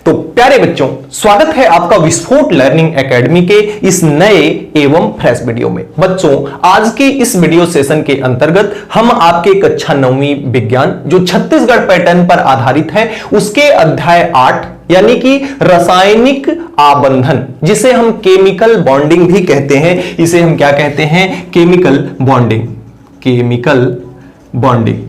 तो प्यारे बच्चों, स्वागत है आपका विस्फोट लर्निंग एकेडमी के इस नए एवं फ्रेश वीडियो में। बच्चों, आज के इस वीडियो सेशन के अंतर्गत हम आपके कक्षा 9वीं विज्ञान जो छत्तीसगढ़ पैटर्न पर आधारित है उसके अध्याय 8 यानी कि रासायनिक आबंधन, जिसे हम केमिकल बॉन्डिंग भी कहते हैं, इसे हम क्या कहते हैं? Chemical bonding. Chemical bonding,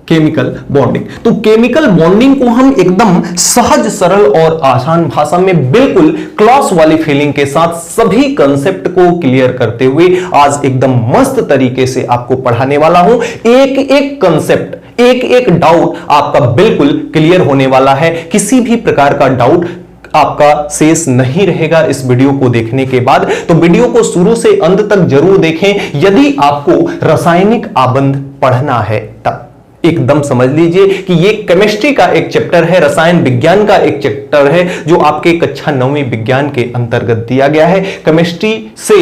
chemical bonding. तो केमिकल बॉन्डिंग को हम एकदम सहज, सरल और आसान भाषा में बिल्कुल क्लास वाली फीलिंग के साथ सभी कंसेप्ट को क्लियर करते हुए आज एकदम मस्त तरीके से आपको पढ़ाने वाला हूं। एक एक कंसेप्ट, एक एक डाउट आपका बिल्कुल क्लियर होने वाला है। किसी भी प्रकार का डाउट आपका शेष नहीं रहेगा इस वीडियो को देखने के बाद। तो वीडियो को शुरू से अंत तक जरूर देखें यदि आपको रासायनिक आबंध पढ़ना है तब। एकदम समझ लीजिए कि ये केमिस्ट्री का एक चैप्टर है, रसायन विज्ञान का एक चैप्टर है जो आपके कक्षा 9वीं विज्ञान के अंतर्गत दिया गया है। केमिस्ट्री से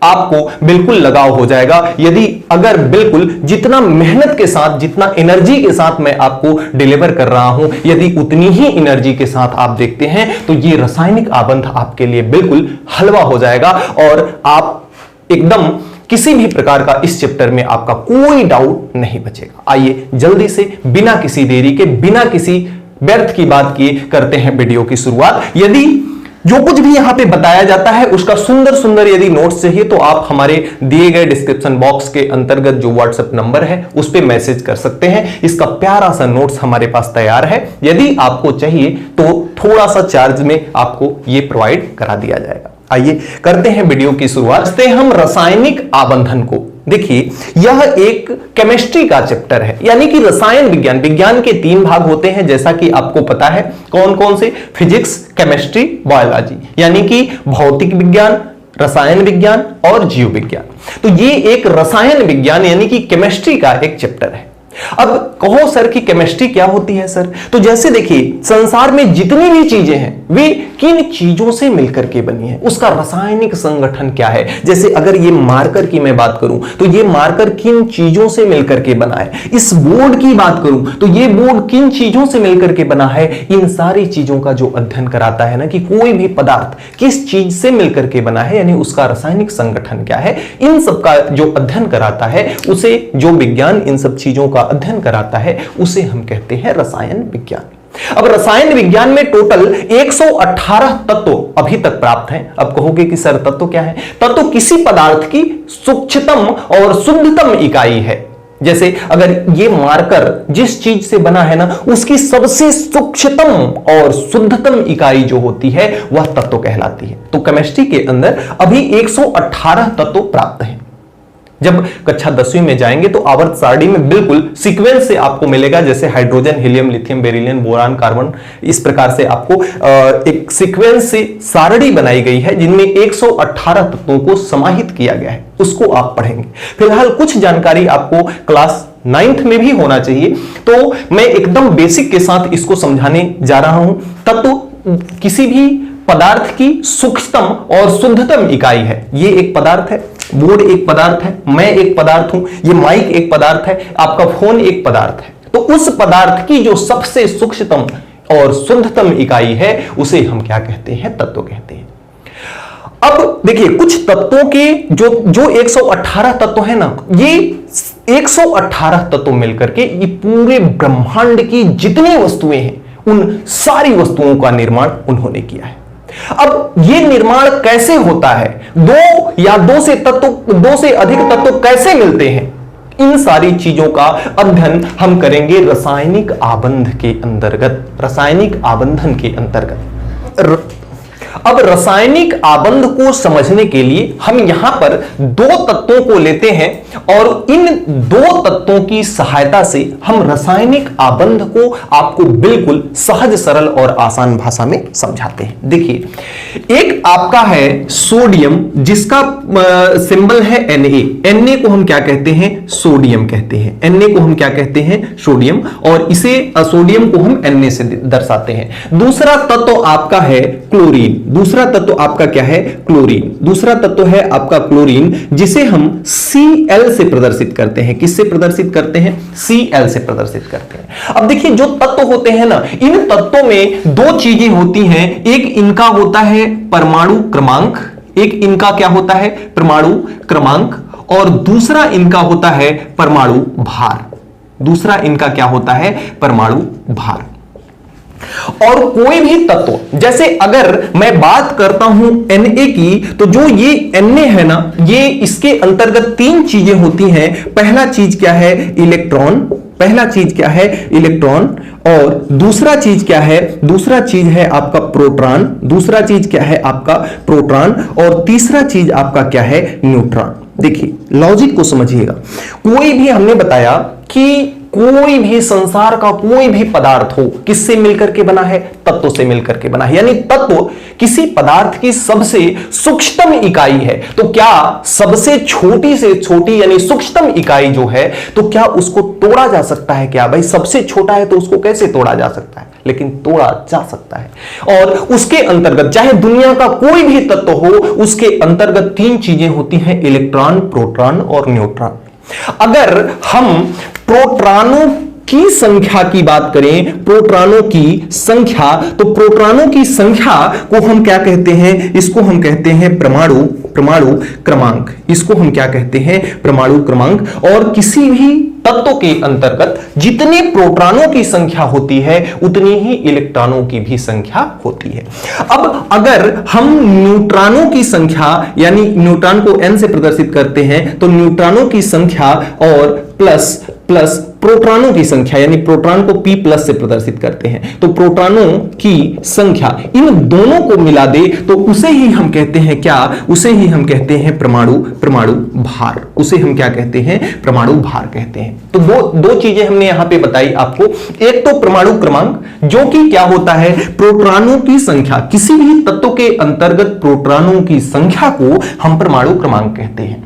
आपको बिल्कुल लगाव हो जाएगा यदि अगर बिल्कुल जितना मेहनत के साथ, जितना एनर्जी के साथ मैं आपको डिलीवर कर रहा हूं, यदि उतनी ही एनर्जी के साथ आप देखते हैं तो ये रासायनिक आबंध आपके लिए बिल्कुल हलवा हो जाएगा और आप एकदम किसी भी प्रकार का इस चैप्टर में आपका कोई डाउट नहीं बचेगा। आइए जल्दी से बिना किसी देरी के, बिना किसी व्यर्थ की बात किए करते हैं वीडियो की शुरुआत। यदि जो कुछ भी यहां पे बताया जाता है उसका सुंदर सुंदर यदि नोट्स चाहिए तो आप हमारे दिए गए डिस्क्रिप्शन बॉक्स के अंतर्गत जो व्हाट्सएप नंबर है उस पे मैसेज कर सकते हैं। इसका प्यारा सा नोट्स हमारे पास तैयार है। यदि आपको चाहिए तो थोड़ा सा चार्ज में आपको ये प्रोवाइड करा दिया जाएगा। आइए करते हैं वीडियो की शुरुआत। हम रासायनिक आबंधन को देखिए, यह एक केमिस्ट्री का चैप्टर है यानी कि रसायन विज्ञान। विज्ञान के 3 भाग होते हैं जैसा कि आपको पता है। कौन कौन से? फिजिक्स, केमिस्ट्री, बायोलॉजी, यानी कि भौतिक विज्ञान, रसायन विज्ञान और जीव विज्ञान। तो ये एक रसायन विज्ञान यानी कि केमिस्ट्री का एक चैप्टर है। अब कहो सर कि केमिस्ट्री क्या होती है सर? तो जैसे देखिए, संसार में जितनी भी चीजें हैं वे किन चीजों से मिलकर के बनी है, उसका रासायनिक संगठन क्या है। जैसे अगर ये मार्कर की मैं बात करूं तो ये मार्कर किन चीजों से मिलकर के बना है। इस बोर्ड की बात करूं तो ये बोर्ड किन चीजों से मिलकर के बना है। इन सारी चीजों का जो अध्ययन कराता है ना कि कोई भी पदार्थ किस चीज से मिलकर के बना है, यानी उसका रासायनिक संगठन क्या है, इन सब का जो अध्ययन कराता है उसे, जो विज्ञान इन सब चीजों का अध्ययन कराता है उसे हम कहते हैं रसायन विज्ञान। अब रसायन विज्ञान में टोटल 118 तत्व अभी तक प्राप्त हैं। अब कहोगे कि सर तत्व क्या है? तत्व किसी पदार्थ की सूक्ष्मतम और शुद्धतम इकाई है। जैसे अगर ये मार्कर जिस चीज से बना है ना उसकी सबसे सूक्ष्मतम और शुद्धतम इकाई जो होती है वह तत्व कहलाती है। तो केमिस्ट्री के अंदर अभी 118 तत्व प्राप्त हैं। जब कक्षा 10वीं में जाएंगे तो आवर्त सारणी में बिल्कुल सीक्वेंस से आपको मिलेगा, जैसे hydrogen, helium, lithium, beryllium, boron, carbon, इस प्रकार से आपको एक सीक्वेंस से सारणी बनाई गई है जिनमें 118 तत्वों को समाहित किया गया है। उसको आप पढ़ेंगे। फिलहाल कुछ जानकारी आपको क्लास 9th में भी होना चाहिए, तो मैं एकदम बेसिक के साथ इसको समझाने जा रहा हूं। तत्व किसी भी पदार्थ की सूक्ष्मतम और शुद्धतम इकाई है। ये एक पदार्थ है, बोर्ड एक पदार्थ है, मैं एक पदार्थ हूं, ये माइक एक पदार्थ है, आपका फोन एक पदार्थ है। तो उस पदार्थ की जो सबसे सूक्ष्मतम और शुद्धतम इकाई है उसे हम क्या कहते हैं? तत्व कहते हैं। अब देखिए, कुछ तत्वों के जो 118 तत्व है ना, ये 118 तत्व मिलकर के ये पूरे ब्रह्मांड की जितनी वस्तुएं हैं उन सारी वस्तुओं का निर्माण उन्होंने किया है। अब ये निर्माण कैसे होता है, दो या दो से अधिक तत्व कैसे मिलते हैं, इन सारी चीजों का अध्ययन हम करेंगे रासायनिक आबंध के अंतर्गत, रासायनिक आबंधन के अंतर्गत। अब रासायनिक आबंध को समझने के लिए हम यहां पर 2 तत्वों को लेते हैं और इन 2 तत्वों की सहायता से हम रासायनिक आबंध को आपको बिल्कुल सहज, सरल और आसान भाषा में समझाते हैं। देखिए, एक आपका है सोडियम जिसका सिंबल है Na। को हम क्या कहते हैं? सोडियम कहते हैं। Na को हम क्या कहते हैं? सोडियम। और इसे सोडियम को हम Na से दर्शाते हैं। दूसरा तत्व आपका है क्लोरीन। दूसरा तत्व आपका क्या है? क्लोरीन। दूसरा तत्व है आपका क्लोरीन जिसे हम Cl Cl से प्रदर्शित करते हैं। किससे प्रदर्शित करते हैं? Cl से प्रदर्शित करते हैं। अब देखिए जो तत्व होते हैं ना, इन तत्वों में दो चीजें होती हैं। एक इनका होता है परमाणु क्रमांक, एक इनका क्या होता है? परमाणु क्रमांक, और दूसरा इनका होता है परमाणु भार। दूसरा इनका क्या होता है? परमाणु भार। और कोई भी तत्व, जैसे अगर मैं बात करता हूं Na की, तो जो ये Na है ना, ये इसके अंतर्गत तीन चीजें होती हैं। पहला चीज क्या है? इलेक्ट्रॉन। पहला चीज क्या है? इलेक्ट्रॉन। और दूसरा चीज क्या है? दूसरा चीज है आपका प्रोटॉन। दूसरा चीज क्या है? आपका प्रोटॉन। और तीसरा चीज आपका क्या है? न्यूट्रॉन। देखिए लॉजिक को समझिएगा। कोई भी, हमने बताया कि कोई भी संसार का कोई भी पदार्थ हो, किससे मिलकर के बना है? तत्व से मिलकर के बना है। यानी तत्व किसी पदार्थ की सबसे सूक्ष्मतम इकाई है। तो क्या सबसे छोटी से छोटी यानी सूक्ष्मतम इकाई जो है, तो क्या उसको तोड़ा जा सकता है? क्या भाई सबसे छोटा है तो उसको कैसे तोड़ा जा सकता है? लेकिन तोड़ा जा सकता है। और उसके अंतर्गत चाहे दुनिया का कोई भी तत्व हो, उसके अंतर्गत तीन चीजें होती हैं, इलेक्ट्रॉन, प्रोटॉन और न्यूट्रॉन। अगर हम प्रोटॉनों की संख्या की बात करें, प्रोटॉनों की संख्या, तो प्रोटॉनों की संख्या को हम क्या कहते हैं? इसको हम कहते हैं परमाणु क्रमांक। इसको हम क्या कहते हैं? परमाणु क्रमांक। और किसी भी तत्व के अंतर्गत जितने प्रोटॉनों की संख्या होती है, उतनी ही इलेक्ट्रॉनों की भी संख्या होती है। अब अगर हम न्यूट्रॉनों की संख्या, यानी न्यूट्रॉन को n से प्रदर्शित करते हैं, तो न्यूट्रॉनों की संख्या और प्लस प्रोटॉनों की संख्या, यानी प्रोटॉन को p प्लस से प्रदर्शित करते हैं, तो प्रोटॉनों की संख्या, इन दोनों को मिला दे तो उसे ही हम कहते हैं क्या? उसे ही हम कहते हैं परमाणु भार। उसे हम क्या कहते हैं? परमाणु भार कहते हैं। तो दो चीजें हमने यहां पे बताई आपको। एक तो परमाणु क्रमांक, जो कि क्या होता है? प्रोटॉनों की संख्या। किसी भी तत्व के अंतर्गत प्रोटॉनों की संख्या को हम परमाणु क्रमांक कहते हैं।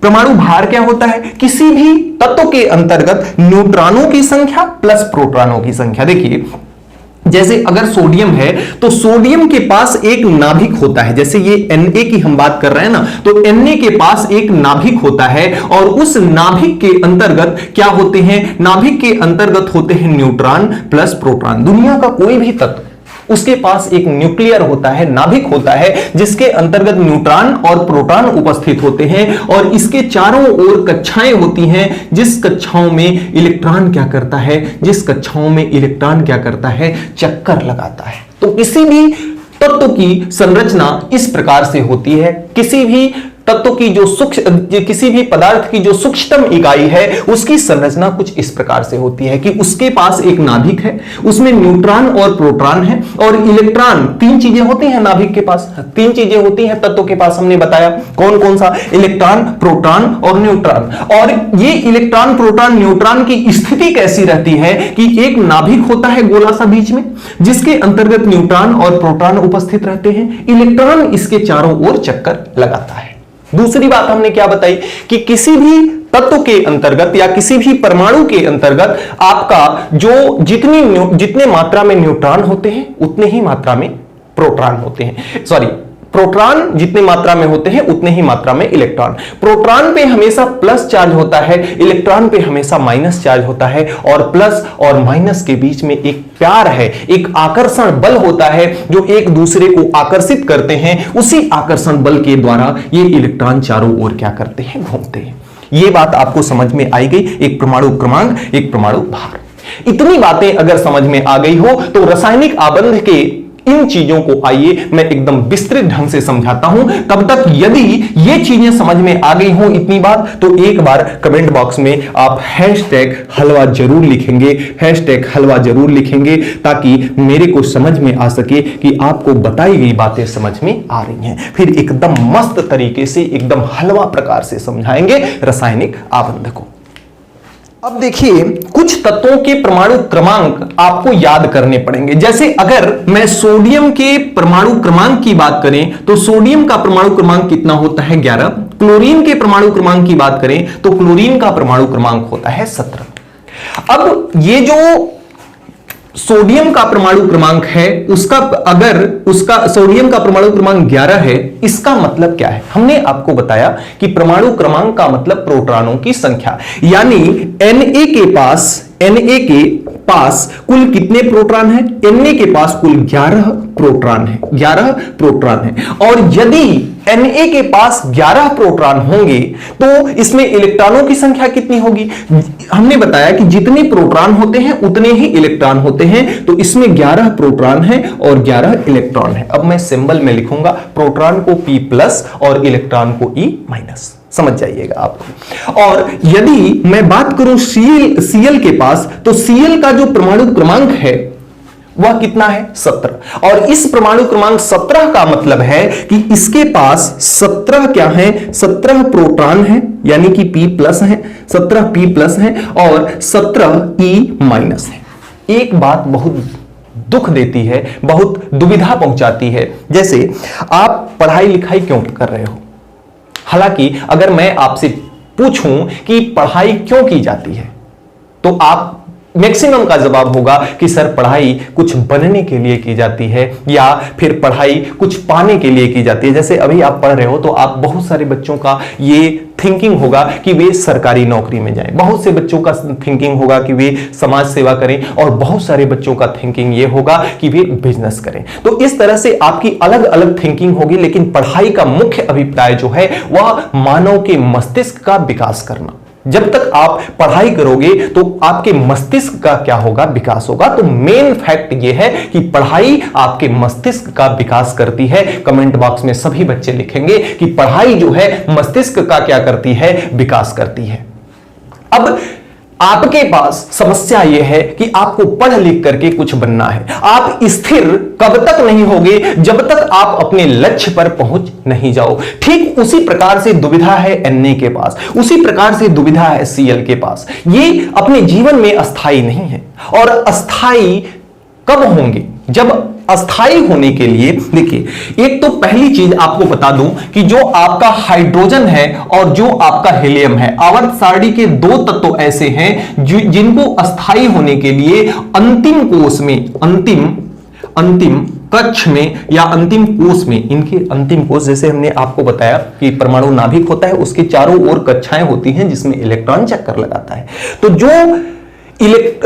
परमाणु भार क्या होता है? किसी भी तत्व के अंतर्गत न्यूट्रॉनों की संख्या प्लस प्रोटॉनों की संख्या। देखिए जैसे अगर सोडियम है, तो सोडियम के पास एक नाभिक होता है। जैसे ये Na की हम बात कर रहे हैं ना, तो Na के पास एक नाभिक होता है, और उस नाभिक के अंतर्गत क्या होते हैं? नाभिक के अंतर्गत होते हैं न्यूट्रॉन प्लस प्रोटॉन। दुनिया का कोई भी तत्व, उसके पास एक न्यूक्लियर होता है, नाभिक होता है, जिसके अंतर्गत न्यूट्रॉन और प्रोटॉन उपस्थित होते हैं, और इसके चारों ओर कक्षाएं होती हैं। जिस कक्षाओं में इलेक्ट्रॉन क्या करता है? जिस कक्षाओं में इलेक्ट्रॉन क्या करता है? चक्कर लगाता है। तो किसी भी तत्व की संरचना इस प्रकार से होती है। किसी भी तत्व की जो किसी भी पदार्थ की जो सूक्ष्मतम इकाई है, उसकी संरचना कुछ इस प्रकार से होती है कि उसके पास एक नाभिक है, उसमें न्यूट्रॉन और प्रोटॉन है, और इलेक्ट्रॉन। तीन चीजें होती हैं नाभिक के पास, तीन चीजें होती हैं तत्व के पास। हमने बताया कौन कौन सा? इलेक्ट्रॉन, प्रोटॉन और न्यूट्रॉन। और ये इलेक्ट्रॉन, प्रोटॉन, न्यूट्रॉन की स्थिति कैसी रहती है कि एक नाभिक होता है गोला सा बीच में, जिसके अंतर्गत न्यूट्रॉन और प्रोटॉन उपस्थित रहते हैं। इलेक्ट्रॉन इसके चारों ओर चक्कर लगाता है। दूसरी बात हमने क्या बताई कि किसी भी तत्व के अंतर्गत या किसी भी परमाणु के अंतर्गत आपका जो जितने मात्रा में न्यूट्रॉन होते हैं, उतने ही मात्रा में प्रोटॉन होते हैं। सॉरी, प्रोटॉन जितनी मात्रा में होते हैं उतने ही मात्रा में इलेक्ट्रॉन। प्रोटॉन पे हमेशा प्लस चार्ज होता है, इलेक्ट्रॉन पे हमेशा माइनस चार्ज होता है, और प्लस और माइनस के बीच में एक प्यार है, एक आकर्षण बल होता है जो एक दूसरे को आकर्षित करते हैं। उसी आकर्षण बल के द्वारा ये इलेक्ट्रॉन चारों ओर क्या करते हैं? घूमते हैं। ये बात आपको समझ में आई गई? एक परमाणु क्रमांक, एक परमाणु भार। इतनी बातें अगर समझ में आ गई हो तो रासायनिक आबंध के इन चीजों को आइए मैं एकदम विस्तृत ढंग से समझाता हूं। तब तक यदि ये चीजें समझ में आ गई हो इतनी बार, तो एक बार कमेंट बॉक्स में आप #हलवा जरूर लिखेंगे, #हलवा जरूर लिखेंगे, ताकि मेरे को समझ में आ सके कि आपको बताई गई बातें समझ में आ रही हैं। फिर एकदम मस्त तरीके से, एकदम हलवा प्रकार से समझाएंगे रासायनिक आबंध को। अब देखिए कुछ तत्वों के परमाणु क्रमांक आपको याद करने पड़ेंगे। जैसे अगर मैं सोडियम के परमाणु क्रमांक की बात करें तो सोडियम का परमाणु क्रमांक कितना होता है? 11। क्लोरीन के परमाणु क्रमांक की बात करें तो क्लोरीन का परमाणु क्रमांक होता है 17। अब ये जो सोडियम का परमाणु क्रमांक है उसका, अगर उसका सोडियम का परमाणु क्रमांक 11 है, इसका मतलब क्या है? हमने आपको बताया कि परमाणु क्रमांक का मतलब प्रोटॉनों की संख्या, यानी Na के पास कुल कितने प्रोटॉन हैं? Na के पास कुल 11 प्रोटॉन है, 11 प्रोटॉन है। और यदि Na के पास 11 प्रोटॉन होंगे तो इसमें इलेक्ट्रॉनों की संख्या कितनी होगी? हमने बताया कि जितने प्रोटॉन होते हैं उतने ही इलेक्ट्रॉन होते हैं, तो इसमें 11 प्रोटॉन है और 11 इलेक्ट्रॉन है। अब मैं सिंबल में लिखूंगा, प्रोटॉन को P+ और इलेक्ट्रॉन को E-, समझ जाइएगा आपको। और यदि मैं बात करूं Cl के पास, तो Cl का जो परमाणु क्रमांक है वह कितना है? 17। और इस परमाणु क्रमांक 17 का मतलब है कि इसके पास 17 क्या है? 17 प्रोटॉन है, यानी कि P+ है, 17 P+ है और 17 E- है। एक बात बहुत दुख देती है, बहुत दुविधा पहुंचाती है, जैसे आप पढ़ाई लिखाई क्यों कर रहे हो? हालांकि अगर मैं आपसे पूछूं कि पढ़ाई क्यों की जाती है, तो आप मैक्सिमम का जवाब होगा कि सर पढ़ाई कुछ बनने के लिए की जाती है, या फिर पढ़ाई कुछ पाने के लिए की जाती है। जैसे अभी आप पढ़ रहे हो तो आप, बहुत सारे बच्चों का ये थिंकिंग होगा कि वे सरकारी नौकरी में जाएं, बहुत से बच्चों का थिंकिंग होगा कि वे समाज सेवा करें, और बहुत सारे बच्चों का थिंकिंग ये होगा कि वे बिजनेस करें। तो इस तरह से आपकी अलग अलग थिंकिंग होगी, लेकिन पढ़ाई का मुख्य अभिप्राय जो है वह मानव के मस्तिष्क का विकास करना। जब तक आप पढ़ाई करोगे तो आपके मस्तिष्क का क्या होगा? विकास होगा। तो मेन फैक्ट यह है कि पढ़ाई आपके मस्तिष्क का विकास करती है। कमेंट बॉक्स में सभी बच्चे लिखेंगे कि पढ़ाई जो है मस्तिष्क का क्या करती है? विकास करती है। अब आपके पास समस्या यह है कि आपको पढ़ लिख करके कुछ बनना है। आप स्थिर कब तक नहीं होगे? जब तक आप अपने लक्ष्य पर पहुंच नहीं जाओ। ठीक उसी प्रकार से दुविधा है Na के पास, उसी प्रकार से दुविधा है Cl के पास। ये अपने जीवन में अस्थाई नहीं है, और अस्थाई कब होंगे? जब अस्थाई होने के लिए, देखिए, एक तो पहली चीज आपको बता दूं कि जो आपका हाइड्रोजन है और जो आपका हीलियम है, आवर्त सारणी के दो तत्व ऐसे हैं जिनको अस्थाई होने के लिए अंतिम कोश में, अंतिम कक्ष में या अंतिम कोश में, इनके अंतिम कोश, जैसे हमने आपको बताया कि परमाणु नाभिक होता है, उसके चारों ओर कक्षाएं होती हैं जिसमें इलेक्ट्रॉन चक्कर लगाता है। तो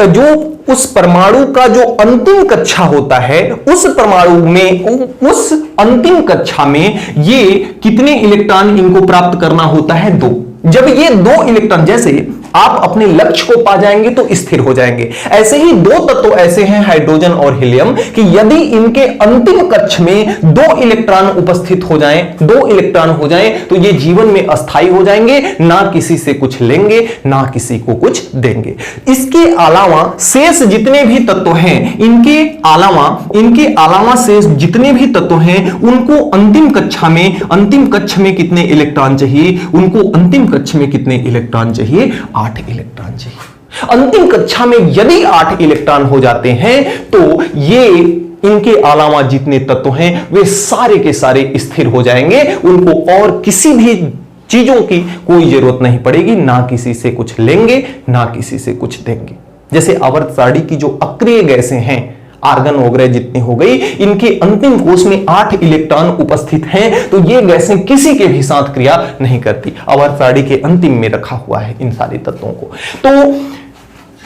जो उस परमाणु का जो अंतिम कक्षा होता है, उस परमाणु में, उस अंतिम कक्षा में ये कितने इलेक्ट्रॉन इनको प्राप्त करना होता है? 2। जब ये 2 इलेक्ट्रॉन, जैसे आप अपने लक्ष्य को पा जाएंगे तो स्थिर हो जाएंगे, ऐसे ही 2 तत्व ऐसे हैं हाइड्रोजन और हीलियम कि यदि इनके अंतिम कक्ष में 2 इलेक्ट्रॉन उपस्थित हो जाएं, 2 इलेक्ट्रॉन हो जाएं, तो ये जीवन में अस्थायी हो जाएंगे, ना किसी से कुछ लेंगे ना किसी को कुछ देंगे। इसके अलावा शेष जितने भी तत्व हैं, इनके अलावा शेष जितने भी तत्व हैं, उनको अंतिम कक्ष में कितने इलेक्ट्रॉन चाहिए? उनको अंतिम कक्ष में कितने इलेक्ट्रॉन चाहिए? 8 इलेक्ट्रॉन चाहिए। अंतिम कक्षा में यदि 8 इलेक्ट्रॉन हो जाते हैं तो ये, इनके अलावा जितने तत्व हैं वे सारे के सारे स्थिर हो जाएंगे, उनको और किसी भी चीजों की कोई जरूरत नहीं पड़ेगी, ना किसी से कुछ लेंगे ना किसी से कुछ देंगे। जैसे आवर्त सारणी की जो अक्रिय गैसें हैं, आर्गन वगैरह जितनी हो गई, इनके अंतिम कोश में 8 इलेक्ट्रॉन उपस्थित हैं, तो ये गैसें किसी के भी साथ क्रिया नहीं करती, आवर्त सारणी के अंतिम में रखा हुआ है इन सारे तत्वों को। तो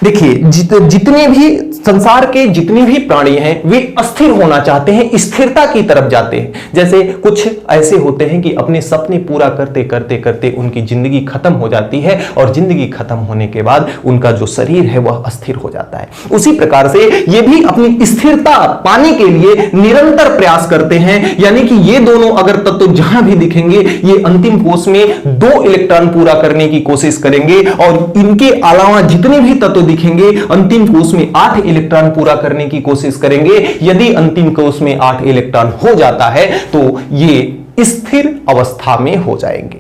देखिए, जितने भी संसार के जितने भी प्राणी हैं वे अस्थिर होना चाहते हैं, स्थिरता की तरफ जाते हैं। जैसे कुछ ऐसे होते हैं कि अपने सपने पूरा करते करते करते उनकी जिंदगी खत्म हो जाती है, और जिंदगी खत्म होने के बाद उनका जो शरीर है वह अस्थिर हो जाता है। उसी प्रकार से ये भी अपनी स्थिरता पाने के लिए निरंतर प्रयास करते हैं, यानी कि ये दोनों अगर तत्व जहां भी दिखेंगे, ये अंतिम कोश में 2 इलेक्ट्रॉन पूरा करने की कोशिश करेंगे, और इनके अलावा जितने भी तत्व दिखेंगे अंतिम कोश में 8 इलेक्ट्रॉन पूरा करने की कोशिश करेंगे। यदि अंतिम कोश में 8 इलेक्ट्रॉन हो जाता है तो ये स्थिर अवस्था में हो जाएंगे।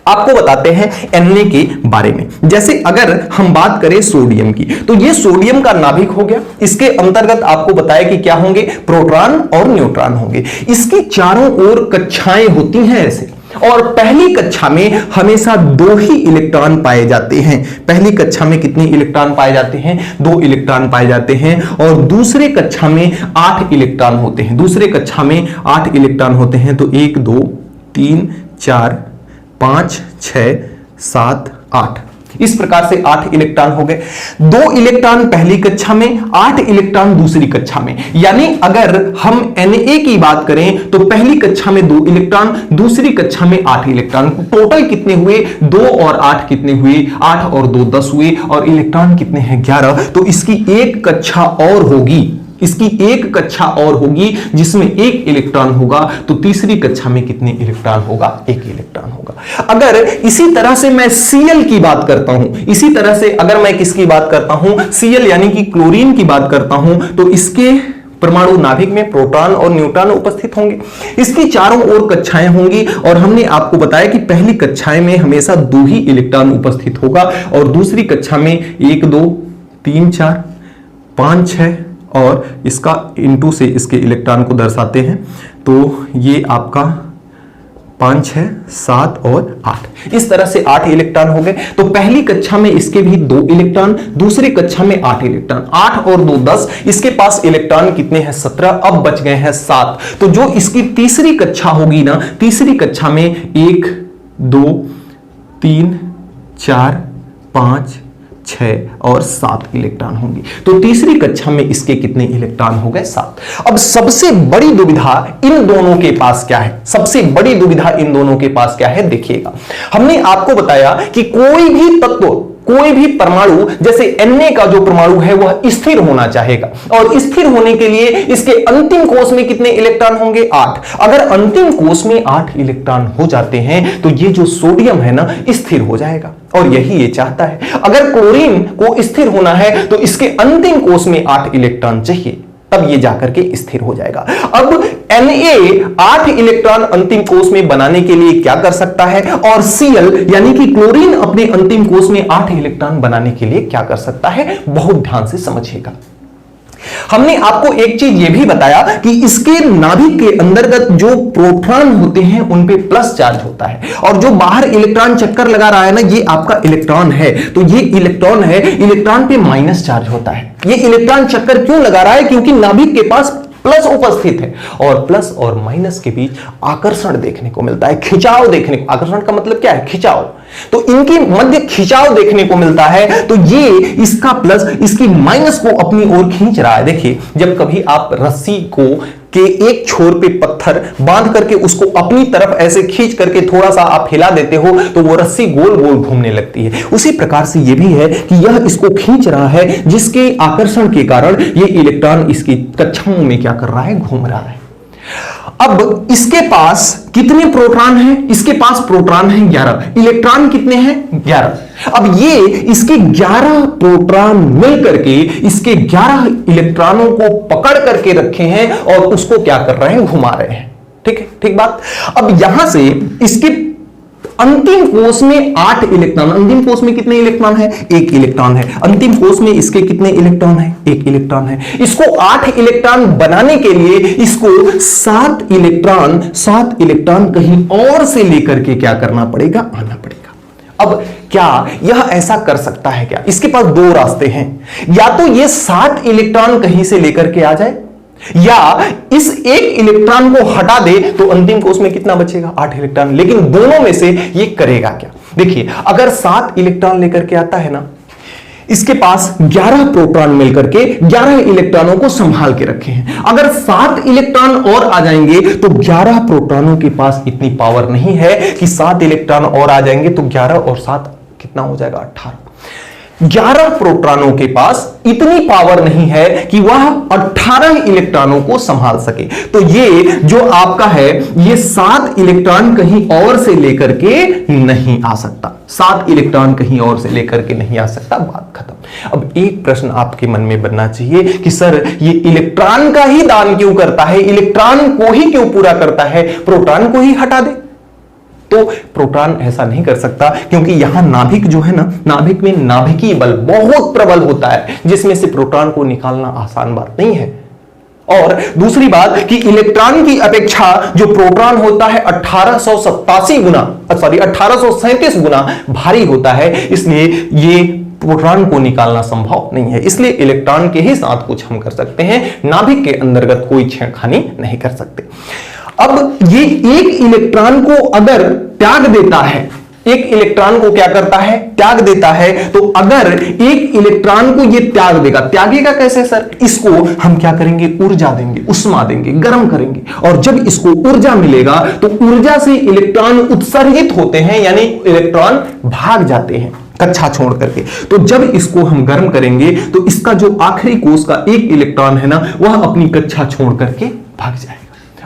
आपको बताते हैं Na के बारे में। जैसे अगर हम बात करें सोडियम की, तो ये सोडियम का नाभिक हो गया। इसके अंतर्गत आपको बताया कि क्या होंगे? प्रोटॉन और न्यूट्रॉन होंगे। इसकी चारों ओर कक्षाएं होती हैं ऐसे, और पहली कक्षा में हमेशा 2 ही इलेक्ट्रॉन पाए जाते हैं। पहली कक्षा में कितने इलेक्ट्रॉन पाए जाते हैं? 2 इलेक्ट्रॉन पाए जाते हैं। और दूसरे कक्षा में 8 इलेक्ट्रॉन होते हैं। दूसरे कक्षा में 8 इलेक्ट्रॉन होते हैं। तो 1 2 3 4 5 6 7 8, इस प्रकार से 8 इलेक्ट्रॉन हो गए। 2 इलेक्ट्रॉन पहली कक्षा में, 8 इलेक्ट्रॉन दूसरी कक्षा में। यानी अगर हम Na की बात करें तो पहली कक्षा में 2 इलेक्ट्रॉन, दूसरी कक्षा में 8 इलेक्ट्रॉन। टोटल कितने हुए? 2 और 8 कितने हुए? 8 और 2 10 हुए। और इलेक्ट्रॉन कितने हैं? 11। तो इसकी एक कक्षा और होगी, इसकी एक कक्षा और होगी जिसमें 1 इलेक्ट्रॉन होगा। तो तीसरी कक्षा में कितने इलेक्ट्रॉन होगा? 1 इलेक्ट्रॉन होगा। अगर इसी तरह से मैं Cl की बात करता हूं, इसी तरह से अगर मैं किसकी बात करता हूं? Cl यानी कि क्लोरीन की बात करता हूं, तो इसके परमाणु नाभिक में प्रोटॉन और न्यूट्रॉन उपस्थित होंगे। इसकी चारों ओर कक्षाएं होंगी। और हमने आपको बताया कि पहली कक्षाएं में हमेशा 2 ही इलेक्ट्रॉन उपस्थित होगा और दूसरी कक्षा में 1 2 3 4 5 6 और इसका इनटू से इसके इलेक्ट्रॉन को दर्शाते हैं। तो ये आपका 5 6 7 और 8, इस तरह से 8 इलेक्ट्रॉन हो गए। तो पहली कक्षा में इसके भी 2 इलेक्ट्रॉन, दूसरी कक्षा में 8 इलेक्ट्रॉन। 8 और 2 10, इसके पास इलेक्ट्रॉन कितने हैं? 17। अब बच गए हैं 7। तो जो इसकी तीसरी कक्षा होगी ना, तीसरी कक्षा में 1 2 3 4 5 6 और 7 इलेक्ट्रॉन होंगे। तो तीसरी कक्षा में इसके कितने इलेक्ट्रॉन हो गए? 7। अब सबसे बड़ी दुविधा इन दोनों के पास क्या है? सबसे बड़ी दुविधा इन दोनों के पास क्या है? देखिएगा, हमने आपको बताया कि कोई भी तत्व, कोई भी परमाणु, जैसे Na का जो परमाणु है वह स्थिर होना चाहेगा। और स्थिर होने के लिए इसके अंतिम कोष में कितने इलेक्ट्रॉन होंगे? 8। अगर अंतिम कोष में 8 इलेक्ट्रॉन हो जाते हैं तो ये जो सोडियम है ना, स्थिर हो जाएगा। और यही ये चाहता है। अगर क्लोरीन को स्थिर होना है तो इसके अंतिम कोष में 8 इलेक्ट्रॉन चाहिए, तब ये जाकर के स्थिर हो जाएगा। अब Na 8 इलेक्ट्रॉन अंतिम कोष में बनाने के लिए क्या कर सकता है? और Cl यानी कि क्लोरीन अपने अंतिम कोष में 8 इलेक्ट्रॉन बनाने के लिए क्या कर सकता है? बहुत ध्यान से समझिएगा। हमने आपको एक चीज यह भी बताया कि इसके नाभिक के अंतर्गत जो प्रोटॉन होते हैं उन पे प्लस चार्ज होता है। और जो बाहर इलेक्ट्रॉन चक्कर लगा रहा है ना, ये आपका इलेक्ट्रॉन है। तो ये इलेक्ट्रॉन है, इलेक्ट्रॉन पे माइनस चार्ज होता है। ये इलेक्ट्रॉन चक्कर क्यों लगा रहा है? क्योंकि नाभिक के पास प्लस उपस्थित है। और प्लस और माइनस के बीच आकर्षण देखने को मिलता है, खिंचाव देखने को। आकर्षण का मतलब क्या है? खिंचाव। तो इनके मध्य खिंचाव देखने को मिलता है। तो ये इसका प्लस इसकी माइनस को अपनी ओर खींच रहा है। देखिए, जब कभी आप रस्सी को के एक छोर पे पत्थर बांध करके उसको अपनी तरफ ऐसे खींच करके थोड़ा सा आप हिला देते हो तो वो रस्सी गोल गोल घूमने लगती है। उसी प्रकार से ये भी है कि यह इसको खींच रहा है, जिसके आकर्षण के कारण ये इलेक्ट्रॉन इसकी कक्षाओं में क्या कर रहा है? घूम रहा है। अब इसके पास कितने प्रोटॉन हैं? इसके पास प्रोटॉन हैं 11, इलेक्ट्रॉन कितने हैं? 11। अब ये इसके 11 प्रोटॉन मिलकर के इसके 11 इलेक्ट्रॉनों को पकड़ करके रखे हैं और उसको क्या कर रहे हैं? घुमा रहे हैं। ठीक है, ठीक बात। अब यहां से इसके अंतिम कोष में 8 इलेक्ट्रॉन, अंतिम कोष में कितने इलेक्ट्रॉन है? 1 इलेक्ट्रॉन है। अंतिम कोष में इसके कितने इलेक्ट्रॉन है? 1 इलेक्ट्रॉन है। इसको 8 इलेक्ट्रॉन बनाने के लिए इसको 7 इलेक्ट्रॉन कहीं और से लेकर के क्या करना पड़ेगा? आना पड़ेगा। अब क्या यह ऐसा कर सकता है क्या? इसके पास 2 रास्ते हैं। या तो ये 7 इलेक्ट्रॉन कहीं से लेकर के आ जाए, या इस 1 इलेक्ट्रॉन को हटा दे तो अंतिम कोष में कितना बचेगा? 8 इलेक्ट्रॉन। लेकिन दोनों में से ये करेगा क्या? देखिए, अगर 7 इलेक्ट्रॉन लेकर के आता है ना, इसके पास 11 प्रोटॉन मिलकर के 11 इलेक्ट्रॉनों को संभाल के रखे हैं। अगर 7 इलेक्ट्रॉन और आ जाएंगे तो 11 प्रोटॉनों के पास इतनी पावर नहीं है कि 7 इलेक्ट्रॉन और आ जाएंगे तो 11 और 7 कितना हो जाएगा? 18। 11 प्रोटॉनों के पास इतनी पावर नहीं है कि वह 18 इलेक्ट्रॉनों को संभाल सके। तो ये जो आपका है, ये 7 इलेक्ट्रॉन कहीं और से लेकर के नहीं आ सकता। 7 इलेक्ट्रॉन कहीं और से लेकर के नहीं आ सकता। बात खत्म। अब एक प्रश्न आपके मन में बनना चाहिए कि सर, ये इलेक्ट्रॉन का ही दान क्यों करता है? इलेक्ट्रॉन को ही क्यों पूरा करता है? प्रोटॉन को ही हटा दे। तो प्रोटॉन ऐसा नहीं कर सकता, क्योंकि यहां नाभिक जो है ना, नाभिक में नाभिकीय बल बहुत प्रबल होता है, जिसमें से प्रोटॉन को निकालना आसान बात नहीं है। और दूसरी बात कि इलेक्ट्रॉन की अपेक्षा जो प्रोटॉन होता है 1837 गुना भारी होता है, इसलिए ये प्रोटॉन को निकालना संभव नहीं है। इसलिए इलेक्ट्रॉन के ही साथ कुछ हम कर सकते हैं, नाभिक के अंतर्गत कोई छेड़खानी नहीं कर सकते। अब ये एक इलेक्ट्रॉन को अगर त्याग देता है, एक इलेक्ट्रॉन को क्या करता है, त्याग देता है, तो अगर एक इलेक्ट्रॉन को ये त्याग देगा, त्यागेगा कैसे सर? इसको हम क्या करेंगे, ऊर्जा देंगे, उष्मा देंगे, गर्म करेंगे, और जब इसको ऊर्जा मिलेगा तो ऊर्जा से इलेक्ट्रॉन उत्सर्जित होते हैं, यानी इलेक्ट्रॉन भाग जाते हैं कक्षा छोड़ करके। तो जब इसको हम गर्म करेंगे तो इसका जो आखिरी कोष का एक इलेक्ट्रॉन है ना, वह अपनी कक्षा छोड़ करके भाग जाएगा,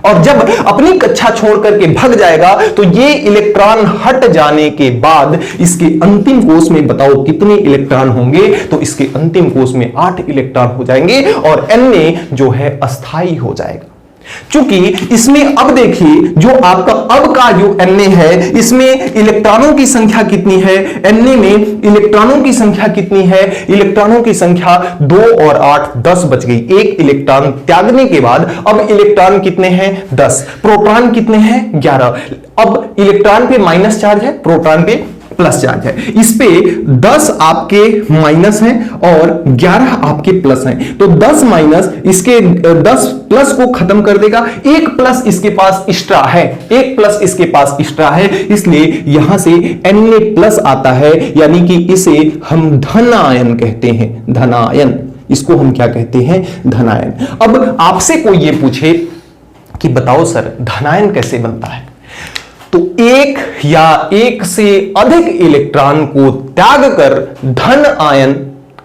और जब अपनी कक्षा छोड़ करके भाग जाएगा तो ये इलेक्ट्रॉन हट जाने के बाद इसके अंतिम कोष में बताओ कितने इलेक्ट्रॉन होंगे? तो इसके अंतिम कोष में 8 इलेक्ट्रॉन हो जाएंगे, और Na जो है अस्थाई हो जाएगा। चूंकि इसमें अब देखिए जो आपका अब का जो Na है, इसमें इलेक्ट्रॉनों की संख्या कितनी है? Na में इलेक्ट्रॉनों की संख्या कितनी है? इलेक्ट्रॉनों की संख्या 2 और 8 10 बच गई। एक इलेक्ट्रॉन त्यागने के बाद अब इलेक्ट्रॉन कितने हैं? 10। प्रोटॉन कितने हैं? 11। अब इलेक्ट्रॉन पे माइनस चार्ज है, प्रोटॉन पे प्लस चार्ज है। इस पे 10 आपके माइनस हैं और 11 आपके प्लस हैं, तो 10 माइनस इसके 10 प्लस को खत्म कर देगा, एक प्लस इसके पास एक्स्ट्रा है, एक प्लस इसके पास एक्स्ट्रा है, इसलिए यहां से Na प्लस आता है, यानी कि इसे हम धनायन कहते हैं। धनायन, इसको हम क्या कहते हैं? धनायन। अब आपसे कोई ये पूछे कि बताओ सर धनायन कैसे बनता है, तो एक या एक से अधिक इलेक्ट्रॉन को त्याग कर धन आयन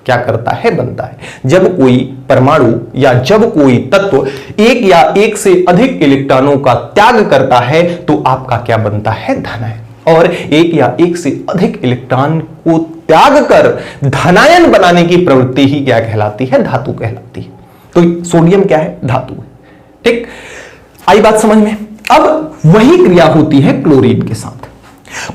क्या करता है? बनता है। जब कोई परमाणु या जब कोई तत्व एक या एक से अधिक इलेक्ट्रॉनों का त्याग करता है तो आपका क्या बनता है? धनायन। और एक या एक से अधिक इलेक्ट्रॉन को त्याग कर धनायन बनाने की प्रवृत्ति ही क्या कहलाती है? धातु कहलाती है। तो सोडियम क्या है? धातु है। ठीक, आई बात समझ में? अब वही क्रिया होती है क्लोरीन के साथ।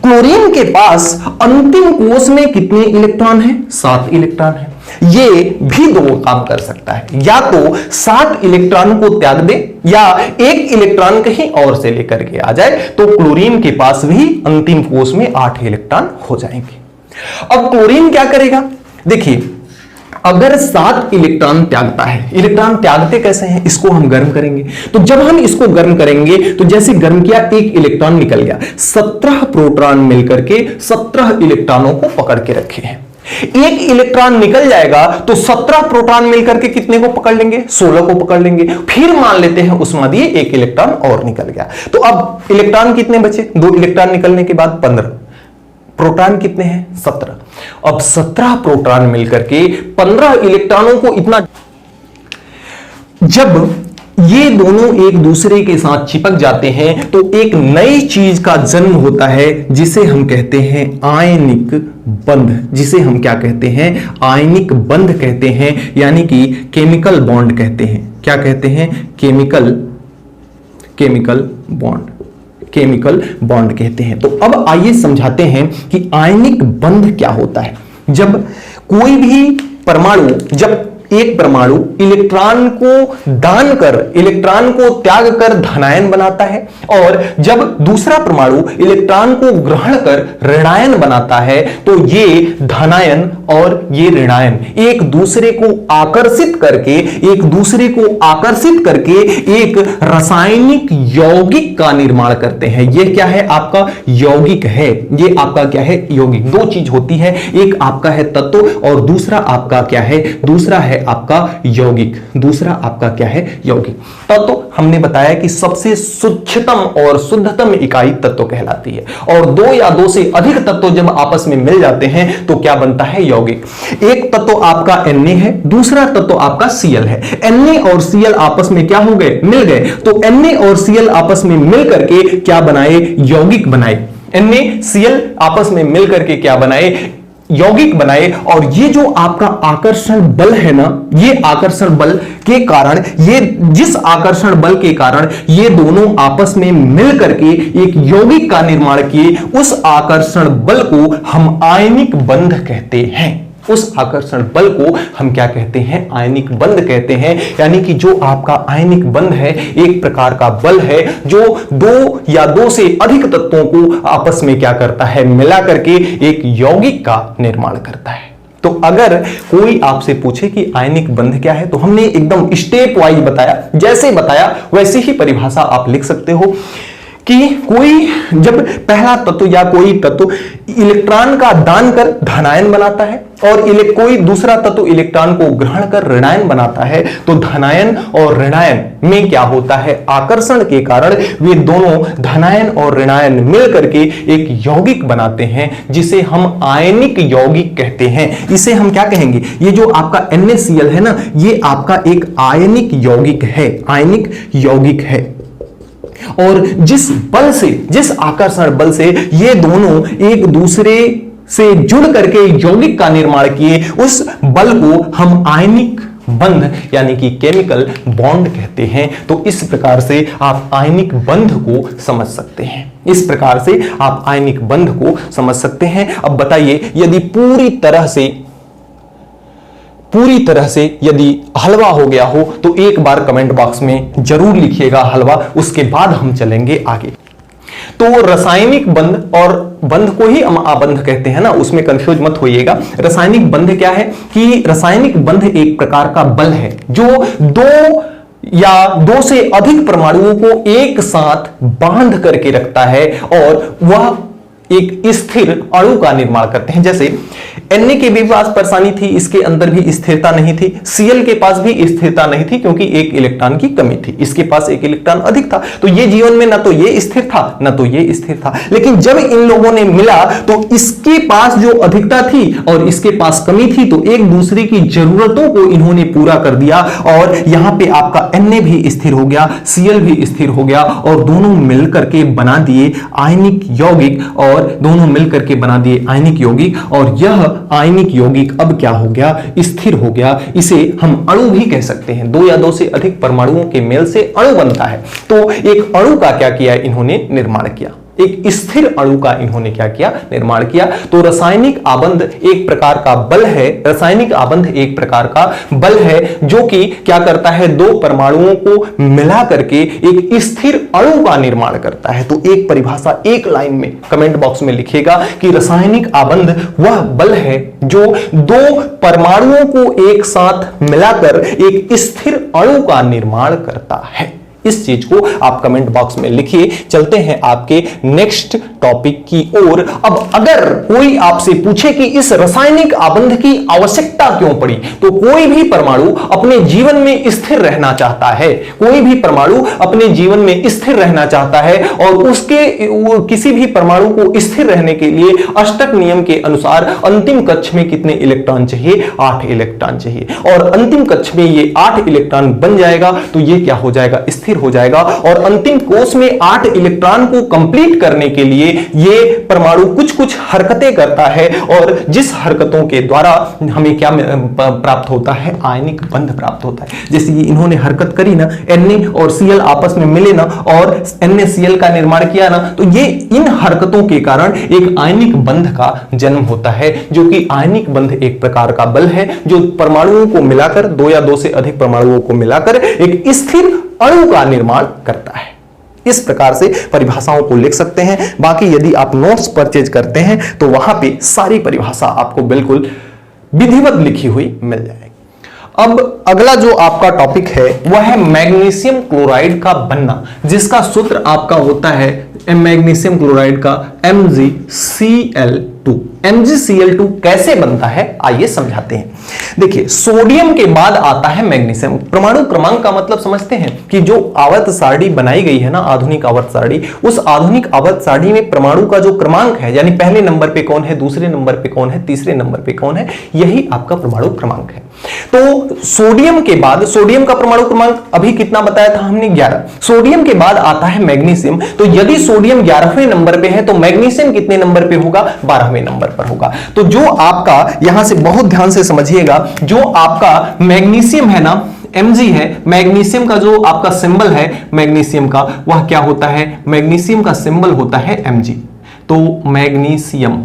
क्लोरीन के पास अंतिम कोष में कितने इलेक्ट्रॉन हैं? 7 इलेक्ट्रॉन हैं। ये भी दो काम कर सकता है, या तो 7 इलेक्ट्रॉन को त्याग दे या एक इलेक्ट्रॉन कहीं और से लेकर के आ जाए, तो क्लोरीन के पास भी अंतिम कोष में 8 इलेक्ट्रॉन हो जाएंगे। अब क्लोरीन क्या करेगा? देखिए, अगर 7 इलेक्ट्रॉन त्यागता है, इलेक्ट्रॉन त्यागते कैसे हैं? इसको हम गर्म करेंगे, तो जब हम इसको गर्म करेंगे तो जैसे गर्म किया एक इलेक्ट्रॉन निकल गया, 17 प्रोटॉन मिलकर के 17 इलेक्ट्रॉनों को पकड़ के रखे हैं। एक इलेक्ट्रॉन निकल जाएगा तो 17 प्रोटॉन मिलकर के कितने को पकड़ लेंगे? 16 को पकड़ लेंगे। फिर मान लेते हैं उष्मा दिए एक इलेक्ट्रॉन और निकल गया, तो अब इलेक्ट्रॉन कितने बचे? 2 इलेक्ट्रॉन निकलने के बाद 15। प्रोटॉन कितने हैं? 17। अब 17 प्रोटॉन मिलकर के 15 इलेक्ट्रॉनों को इतना, जब ये दोनों एक दूसरे के साथ चिपक जाते हैं तो एक नई चीज का जन्म होता है, जिसे हम कहते हैं आयनिक बंध। जिसे हम क्या कहते हैं? आयनिक बंध कहते हैं, यानी कि केमिकल बॉन्ड कहते हैं। क्या कहते हैं? केमिकल बॉन्ड, केमिकल बॉन्ड कहते हैं। तो अब आइए समझाते हैं कि आयनिक बंध क्या होता है। जब कोई भी परमाणु, जब एक परमाणु इलेक्ट्रॉन को दान कर, इलेक्ट्रॉन को त्याग कर धनायन बनाता है, और जब दूसरा परमाणु इलेक्ट्रॉन को ग्रहण कर ऋणायन बनाता है, तो ये धनायन और ये ऋणायन एक दूसरे को आकर्षित करके एक रासायनिक यौगिक का निर्माण करते हैं। ये क्या है? आपका यौगिक है। ये आपका क्या है? यौगिक। दो चीज होती है, एक आपका है तत्व और दूसरा आपका क्या है? दूसरा है आपका यौगिक। दूसरा आपका क्या है? यौगिक। तत्व हमने बताया कि सबसे सूक्ष्मतम और शुद्धतम इकाई तत्व कहलाती है, और 2 या 2 से अधिक तत्व जब आपस में मिल जाते हैं तो क्या बनता है? यौगिक। एक तत्व आपका Na है, दूसरा तत्व आपका Cl है। Na और Cl आपस में क्या हो गए? मिल गए। तो Na और Cl आपस में मिल करके क्या बनाए? यौगिक बनाए। NaCl आपस में मिल करके क्या बनाए? यौगिक बनाए। और ये जो आपका आकर्षण बल है ना, ये आकर्षण बल के कारण, ये जिस आकर्षण बल के कारण ये दोनों आपस में मिल करके एक यौगिक का निर्माण किए, उस आकर्षण बल को हम आयनिक बंध कहते हैं। उस आकर्षण बल को हम क्या कहते हैं, आयनिक बंध कहते हैं। यानी कि जो आपका आयनिक बंध है एक प्रकार का बल है जो दो या दो से अधिक तत्वों को आपस में क्या करता है, मिला करके एक यौगिक का निर्माण करता है। तो अगर कोई आपसे पूछे कि आयनिक बंध क्या है, तो हमने एकदम स्टेप वाइज बताया, जैसे बताया वैसे ही परिभाषा आप लिख सकते हो कि कोई जब पहला तत्व या कोई तत्व इलेक्ट्रॉन का दान कर धनायन बनाता है और कोई दूसरा तत्व इलेक्ट्रॉन को ग्रहण कर ऋणायन बनाता है, तो धनायन और ऋणायन में क्या होता है, आकर्षण के कारण वे दोनों धनायन और ऋणायन मिल करके एक यौगिक बनाते हैं जिसे हम आयनिक यौगिक कहते हैं। इसे हम क्या कहेंगे, ये जो आपका NaCl है ना, ये आपका एक आयनिक यौगिक है, आयनिक यौगिक है। और जिस बल से, जिस आकर्षण बल से ये दोनों एक दूसरे से जुड़ करके यौगिक का निर्माण किए, उस बल को हम आयनिक बंध यानी कि केमिकल बॉन्ड कहते हैं। तो इस प्रकार से आप आयनिक बंध को समझ सकते हैं, इस प्रकार से आप आयनिक बंध को समझ सकते हैं। अब बताइए, यदि पूरी तरह से यदि हलवा हो गया हो तो एक बार कमेंट बॉक्स में जरूर लिखिएगा हलवा, उसके बाद हम चलेंगे आगे। तो रासायनिक बंध, और बंध को ही हम आबंध कहते हैं ना, उसमें कंफ्यूज मत होइएगा। रासायनिक बंध क्या है कि रासायनिक बंध एक प्रकार का बल है जो दो या दो से अधिक परमाणुओं को एक साथ बांध करके रखता है और वह एक स्थिर अणु का निर्माण करते हैं। जैसे Na के भी पास परेशानी थी, इसके अंदर भी स्थिरता नहीं थी, Cl के पास भी स्थिरता नहीं थी क्योंकि एक इलेक्ट्रॉन की कमी थी, इसके पास एक इलेक्ट्रॉन अधिक था। तो ये जीवन में ना तो ये स्थिर था ना तो ये स्थिर था। लेकिन जब इन लोगों ने मिला तो इसके पास जो अधिकता थी और इसके पास कमी थी, तो एक दूसरे की जरूरतों को इन्होंने पूरा कर दिया और यहां पे आपका Na भी स्थिर हो गया, Cl भी स्थिर हो गया और दोनों मिलकर के बना दिए आयनिक यौगिक, और दोनों मिलकर के बना दिए आयनिक यौगिक। और यह आयनिक यौगिक अब क्या हो गया, स्थिर हो गया। इसे हम अणु भी कह सकते हैं, दो या दो से अधिक परमाणुओं के मेल से अणु बनता है। तो एक अणु का क्या किया इन्होंने, निर्माण किया, एक स्थिर अणु का इन्होंने क्या किया, निर्माण किया। तो रासायनिक आबंध एक प्रकार का बल है, रासायनिक आबंध एक प्रकार का बल है जो कि क्या करता है, दो परमाणुओं को मिला करके एक स्थिर अणु का निर्माण करता है। तो एक परिभाषा एक लाइन में कमेंट बॉक्स में लिखिएगा कि रासायनिक आबंध वह बल है जो दो परमाणुओं को एक साथ मिलाकर एक स्थिर अणु का निर्माण करता है। इस चीज को आप कमेंट बॉक्स में लिखिए। चलते हैं आपके नेक्स्ट टॉपिक की ओर। अब अगर कोई आपसे पूछे कि इस रासायनिक आबंध की आवश्यकता क्यों पड़ी, तो कोई भी परमाणु अपने जीवन में स्थिर रहना चाहता है, कोई भी परमाणु अपने जीवन में स्थिर रहना चाहता है और उसके किसी भी परमाणु को स्थिर रहने के लिए अष्टक नियम के अनुसार अंतिम कक्ष में कितने इलेक्ट्रॉन चाहिए, 8 इलेक्ट्रॉन चाहिए। और अंतिम कक्ष में ये 8 इलेक्ट्रॉन बन जाएगा तो ये क्या हो जाएगा, स्थिर हो जाएगा। और अंतिम कोष में 8 इलेक्ट्रॉन को कंप्लीट करने के लिए ये परमाणु कुछ हरकतें करता है और जिस हरकतों के द्वारा हमें क्या प्राप्त होता है, आयनिक बंध प्राप्त होता है। जैसे कि इन्होंने हरकत करी ना, Na और Cl आपस में मिले ना और NaCl का निर्माण किया ना, तो ये इन हरकतों के कारण एक आयनिक बंध का जन्म होता है, जो कि आयनिक बंध एक प्रकार का बल है जो परमाणुओं को मिलाकर, दो या दो से अधिक परमाणुओं को मिलाकर एक स्थिर अणु का निर्माण करता है। इस प्रकार से परिभाषाओं को लिख सकते हैं। बाकी यदि आप नोट्स परचेज करते हैं तो वहां पे सारी परिभाषा आपको बिल्कुल विधिवत लिखी हुई मिल जाएगी। अब अगला जो आपका टॉपिक है वह है मैग्नीशियम क्लोराइड का बनना, जिसका सूत्र आपका होता है मैग्नीशियम क्लोराइड का MgCl2। MgCl2 कैसे बनता है आइए समझाते हैं। देखिए, सोडियम के बाद आता है मैग्नीशियम। परमाणु क्रमांक का मतलब समझते हैं कि जो आवर्त सारणी बनाई गई है ना, आधुनिक आवर्त सारणी, उस आधुनिक आवर्त सारणी में परमाणु का जो क्रमांक है, यानी पहले नंबर पे कौन है, दूसरे नंबर पे कौन है, तीसरे नंबर पे कौन है, यही आपका परमाणु क्रमांक है। तो सोडियम के बाद, सोडियम का परमाणु क्रमांक अभी कितना बताया था हमने, 11। सोडियम के बाद आता है मैग्नीशियम। तो यदि सोडियम 11वें नंबर पे है तो मैग्नीशियम कितने नंबर पे होगा, 12वें नंबर पर होगा। तो जो आपका, यहां से बहुत ध्यान से समझिएगा, जो आपका मैग्नीशियम है ना, Mg है, मैग्नीशियम का जो आपका सिंबल है मैग्नीशियम का, वह क्या होता है, मैग्नीशियम का सिंबल होता है Mg। तो मैग्नीशियम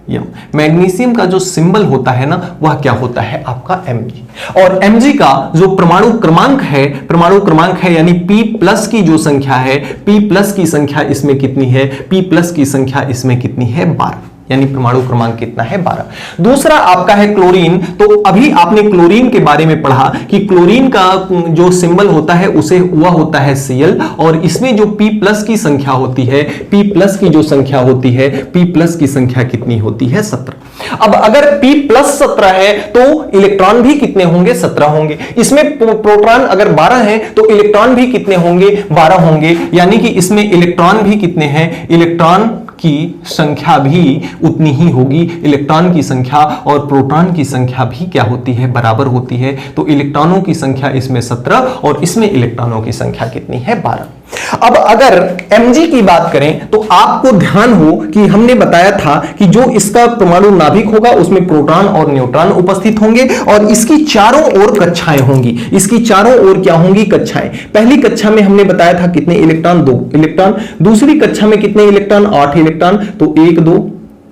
यम। मैग्नीशियम का जो सिंबल होता है ना वह क्या होता है आपका Mg। और Mg का जो परमाणु क्रमांक है यानी P+ की जो संख्या है, P+ की संख्या इसमें कितनी है, P+ की संख्या इसमें कितनी है 12, यानी परमाणु क्रमांक कितना है 12। दूसरा आपका है क्लोरीन। तो अभी आपने क्लोरीन के बारे में पढ़ा कि क्लोरीन का जो सिंबल होता है उसे वह होता है Cl, और इसमें जो P+ की संख्या होती है, P+ की जो संख्या होती है, P+ की संख्या कितनी होती है 17। अब अगर P+ 17 है तो इलेक्ट्रॉन भी कितने होंगे 17 होंगे। इसमें प्रोटॉन अगर 12 है तो इलेक्ट्रॉन भी कितने होंगे 12 होंगे, यानी कि इसमें इलेक्ट्रॉन भी कितने हैं, इलेक्ट्रॉन की संख्या भी उतनी ही होगी। इलेक्ट्रॉन की संख्या और प्रोटॉन की संख्या भी क्या होती है बराबर होती है। तो इलेक्ट्रॉनों की संख्या इसमें 17 और इसमें इलेक्ट्रॉनों की संख्या कितनी है 12। अब अगर Mg की बात करें तो आपको ध्यान हो कि हमने बताया था कि जो इसका परमाणु नाभिक होगा उसमें प्रोटॉन और न्यूट्रॉन उपस्थित होंगे और इसकी चारों ओर कक्षाएं होंगी। इसकी चारों ओर क्या होंगी कक्षाएं। पहली कक्षा में हमने बताया था कितने इलेक्ट्रॉन 2 इलेक्ट्रॉन, दूसरी कक्षा में कितने इलेक्ट्रॉन 8 इलेक्ट्रॉन। तो 1 2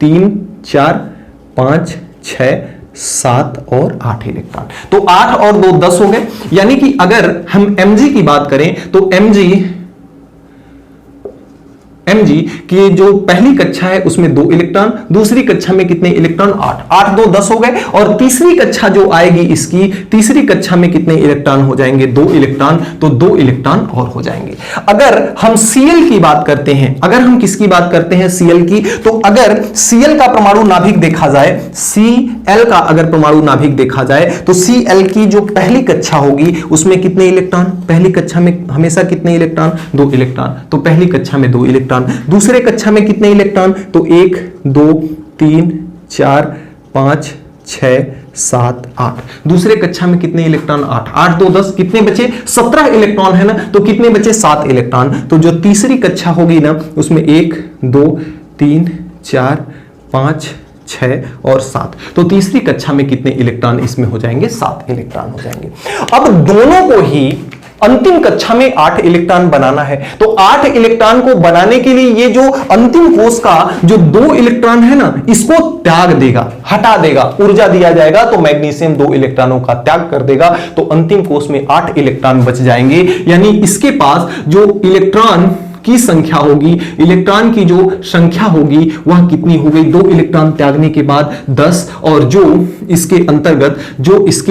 3 4 5 6 7 और 8 इलेक्ट्रॉन। तो 8 और 2 10 हो गए, यानी कि अगर हम Mg की बात करें तो Mg की जो पहली कक्षा है उसमें 2 इलेक्ट्रॉन, दूसरी कक्षा में कितने इलेक्ट्रॉन 8, 8 2 10 हो गए। और तीसरी कक्षा जो आएगी इसकी तीसरी कक्षा में कितने इलेक्ट्रॉन हो जाएंगे 2 इलेक्ट्रॉन, तो 2 इलेक्ट्रॉन और हो जाएंगे। अगर हम Cl की बात करते हैं, अगर हम किसकी बात करते हैं Cl की, तो अगर Cl का परमाणु नाभिक देखा जाए, Cl का अगर परमाणु नाभिक देखा जाए तो Cl की जो पहली कक्षा होगी उसमें कितने इलेक्ट्रॉन, पहली कक्षा में हमेशा कितने इलेक्ट्रॉन 2 इलेक्ट्रॉन। तो पहली कक्षा में 2 इलेक्ट्रॉन, दूसरे कक्षा में कितने इलेक्ट्रॉन, तो 1 2 3 4 5 6 7 8। दूसरे कक्षा में कितने इलेक्ट्रॉन 8, 8 2 10, कितने बचे 17 इलेक्ट्रॉन है ना, तो कितने बचे 7 इलेक्ट्रॉन। तो जो तीसरी कक्षा होगी ना उसमें 1 2 3 4 5 6 और 7। तो तीसरी कक्षा में कितने इलेक्ट्रॉन इसमें हो जाएंगे 7 इलेक्ट्रॉन हो जाएंगे। अब दोनों को ही अंतिम कक्षा में 8 इलेक्ट्रॉन बनाना है, तो 8 इलेक्ट्रॉन को बनाने के लिए ये जो अंतिम कोष का जो 2 इलेक्ट्रॉन है ना इसको त्याग देगा, हटा देगा, ऊर्जा दिया जाएगा। तो मैग्नीशियम 2 इलेक्ट्रॉनों का त्याग कर देगा, तो अंतिम कोष में 8 इलेक्ट्रॉन बच जाएंगे। यानी इसके पास जो इलेक्ट्रॉन की संख्या होगी, इलेक्ट्रॉन की जो संख्या होगी वह कितनी हो गई, 2 इलेक्ट्रॉन त्यागने के बाद 10, और जो इसके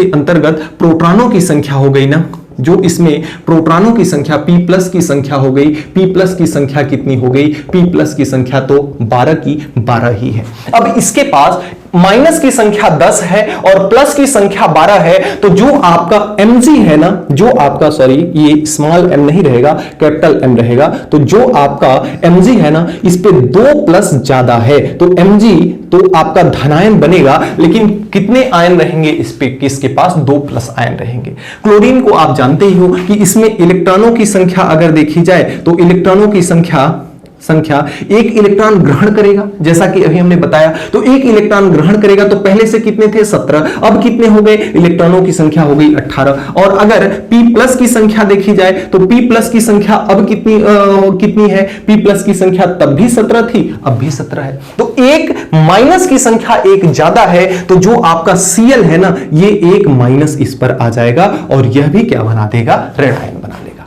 अंतर्गत प्रोटॉनों की संख्या हो गई ना, जो इसमें प्रोटॉनों की संख्या P+ की संख्या हो गई, P+ की संख्या कितनी हो गई, P+ की संख्या तो 12 की 12 ही है। अब इसके पास माइनस की संख्या 10 है और प्लस की संख्या 12 है, तो जो आपका Mg है ना, जो आपका ये स्मॉल m नहीं रहेगा, कैपिटल M रहेगा, तो जो आपका Mg है ना इस पे 2+ ज्यादा है, तो Mg तो आपका धनायन बनेगा, लेकिन कितने आयन रहेंगे इस पे, किसके पास 2+ आयन रहेंगे। क्लोरीन को आप जानते ही हो कि इसमें इलेक्ट्रॉनों की संख्या अगर देखी जाए तो इलेक्ट्रॉनों की संख्या एक इलेक्ट्रॉन ग्रहण करेगा, जैसा कि अभी हमने बताया, तो एक इलेक्ट्रॉन ग्रहण करेगा, तो पहले से कितने थे 17, अब कितने हो गए, इलेक्ट्रॉनों की संख्या हो गई 18। और अगर P+ की संख्या देखी जाए तो P+ की संख्या अब कितनी है, P+ की संख्या तब भी 17 थी, अब भी 17 है, तो एक माइनस की संख्या एक ज्यादा है, तो जो आपका Cl है ना ये एक माइनस इस पर आ जाएगा और यह भी क्या बना देगा, ऋण आयन बना देगा।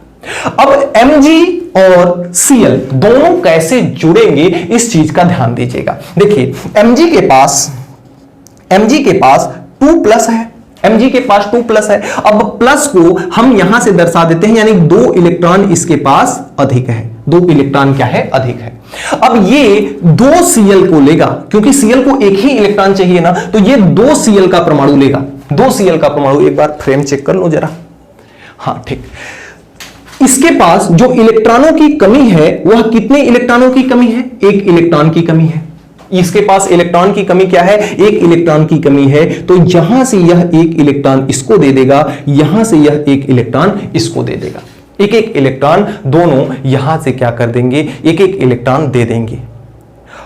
अब Mg और Cl दोनों कैसे जुड़ेंगे इस चीज का ध्यान दीजिएगा। देखिए Mg के पास 2+ है, Mg के पास 2+ है। अब प्लस को हम यहां से दर्शा देते हैं, यानी 2 इलेक्ट्रॉन इसके पास अधिक है, 2 इलेक्ट्रॉन क्या है, अधिक है। अब ये 2 Cl को लेगा, क्योंकि Cl को एक ही इलेक्ट्रॉन चाहिए ना, तो ये 2 Cl का परमाणु लेगा, 2 Cl का परमाणु। एक बार फ्रेम चेक कर लो जरा, हाँ ठीक। इसके पास जो इलेक्ट्रॉनों की कमी है वह कितने इलेक्ट्रॉनों की कमी है, 1 इलेक्ट्रॉन की कमी है। इसके पास इलेक्ट्रॉन की कमी क्या है, 1 इलेक्ट्रॉन की कमी है, तो यहां से यह 1 इलेक्ट्रॉन इसको दे देगा, यहां से यह 1 इलेक्ट्रॉन इसको दे देगा। 1 इलेक्ट्रॉन दोनों यहां से क्या कर देंगे, 1 इलेक्ट्रॉन दे देंगे,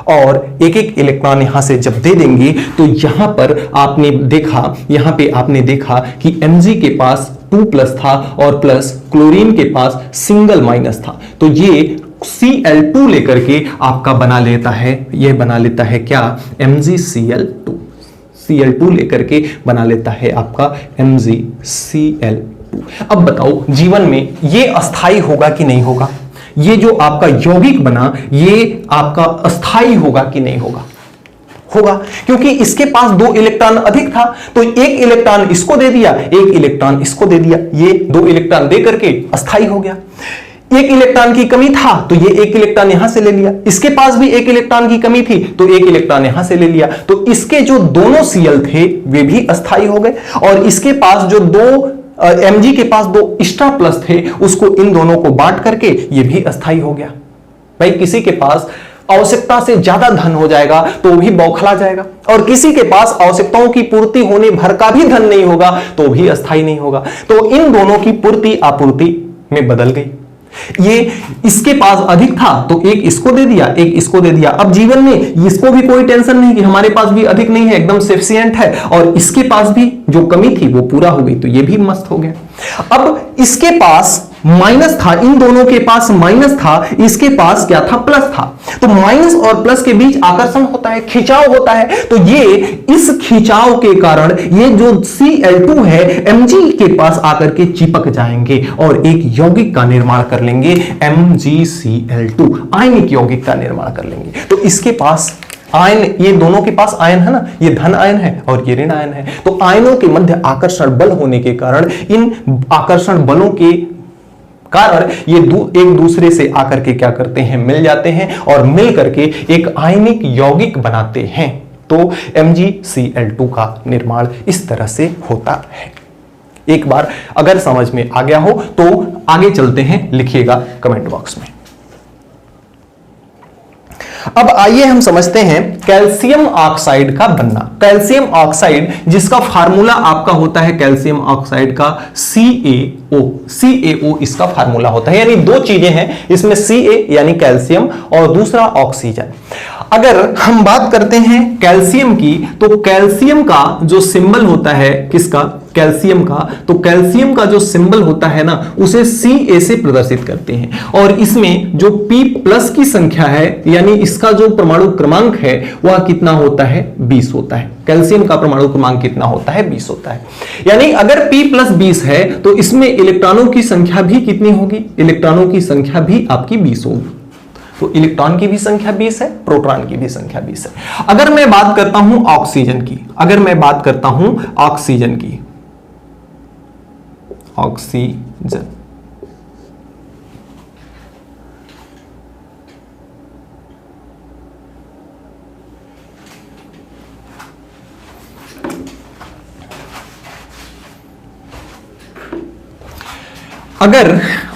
और 1 इलेक्ट्रॉन यहां से जब दे देंगे तो यहां पर आपने देखा कि Mg के पास 2+ था और प्लस क्लोरीन के पास सिंगल माइनस था, तो ये Cl2 लेकर के आपका बना लेता है, यह बना लेता है क्या, MgCl2। Cl2 लेकर के बना लेता है आपका MgCl2। अब बताओ जीवन में ये अस्थाई होगा कि नहीं होगा, ये जो आपका यौगिक बना ये आपका अस्थाई होगा कि नहीं होगा, होगा, क्योंकि इसके पास 2 इलेक्ट्रॉन अधिक था, तो 1 इलेक्ट्रॉन इसको दे दिया, 1 इलेक्ट्रॉन इसको दे दिया, ये 2 इलेक्ट्रॉन दे करके अस्थाई हो गया। 1 इलेक्ट्रॉन की कमी था तो ये 1 इलेक्ट्रॉन यहां से ले लिया, इसके पास भी 1 इलेक्ट्रॉन की कमी थी तो 1 इलेक्ट्रॉन यहां से ले लिया, तो इसके जो दोनों Cl थे वे भी अस्थाई हो गए, और इसके पास जो 2 Mg के पास 2 एक्स्ट्रा प्लस थे उसको इन दोनों को बांट करके ये भी अस्थाई हो गया। भाई किसी के पास आवश्यकता से ज्यादा धन हो जाएगा तो भी बौखला जाएगा, और किसी के पास आवश्यकताओं की पूर्ति होने भर का भी धन नहीं होगा तो भी अस्थाई नहीं होगा। तो इन दोनों की पूर्ति आपूर्ति में बदल गई, ये इसके पास अधिक था तो 1 इसको दे दिया, 1 इसको दे दिया। अब जीवन में इसको भी कोई टेंशन नहीं कि हमारे पास भी अधिक नहीं है, एकदम सफिशिएंट है, और इसके पास भी जो कमी थी वो पूरा हो गई, तो ये भी मस्त हो गया। अब इसके पास माइनस था, इन दोनों के पास माइनस था, इसके पास क्या था, प्लस था, तो माइनस और प्लस के बीच आकर्षण होता है, खिंचाव होता है, तो ये इस खिंचाव के कारण ये जो Cl2 है Mg के पास आकर के चिपक जाएंगे और एक यौगिक का निर्माण कर लेंगे, MgCl2, आयनिक यौगिक का निर्माण कर लेंगे। तो इसके पास आयन, ये दोनों के पास आयन है ना, ये धन आयन है और ये ऋण आयन है, तो आयनों के मध्य आकर्षण बल होने के कारण, इन आकर्षण बलों के कारण ये एक दूसरे से आकर के क्या करते हैं, मिल जाते हैं, और मिल करके एक आयनिक यौगिक बनाते हैं। तो MgCl2 का निर्माण इस तरह से होता है। एक बार अगर समझ में आ गया हो तो आगे चलते हैं, लिखिएगा कमेंट बॉक्स में। अब आइए हम समझते हैं कैल्शियम ऑक्साइड का बनना। कैल्शियम ऑक्साइड जिसका फार्मूला आपका होता है कैल्शियम ऑक्साइड का CaO, CaO इसका फार्मूला होता है, यानी 2 चीजें हैं इसमें, Ca यानी कैल्शियम और दूसरा ऑक्सीजन। अगर हम बात करते हैं कैल्शियम की, तो कैल्शियम का जो सिंबल होता है, किसका, कैल्शियम का, तो कैल्शियम का जो सिंबल होता है ना उसे Ca से प्रदर्शित करते हैं, और इसमें जो P+ की संख्या है यानी इसका जो परमाणु क्रमांक है वह कितना होता है, 20 होता है। कैल्शियम का परमाणु क्रमांक कितना होता है, 20 होता है। यानी अगर P+20 है तो इसमें इलेक्ट्रॉनों की संख्या भी कितनी होगी, इलेक्ट्रॉनों की संख्या भी आपकी 20 होगी। तो इलेक्ट्रॉन की भी संख्या 20 है, प्रोटॉन की भी संख्या 20 है। अगर मैं बात करता हूं ऑक्सीजन की, अगर मैं बात करता हूं ऑक्सीजन की, ऑक्सीजन,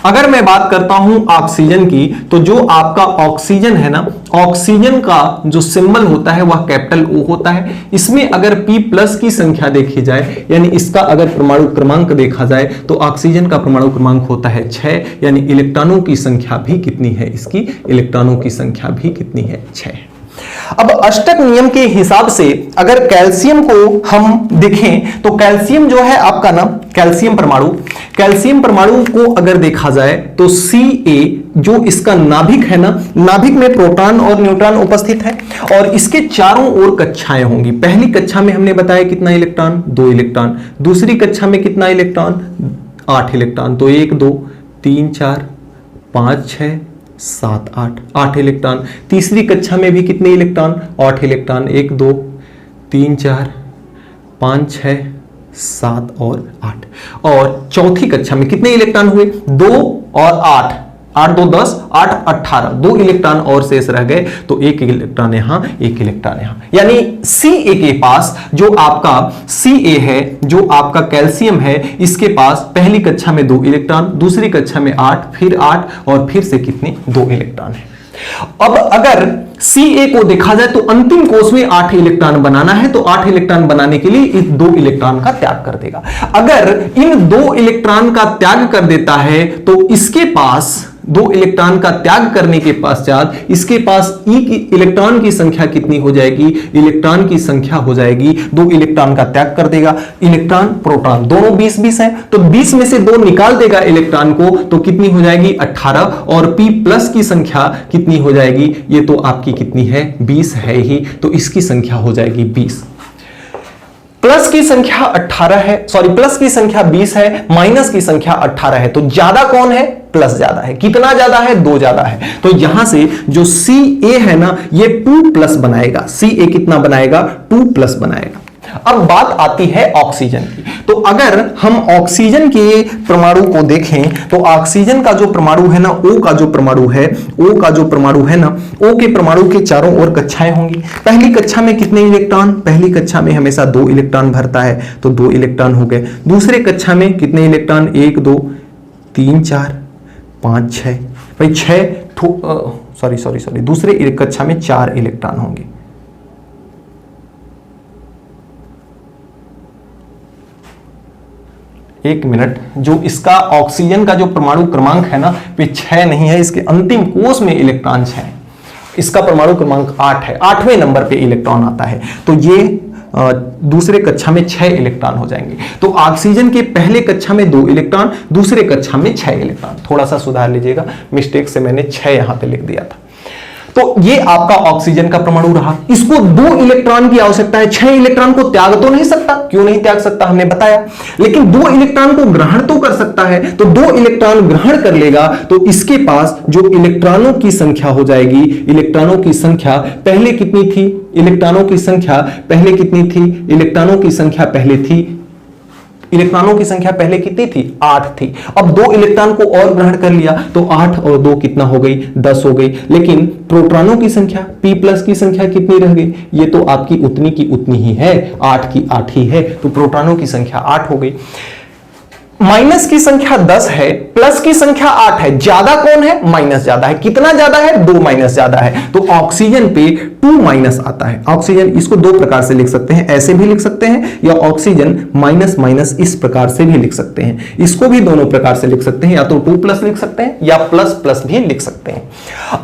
अगर मैं बात करता हूं ऑक्सीजन की, तो जो आपका ऑक्सीजन है ना, ऑक्सीजन का जो सिंबल होता है वह कैपिटल O होता है। इसमें अगर P+ की संख्या देखी जाए, यानी इसका अगर परमाणु क्रमांक देखा जाए तो ऑक्सीजन का परमाणु क्रमांक होता है 6, यानी इलेक्ट्रॉनों की संख्या भी कितनी है, इसकी इलेक्ट्रॉनों की संख्या भी कितनी है, 6। अब अष्टक नियम के हिसाब से अगर कैल्शियम को हम देखें तो कैल्शियम जो है आपका ना, कैल्शियम परमाणु को अगर देखा जाए तो Ca जो इसका नाभिक है ना, नाभिक में प्रोटॉन और न्यूट्रॉन उपस्थित है, और इसके चारों ओर कक्षाएं होंगी। पहली कक्षा में हमने बताया कितना इलेक्ट्रॉन, 2 इलेक्ट्रॉन, दूसरी कक्षा में कितना इलेक्ट्रॉन, 8 इलेक्ट्रॉन, तो 1 2 3 4 5 6 7 8 इलेक्ट्रॉन। तीसरी कक्षा में भी कितने इलेक्ट्रॉन, 8 इलेक्ट्रॉन, 1 2 3 4 5 6 7 और 8। और चौथी कक्षा में कितने इलेक्ट्रॉन हुए, 2 और 8, 8 2 10, 8 18, 2 इलेक्ट्रॉन और शेष रह गए, तो 1 इलेक्ट्रॉन यहां, 1 इलेक्ट्रॉन यहां। यानी Ca के पास जो आपका Ca है, जो आपका कैल्शियम है, इसके पास पहली कक्षा में 2 इलेक्ट्रॉन, दूसरी कक्षा में 8, फिर 8 और फिर से कितने, 2 इलेक्ट्रॉन है। अब अगर Ca को देखा जाए तो अंतिम कोष में 8 इलेक्ट्रॉन बनाना है, तो 8 इलेक्ट्रॉन बनाने के लिए इस 2 इलेक्ट्रॉन का त्याग कर देगा। अगर इन 2 इलेक्ट्रॉन का त्याग कर देता है तो इसके पास 2 इलेक्ट्रॉन का त्याग करने के पश्चात इसके पास ई की इलेक्ट्रॉन की संख्या कितनी हो जाएगी, इलेक्ट्रॉन की संख्या हो जाएगी, 2 इलेक्ट्रॉन का त्याग कर देगा, इलेक्ट्रॉन प्रोटॉन दोनों 20-20 है, तो 20 में से 2 निकाल देगा इलेक्ट्रॉन को, तो कितनी हो जाएगी 18, और P प्लस की संख्या कितनी हो जाएगी, ये तो आपकी कितनी है 20 है ही, तो इसकी संख्या हो जाएगी 20। प्लस की संख्या 18 है, सॉरी प्लस की संख्या 20 है, माइनस की संख्या 18 है, तो ज्यादा कौन है, प्लस ज्यादा है। कितना ज्यादा है, 2 ज्यादा है, तो यहां से जो Ca है ना ये 2 प्लस बनाएगा, Ca कितना बनाएगा, 2 प्लस बनाएगा। अब बात आती है ऑक्सीजन की, तो अगर हम ऑक्सीजन के परमाणु को देखें तो ऑक्सीजन का जो परमाणु है ना, O का जो परमाणु है, O का जो परमाणु है ना, O के परमाणु के चारों ओर कक्षाएं होंगी। पहली कक्षा में कितने इलेक्ट्रॉन, पहली कक्षा में हमेशा 2 इलेक्ट्रॉन भरता है, तो 2 इलेक्ट्रॉन हो गए। दूसरे कक्षा में कितने इलेक्ट्रॉन, 1 2 3 4 5 6, भाई 6 सॉरी दूसरे कक्षा में 4 इलेक्ट्रॉन होंगे। एक मिनट, जो इसका ऑक्सीजन का जो परमाणु क्रमांक है ना वे 6 नहीं है, इसके अंतिम कोष में इलेक्ट्रॉन 6 है, इसका परमाणु क्रमांक 8 है, 8वें नंबर पे इलेक्ट्रॉन आता है, तो ये दूसरे कक्षा में 6 इलेक्ट्रॉन हो जाएंगे। तो ऑक्सीजन के पहले कक्षा में 2 इलेक्ट्रॉन, दूसरे कक्षा में 6 इलेक्ट्रॉन। थोड़ा सा सुधार लीजिएगा, मिस्टेक से मैंने 6 यहां पे लिख दिया था। तो ये आपका ऑक्सीजन का परमाणु रहा। इसको 2 इलेक्ट्रॉन की आवश्यकता है, 6 इलेक्ट्रॉन को त्याग तो नहीं सकता, क्यों नहीं त्याग सकता हमने बताया, लेकिन 2 इलेक्ट्रॉन को ग्रहण तो कर सकता है, तो 2 इलेक्ट्रॉन ग्रहण कर लेगा, तो इसके पास जो इलेक्ट्रॉनों की संख्या हो जाएगी, इलेक्ट्रॉनों की संख्या पहले कितनी थी, इलेक्ट्रॉनों की संख्या पहले कितनी थी, इलेक्ट्रॉनों की संख्या पहले थी, इलेक्ट्रॉनों की संख्या पहले कितनी थी, 8 थी। अब 2 इलेक्ट्रॉन को और ग्रहण कर लिया, तो 8 और 2 कितना हो गई, 10 हो गई। लेकिन प्रोटॉनों की संख्या, P प्लस की संख्या कितनी रह गई, ये तो आपकी उतनी की उतनी ही है, 8 की 8 ही है, तो प्रोटॉनों की संख्या 8 हो गई। माइनस की संख्या 10 है, प्लस की संख्या 8 है, ज्यादा कौन है, माइनस ज्यादा है। कितना ज्यादा है, 2 माइनस ज्यादा है, तो ऑक्सीजन पे 2 माइनस आता है। ऑक्सीजन इसको 2 प्रकार से लिख सकते हैं, ऐसे भी लिख सकते हैं, या ऑक्सीजन माइनस माइनस इस प्रकार से भी लिख सकते हैं। इसको भी दोनों प्रकार से लिख सकते हैं, या तो 2 प्लस लिख सकते हैं या प्लस प्लस भी लिख सकते हैं।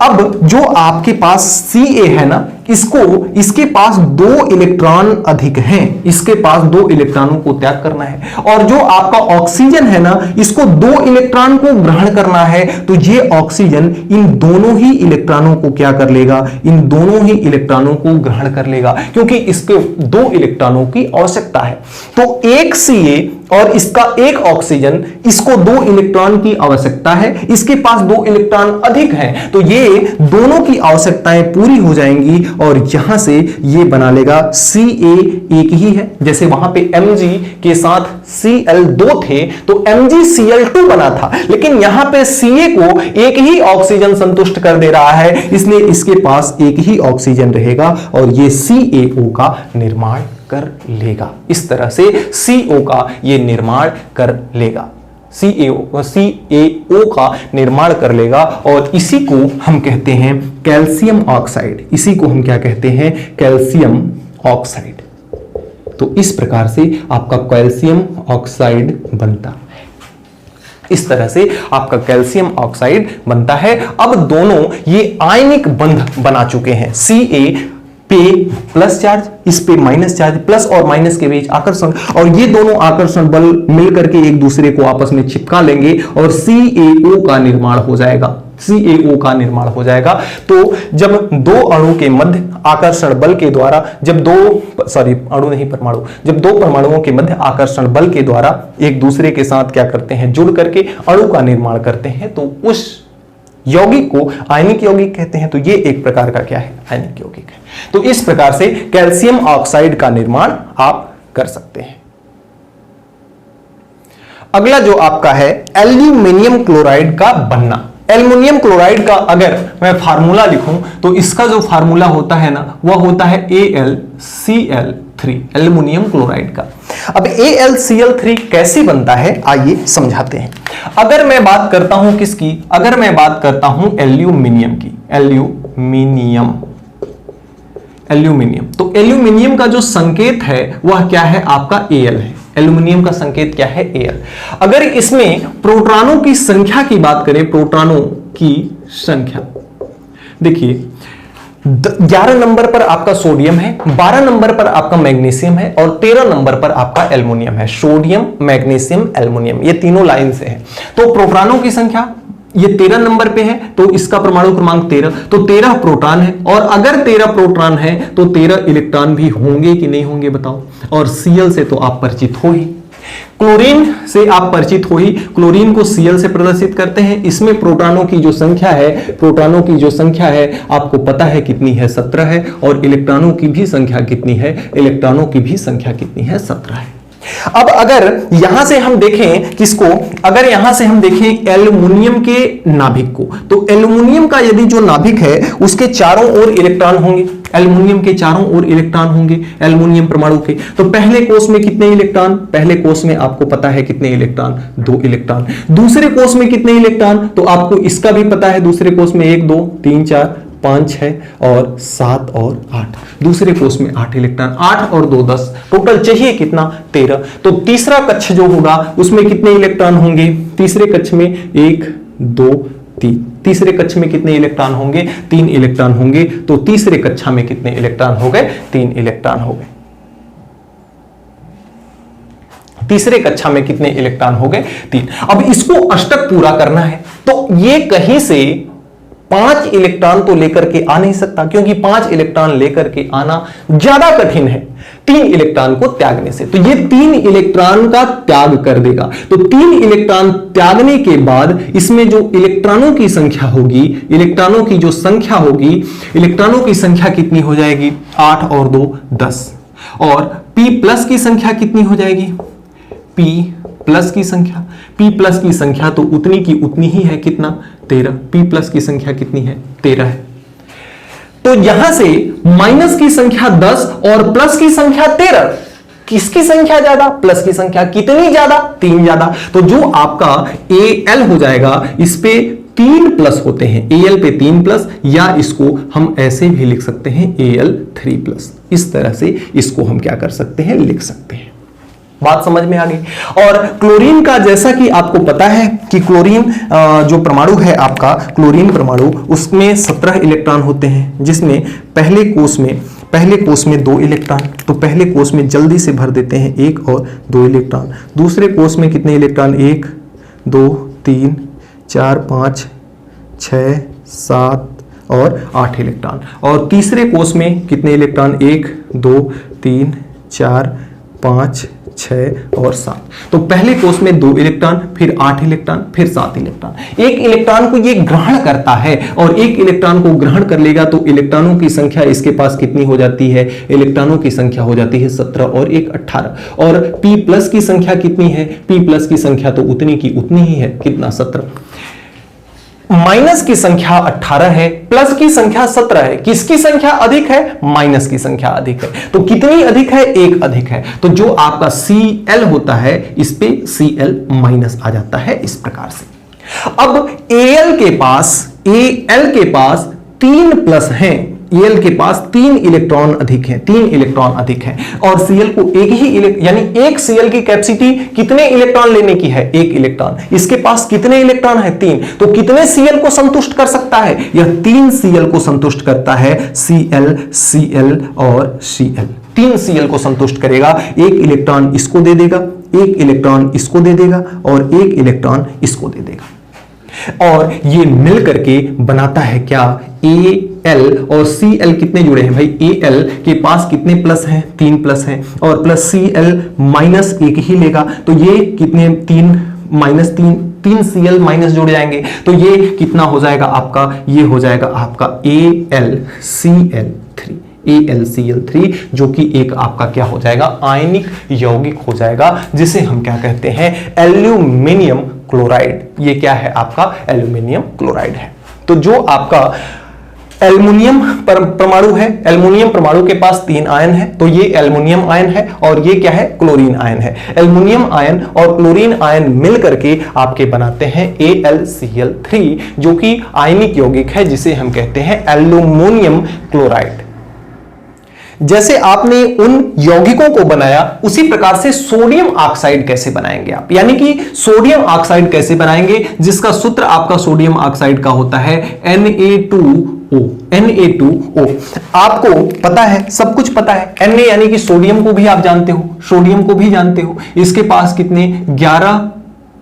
अब जो आपके पास Ca है ना, इसके पास 2 इलेक्ट्रॉन अधिक हैं, इसके पास 2 इलेक्ट्रॉनों को त्याग करना है, और जो आपका ऑक्सीजन है ना, इसको 2 इलेक्ट्रॉन को ग्रहण करना है, तो ये ऑक्सीजन इन दोनों ही इलेक्ट्रॉनों को क्या कर लेगा, इन दोनों ही इलेक्ट्रॉनों को ग्रहण कर लेगा, क्योंकि इसके 2 इलेक्ट्रॉनों की आवश्यकता है। तो एक Ca और इसका एक ऑक्सीजन, इसको 2 इलेक्ट्रॉन की आवश्यकता है, इसके पास 2 इलेक्ट्रॉन अधिक हैं, तो ये दोनों की आवश्यकताएं पूरी हो जाएंगी, और यहां से ये बना लेगा Ca एक ही है। जैसे वहां पे Mg के साथ Cl2 थे, तो MgCl2 बना था, लेकिन यहां पे Ca को एक ही ऑक्सीजन संतुष्ट कर दे रहा है, इसलिए इसके पास एक ही ऑक्सीजन रहेगा, और ये CaO का निर्माण कर लेगा। इस तरह से CO का ये निर्माण कर लेगा, CaO का निर्माण कर लेगा, और इसी को हम कहते हैं कैल्शियम ऑक्साइड। इसी को हम क्या कहते हैं, कैल्शियम ऑक्साइड। तो इस प्रकार से आपका कैल्शियम ऑक्साइड बनता है, इस तरह से आपका कैल्शियम ऑक्साइड बनता है। अब दोनों ये आयनिक बंध बना चुके हैं, Ca पे प्लस चार्ज, इस पे माइनस चार्ज, प्लस और माइनस के बीच आकर्षण, और ये दोनों आकर्षण बल मिलकर के एक दूसरे को आपस में चिपका लेंगे, और CaO का निर्माण हो जाएगा, CaO का निर्माण हो जाएगा। तो जब 2 अणु के मध्य आकर्षण बल के द्वारा, जब 2 परमाणुओं के मध्य आकर्षण बल के द्वारा एक दूसरे के साथ क्या करते हैं, जुड़ करके अणु का निर्माण करते हैं, तो उस यौगिक को आयनिक यौगिक कहते हैं। तो ये एक प्रकार का क्या है, आयनिक यौगिक है। तो इस प्रकार से कैल्शियम ऑक्साइड का निर्माण आप कर सकते हैं। अगला जो आपका है एल्यूमिनियम क्लोराइड का बनना। एल्युमिनियम क्लोराइड का अगर मैं फार्मूला लिखूं तो इसका जो फार्मूला होता है ना, वह होता है AlCl3, एल्युमिनियम क्लोराइड का। अब AlCl3 कैसे बनता है आइए समझाते हैं। अगर मैं बात करता हूं किसकी, अगर मैं बात करता हूं एल्यूमिनियम की, एल्यूमिनियम, तो एल्यूमिनियम का जो संकेत है वह क्या है, आपका Al है। एल्यूमिनियम का संकेत क्या है, Al। अगर इसमें प्रोटॉनों की संख्या की बात करें, प्रोटॉनों की संख्या। देखिए 11 नंबर पर आपका सोडियम है, 12 नंबर पर आपका मैग्नीशियम है और 13 नंबर पर आपका एल्युमिनियम है। सोडियम, मैग्नीशियम, एल्युमिनियम, ये तीनों लाइन से है। तो प्रोटॉनों की संख्या ये 13 नंबर पे है, तो इसका परमाणु क्रमांक 13, तो 13 प्रोटॉन है। और अगर 13 प्रोटॉन है तो 13 इलेक्ट्रॉन भी होंगे कि नहीं होंगे बताओ। और Cl से तो आप परिचित हो ही, क्लोरीन से आप परिचित हो ही। क्लोरीन को Cl से प्रदर्शित करते हैं। इसमें प्रोटॉनों की जो संख्या है, प्रोटॉनों की जो संख्या है आपको पता है कितनी है, 17 है। और इलेक्ट्रॉनों की भी संख्या कितनी है, इलेक्ट्रॉनों की भी संख्या कितनी है, 17 है। अब अगर यहां से हम देखें किसको, अगर यहां से हम देखें एल्युमिनियम के नाभिक को, तो एल्युमिनियम का यदि जो नाभिक है उसके चारों ओर इलेक्ट्रॉन होंगे, एल्युमिनियम के चारों ओर इलेक्ट्रॉन होंगे एल्युमिनियम परमाणु के। तो पहले कोष में कितने इलेक्ट्रॉन, पहले कोष में आपको पता है कितने इलेक्ट्रॉन, 2 इलेक्ट्रॉन। दूसरे कोष में कितने इलेक्ट्रॉन, तो आपको इसका भी पता है, दूसरे कोष में 1 2 3 4 5 6 और 7 और 8। दूसरे कोष में 8 इलेक्ट्रॉन, 8 और 2 10, टोटल चाहिए कितना, 13। तो तीसरा कक्ष जो होगा उसमें कितने इलेक्ट्रॉन होंगे, तीसरे कक्ष में 1 2 3। तीसरे कक्ष में कितने इलेक्ट्रॉन होंगे, 3 इलेक्ट्रॉन होंगे। तो तीसरे कक्षा में कितने इलेक्ट्रॉन हो गए, 3 इलेक्ट्रॉन हो गए। तीसरे कक्षा में कितने इलेक्ट्रॉन हो गए, 3। अब इसको अष्टक पूरा करना है, तो ये कहीं से 5 इलेक्ट्रॉन तो लेकर के आ नहीं सकता, क्योंकि 5 इलेक्ट्रॉन लेकर के आना ज्यादा कठिन है 3 इलेक्ट्रॉन को त्यागने से। तो ये 3 इलेक्ट्रॉन का त्याग कर देगा। तो 3 इलेक्ट्रॉन त्यागने के बाद इसमें जो इलेक्ट्रॉनों की संख्या होगी, इलेक्ट्रॉनों की जो संख्या होगी, इलेक्ट्रॉनों की संख्या कितनी हो जाएगी, 8 और 2 10। और P प्लस की संख्या कितनी हो जाएगी, P प्लस की संख्या, P प्लस की संख्या तो उतनी की उतनी ही है, कितना, 13। P प्लस की संख्या कितनी है, 13 है। तो यहां से माइनस की संख्या 10 और प्लस की संख्या 13, किसकी संख्या ज्यादा, प्लस की संख्या कितनी ज्यादा, 3 ज्यादा। तो जो आपका Al हो जाएगा, इस पे 3 प्लस होते हैं, Al पे 3 प्लस, या इसको हम ऐसे भी लिख सकते हैं Al3 प्लस। इस तरह से इसको हम क्या कर सकते हैं, लिख सकते हैं। बात समझ में आ गई। और क्लोरीन का जैसा कि आपको पता है कि क्लोरीन जो परमाणु है आपका, क्लोरीन परमाणु, उसमें 17 इलेक्ट्रॉन होते हैं, जिसमें पहले कोष में 2 इलेक्ट्रॉन। तो पहले कोष में जल्दी से भर देते हैं 1 और 2 इलेक्ट्रॉन। दूसरे कोष में कितने इलेक्ट्रॉन, 1 2 3 4 5 6 7 और 8 इलेक्ट्रॉन। और तीसरे कोष में कितने इलेक्ट्रॉन, 1 2 3 4 5 6 और 7। तो पहले कोष में 2 इलेक्ट्रॉन, फिर 8 इलेक्ट्रॉन, फिर 7 इलेक्ट्रॉन। एक इलेक्ट्रॉन को ये ग्रहण करता है, और एक इलेक्ट्रॉन को ग्रहण कर लेगा तो इलेक्ट्रॉनों की संख्या इसके पास कितनी हो जाती है, इलेक्ट्रॉनों की संख्या हो जाती है 17 और 1 18। और P प्लस की संख्या कितनी है, P प्लस की संख्या तो उतनी की उतनी ही है, कितना, 17। माइनस की संख्या 18 है, प्लस की संख्या 17 है। किसकी संख्या अधिक है, माइनस की संख्या अधिक है। तो कितनी अधिक है, 1 अधिक है। तो जो आपका Cl होता है, इस पे Cl माइनस आ जाता है, इस प्रकार से। अब Al के पास 3 प्लस हैं, Al के पास 3 इलेक्ट्रॉन अधिक हैं, 3 इलेक्ट्रॉन अधिक हैं। और Cl को एक ही यानी एक Cl की कैपेसिटी कितने इलेक्ट्रॉन लेने की है, 1 इलेक्ट्रॉन। इसके पास कितने इलेक्ट्रॉन है, 3। तो कितने Cl को संतुष्ट कर सकता है, यह 3 Cl को संतुष्ट करता है, Cl Cl और Cl। 3 Cl को संतुष्ट करेगा। 1 इलेक्ट्रॉन इसको दे देगा, 1 इलेक्ट्रॉन इसको दे देगा और 1 इलेक्ट्रॉन इसको दे देगा। और ये मिल करके बनाता है क्या, Al। और Cl कितने जुड़े हैं भाई, Al के पास कितने प्लस हैं, 3 प्लस हैं। और प्लस Cl माइनस 1 ही लेगा, तो ये कितने, 3 माइनस 3 Cl माइनस जुड़ जाएंगे। तो ये कितना हो जाएगा आपका, ये हो जाएगा आपका AlCl3, जो कि एक आपका क्या हो जाएगा, आयनिक यौगिक हो जाएगा, जिसे हम क्या कहते हैं, एल्यूमिनियम क्लोराइड। ये क्या है आपका, एल्यूमिनियम क्लोराइड है। तो जो आपका एल्युमिनियम परमाणु है, एल्युमिनियम परमाणु के पास 3 आयन है, तो ये एल्युमिनियम आयन है, और ये क्या है, क्लोरीन आयन है। एल्युमिनियम आयन और क्लोरीन आयन मिल करके आपके बनाते हैं AlCl3, जो कि आयनिक यौगिक है, जिसे हम कहते हैं एल्युमिनियम क्लोराइड। जैसे आपने उन यौगिकों को बनाया उसी प्रकार से सोडियम ऑक्साइड कैसे बनाएंगे आप, यानी कि सोडियम ऑक्साइड कैसे बनाएंगे, जिसका सूत्र आपका सोडियम ऑक्साइड का होता है Na2O। Na2O आपको पता है, सब कुछ पता है। Na यानी कि सोडियम को भी आप जानते हो, सोडियम को भी जानते हो। इसके पास कितने 11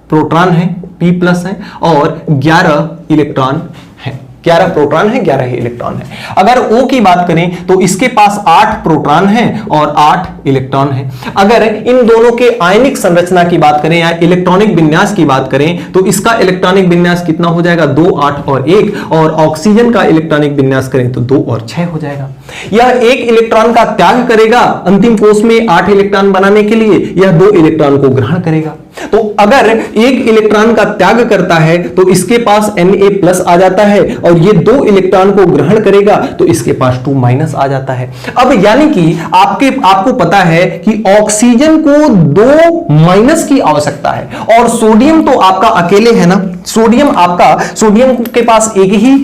प्रोटॉन है, P+ है, और 11 इलेक्ट्रॉन है। 11 प्रोटॉन है, 11 ही इलेक्ट्रॉन है। अगर O की बात करें तो इसके पास 8 प्रोटॉन है और 8 इलेक्ट्रॉन है। अगर इन दोनों के आयनिक संरचना की बात करें या इलेक्ट्रॉनिक विन्यास की बात करें तो इसका इलेक्ट्रॉनिक विन्यास कितना हो जाएगा, 2, 8 और 1, और ऑक्सीजन का इलेक्ट्रॉनिक विन्यास करें तो 2 और 6 हो जाएगा। यह 1 इलेक्ट्रॉन का त्याग करेगा अंतिम कोष में 8 इलेक्ट्रॉन बनाने के लिए, यह 2 इलेक्ट्रॉन को ग्रहण करेगा। तो अगर 1 इलेक्ट्रॉन का त्याग करता है तो इसके पास Na+ आ जाता है, और ये 2 इलेक्ट्रॉन को ग्रहण करेगा तो इसके पास 2- आ जाता है। अब यानी कि आपको पता है कि ऑक्सीजन को 2- की आवश्यकता है, और सोडियम तो आपका अकेले है ना, सोडियम के पास एक ही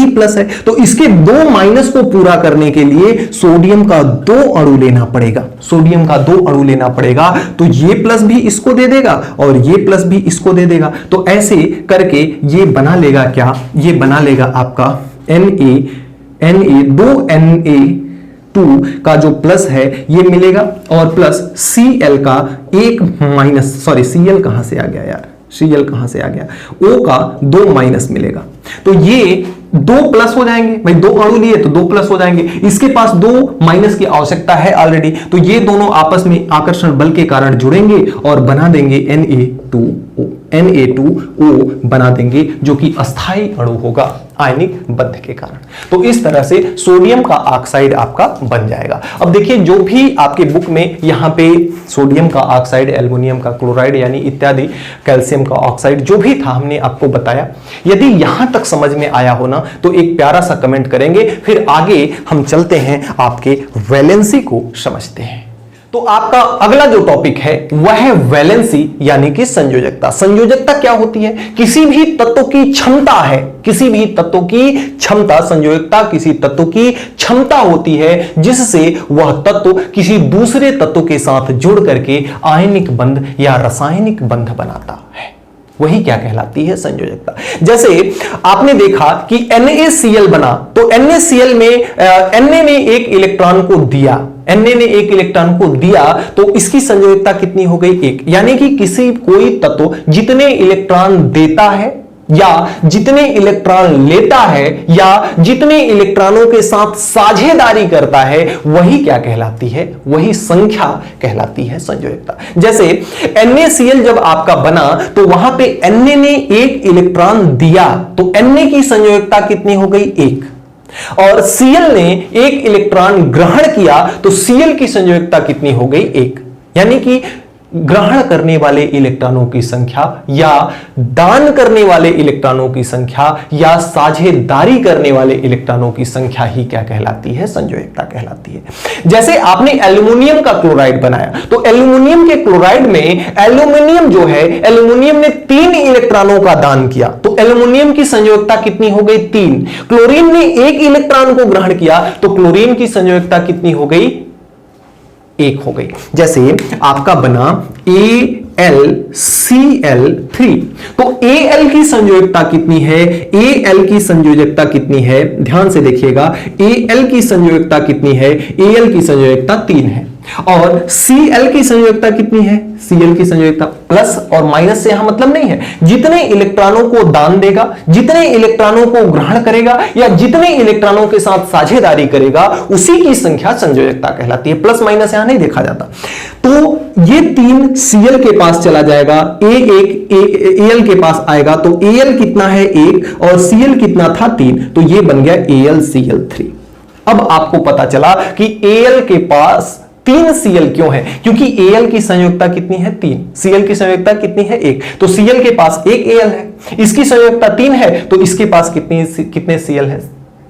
प्लस है, तो इसके 2- को पूरा करने के लिए सोडियम का 2 अणु लेना पड़ेगा, तो ये प्लस भी इसको दे देगा और ये प्लस भी इसको दे देगा। तो ऐसे करके ये बना लेगा क्या, ये बना लेगा आपका Na2 का जो प्लस है ये मिलेगा, और प्लस Cl का Cl कहां से आ गया यार, Cl कहां से आ गया, O का 2- मिलेगा। तो ये 2+ हो जाएंगे भाई, 2 अणु लिए तो 2+ हो जाएंगे। इसके पास 2- की आवश्यकता है ऑलरेडी, तो ये दोनों आपस में आकर्षण बल के कारण जुड़ेंगे और बना देंगे Na2O बना देंगे, जो कि अस्थायी अणु होगा आयनिक बंध के कारण। तो इस तरह से सोडियम का ऑक्साइड आपका बन जाएगा। अब देखिए, जो भी आपके बुक में यहां पे सोडियम का ऑक्साइड, एल्युमिनियम का क्लोराइड यानी इत्यादि, कैल्शियम का ऑक्साइड जो भी था हमने आपको बताया, यदि यहां तक समझ में आया हो ना तो एक प्यारा सा कमेंट करेंगे, फिर आगे हम चलते हैं आपके वैलेंसी को समझते हैं। तो आपका अगला जो टॉपिक है वह है वैलेंसी यानी कि संयोजकता। संयोजकता क्या होती है? किसी भी तत्व की क्षमता है, किसी भी तत्व की क्षमता, संयोजकता किसी तत्व की क्षमता होती है जिससे वह तत्व किसी दूसरे तत्व के साथ जुड़ करके आयनिक बंध या रासायनिक बंध बनाता है, वही क्या कहलाती है? संयोजकता। जैसे आपने देखा कि NaCl बना, तो NaCl में Na ने एक इलेक्ट्रॉन को दिया, Na ने एक इलेक्ट्रॉन को दिया, तो इसकी संयोजकता कितनी हो गई? 1। यानी कि कोई तत्व जितने इलेक्ट्रॉन देता है या जितने इलेक्ट्रॉन लेता है या जितने इलेक्ट्रॉनों के साथ साझेदारी करता है, वही क्या कहलाती है? वही संख्या कहलाती है संयोजकता। जैसे NaCl जब आपका बना तो वहां पे Na ने एक इलेक्ट्रॉन दिया, तो Na की संयोजकता कितनी हो गई? 1। और Cl ने एक इलेक्ट्रॉन ग्रहण किया तो Cl की संयोजकता कितनी हो गई? 1। यानी कि ग्रहण करने वाले इलेक्ट्रॉनों की संख्या या दान करने वाले इलेक्ट्रॉनों की संख्या या साझेदारी करने वाले इलेक्ट्रॉनों की संख्या ही क्या कहलाती है? संयोजकता कहलाती है। जैसे आपने एल्युमिनियम का क्लोराइड बनाया, तो एल्युमिनियम के क्लोराइड में एल्युमिनियम जो है, एल्युमिनियम ने 3 इलेक्ट्रॉनों का दान किया, तो एल्युमिनियम की संयोजकता कितनी हो गई? 3। क्लोरीन ने 1 इलेक्ट्रॉन को ग्रहण किया, तो क्लोरीन की संयोजकता कितनी हो गई? 1 हो गई। जैसे आपका बना AlCl3, तो Al की संयोजकता कितनी है? Al की संयोजकता कितनी है? ध्यान से देखिएगा, Al की संयोजकता कितनी है? Al की संयोजकता 3 है। और Cl की संयोजकता कितनी है? Cl की संयोजकता, प्लस और माइनस से यहां मतलब नहीं है, जितने इलेक्ट्रॉनों को दान देगा, जितने इलेक्ट्रॉनों को ग्रहण करेगा या जितने इलेक्ट्रॉनों के साथ साझेदारी करेगा, उसी की संख्या संयोजकता कहलाती है। प्लस माइनस यहां नहीं देखा जाता। तो ये 3 Cl के पास चला जाएगा, Al के पास आएगा, तो Al कितना है? 1, और Cl कितना था? 3, तो ये बन गया AlCl3। अब आपको पता चला कि Al के पास 3 Cl क्यों है? क्योंकि Al की संयोजकता कितनी है? 3। Cl की संयोजकता कितनी है? 1। तो Cl के पास 1 Al है, इसकी संयोजकता 3 है, तो इसके पास कितने Cl है?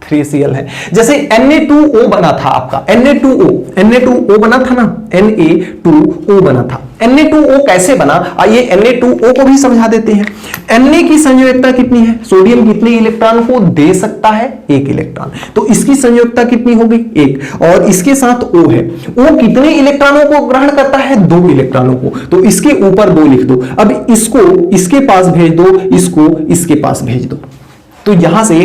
3Cl है। जैसे Na2O बना था आपका, Na2O बना था ना, Na2O बना था। Na2O कैसे बना, आइए Na2O को भी समझा देते हैं। Na की संयोजकता कितनी है, सोडियम कितने इलेक्ट्रॉन को दे सकता है, 1 इलेक्ट्रॉन, तो इसकी संयोजकता कितनी होगी, 1, और इसके साथ O है, O कितने इलेक्ट्रॉनों को ग्रहण करता है, 2 इलेक्ट्रॉनों को, तो इसके ऊपर 2 लिख दो। अब इसको इसके पास भेज दो, इसको इसके पास भेज दो, तो यहां से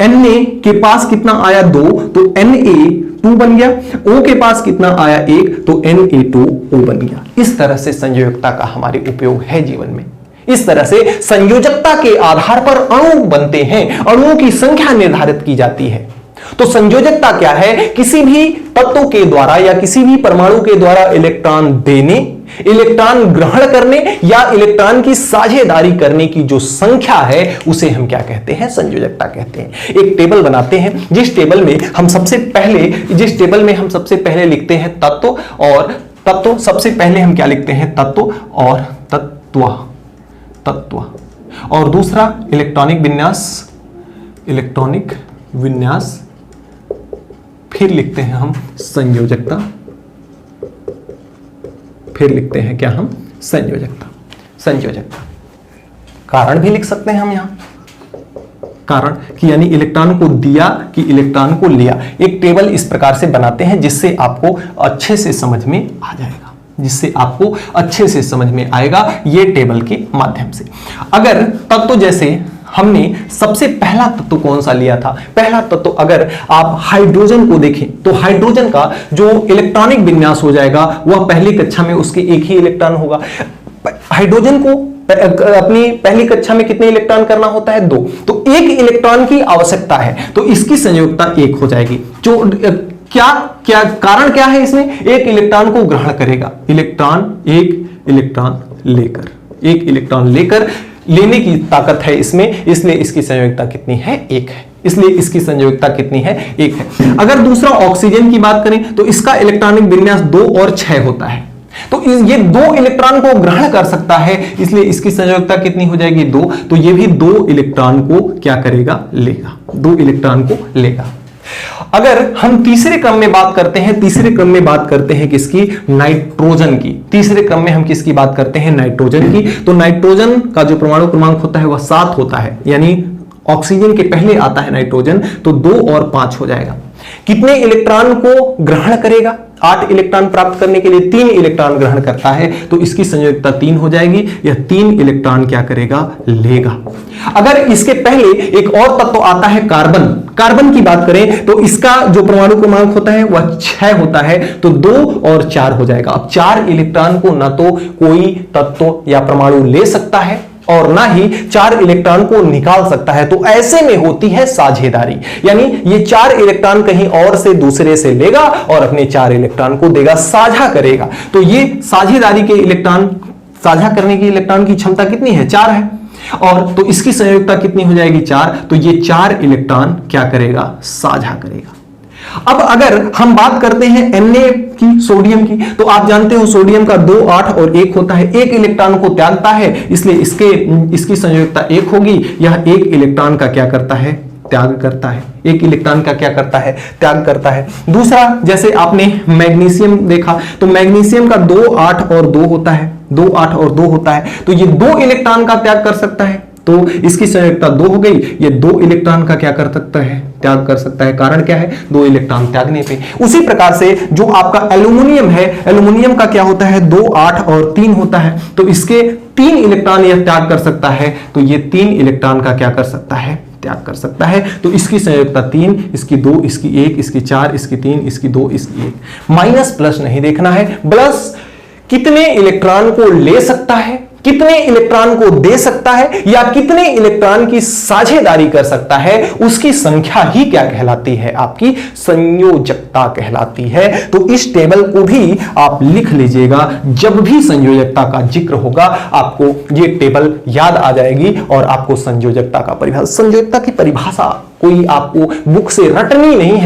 Na के पास कितना आया, 2, तो Na2 बन गया, O के पास कितना आया, 1, तो Na2O बन गया। इस तरह से संयोजकता का हमारे उपयोग है जीवन में। इस तरह से संयोजकता के आधार पर अणु बनते हैं, अणुओं की संख्या निर्धारित की जाती है। तो संयोजकता क्या है, किसी भी तत्व के द्वारा या किसी भी परमाणु के द्वारा इलेक्ट्रॉन देने, इलेक्ट्रॉन ग्रहण करने या इलेक्ट्रॉन की साझेदारी करने की जो संख्या है उसे हम क्या कहते हैं, संयोजकता कहते हैं। एक टेबल बनाते हैं, जिस टेबल में हम सबसे पहले लिखते हैं तत्व, और तत्व सबसे पहले हम क्या लिखते हैं, तत्व और तत्व, और दूसरा इलेक्ट्रॉनिक विन्यास, फिर लिखते हैं हम संयोजकता, फिर लिखते हैं क्या हम, संयोजकता। कारण भी लिख सकते हैं हम यहां, कारण कि यानी इलेक्ट्रॉन को दिया कि इलेक्ट्रॉन को लिया। एक टेबल इस प्रकार से बनाते हैं जिससे आपको अच्छे से समझ में आ जाएगा, ये टेबल के माध्यम से। अगर तत्व जैसे हमने सबसे पहला तत्व कौन सा लिया था, पहला तत्व अगर आप हाइड्रोजन को देखें तो हाइड्रोजन का जो इलेक्ट्रॉनिक विन्यास हो जाएगा वह पहली कक्षा में उसके 1 ही इलेक्ट्रॉन होगा। हाइड्रोजन को अपनी पहली कक्षा में कितने इलेक्ट्रॉन करना होता है, 2, तो 1 इलेक्ट्रॉन की आवश्यकता है, तो इसकी संयोजकता 1 हो जाएगी। जो क्या कारण क्या है, इसमें 1 इलेक्ट्रॉन को ग्रहण करेगा, एक इलेक्ट्रॉन लेकर लेने की ताकत है इसमें, इसलिए इसकी संयोजकता कितनी है, 1 है। इसलिए इसकी संयोजकता कितनी है, 1 है। अगर दूसरा ऑक्सीजन की बात करें तो इसका इलेक्ट्रॉनिक विन्यास 2 और 6 होता है, तो ये 2 इलेक्ट्रॉन को ग्रहण कर सकता है, इसलिए इसकी संयोजकता कितनी हो जाएगी, 2, तो ये भी 2 इलेक्ट्रॉन को क्या करेगा, लेगा, 2 इलेक्ट्रॉन को लेगा। अगर हम तीसरे क्रम में बात करते हैं किसकी, नाइट्रोजन की। तीसरे क्रम में हम किसकी बात करते हैं, नाइट्रोजन की। तो नाइट्रोजन का जो परमाणु क्रमांक होता है वह 7 होता है, यानी ऑक्सीजन के पहले आता है नाइट्रोजन, तो 2 और 5 हो जाएगा। कितने इलेक्ट्रॉन को ग्रहण करेगा, 8 इलेक्ट्रॉन प्राप्त करने के लिए 3 इलेक्ट्रॉन ग्रहण करता है, तो इसकी संयोजकता 3 हो जाएगी। यह 3 इलेक्ट्रॉन क्या करेगा, लेगा। अगर इसके पहले एक और तत्व आता है कार्बन की बात करें तो इसका जो परमाणु क्रमांक होता है वह 6 होता है, तो 2 और 4 हो जाएगा। अब 4 इलेक्ट्रॉन को ना तो कोई तत्व या परमाणु ले सकता है और ना ही 4 इलेक्ट्रॉन को निकाल सकता है, तो ऐसे में होती है साझेदारी, यानी ये 4 इलेक्ट्रॉन कहीं और से दूसरे से लेगा और अपने 4 इलेक्ट्रॉन को देगा, साझा करेगा। तो ये साझेदारी के इलेक्ट्रॉन, साझा करने की इलेक्ट्रॉन की क्षमता कितनी है, 4 है, और तो इसकी संयोजकता कितनी हो जाएगी, 4, तो ये 4 इलेक्ट्रॉन क्या करेगा, साझा करेगा। अब अगर हम बात करते हैं Na की, सोडियम की, तो आप जानते हो सोडियम का 2, 8 और 1 होता है, 1 इलेक्ट्रॉन को त्यागता है, इसलिए इसकी संयोजकता 1 होगी। यह 1 इलेक्ट्रॉन का क्या करता है, त्याग करता है, 1 इलेक्ट्रॉन का क्या करता है, त्याग करता है। दूसरा, जैसे आपने मैग्नीशियम देखा तो मैग्नीशियम का 2, 8 और 2 होता है, 2, 8 और 2 होता है, तो ये 2 इलेक्ट्रॉन का त्याग कर सकता है, तो इसकी संयोजकता 2 हो गई। ये 2 इलेक्ट्रॉन का क्या कर सकता है, त्याग कर सकता है। कारण क्या है, 2 इलेक्ट्रॉन त्यागने पे। उसी प्रकार से जो आपका एल्यूमिनियम है, एल्यूमिनियम का क्या होता है, 2, 8 और 3 होता है, तो इसके 3 इलेक्ट्रॉन यह त्याग कर सकता है, तो ये 3 इलेक्ट्रॉन का क्या कर सकता है, त्याग कर सकता है। तो इसकी संयोजकता 3, इसकी 2, इसकी 1, इसकी 4, इसकी 3, इसकी 2, इसकी 1। माइनस प्लस नहीं देखना है, प्लस कितने इलेक्ट्रॉन को ले सकता है, कितने इलेक्ट्रॉन को दे सकता है, या कितने इलेक्ट्रॉन की साझेदारी कर सकता है, उसकी संख्या ही क्या कहलाती है, आपकी संयोजकता कहलाती है। तो इस टेबल को भी आप लिख लीजिएगा, जब भी संयोजकता का जिक्र होगा आपको ये टेबल याद आ जाएगी और आपको संयोजकता का परिभाषा, संयोजकता की परिभाषा कोई आपको बुक से रटनी नहीं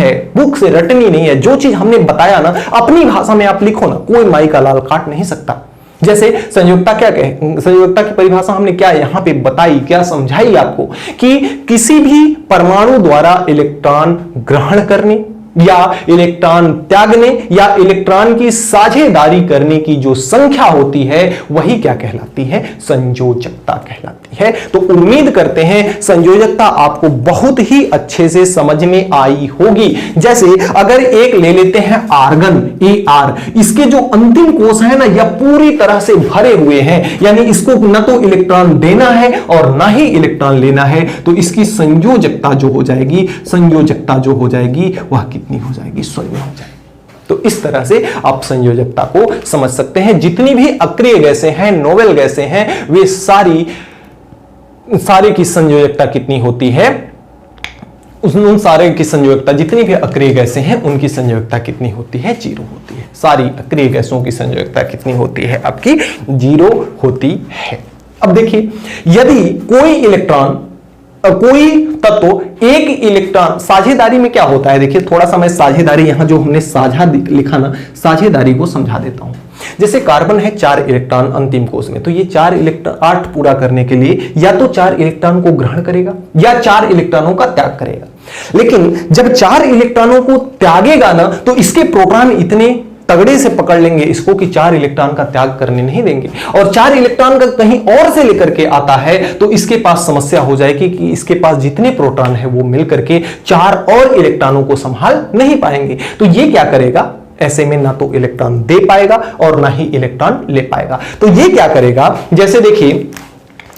है, जो चीज हमने बताया ना अपनी भाषा में आप लिखो ना, कोई माई का लाल काट नहीं सकता। जैसे संयोजकता क्या कहे, संयोजकता की परिभाषा हमने क्या यहां पे बताई, क्या समझाई आपको कि किसी भी परमाणु द्वारा इलेक्ट्रॉन ग्रहण करने या इलेक्ट्रॉन त्यागने या इलेक्ट्रॉन की साझेदारी करने की जो संख्या होती है वही क्या कहलाती है, संयोजकता कहलाती है। तो उम्मीद करते हैं संयोजकता आपको बहुत ही अच्छे से समझ में आई होगी। जैसे अगर एक ले लेते हैं आर्गन AR, इसके जो अंतिम कोश है ना यह पूरी तरह से भरे हुए हैं, यानी इसको न तो इलेक्ट्रॉन देना है और ना ही इलेक्ट्रॉन लेना है, तो इसकी संयोजकता जो हो जाएगी, संयोजकता जो हो जाएगी वह कितनी हो जाएगी, 0 हो जाएगी। तो इस तरह से आप संयोजकता को समझ सकते हैं। जितनी भी अक्रिय गैसें हैं, नोबेल गैसें हैं, वे सारे की संयोजकता कितनी होती है, उन सारे की संयोजकता, जितनी भी अक्रिय गैसें हैं उनकी संयोजकता कितनी होती है, 0 होती है। सारी अक्रिय गैसों की संयोजकता कितनी होती है, आपकी 0 होती है। अब देखिए, यदि कोई इलेक्ट्रॉन, कोई तत्व एक इलेक्ट्रॉन, साझेदारी में क्या होता है, देखिए थोड़ा सा मैं साझेदारी यहां जो हमने साझा लिखा ना, साझेदारी को समझा देता हूं। जैसे कार्बन है 4 इलेक्ट्रॉन अंतिम कोश में, तो ये 4 इलेक्ट्रॉन 8 पूरा करने के लिए या तो 4 इलेक्ट्रॉन को ग्रहण करेगा या 4 इलेक्ट्रॉनों का त्याग करेगा। लेकिन जब 4 इलेक्ट्रॉनों को त्यागेगा ना तो इसके प्रोटॉन इतने तगड़े से पकड़ लेंगे इसको कि 4 इलेक्ट्रॉन का त्याग करने नहीं देंगे, और 4 इलेक्ट्रॉन का कहीं और से लेकर के आता है तो इसके पास समस्या हो जाएगी कि इसके पास जितने प्रोटॉन है वो मिलकर के 4 और इलेक्ट्रॉनों को संभाल नहीं पाएंगे। तो ये क्या करेगा, ऐसे में ना तो इलेक्ट्रॉन दे पाएगा और ना ही इलेक्ट्रॉन ले पाएगा। तो ये क्या करेगा, जैसे देखिए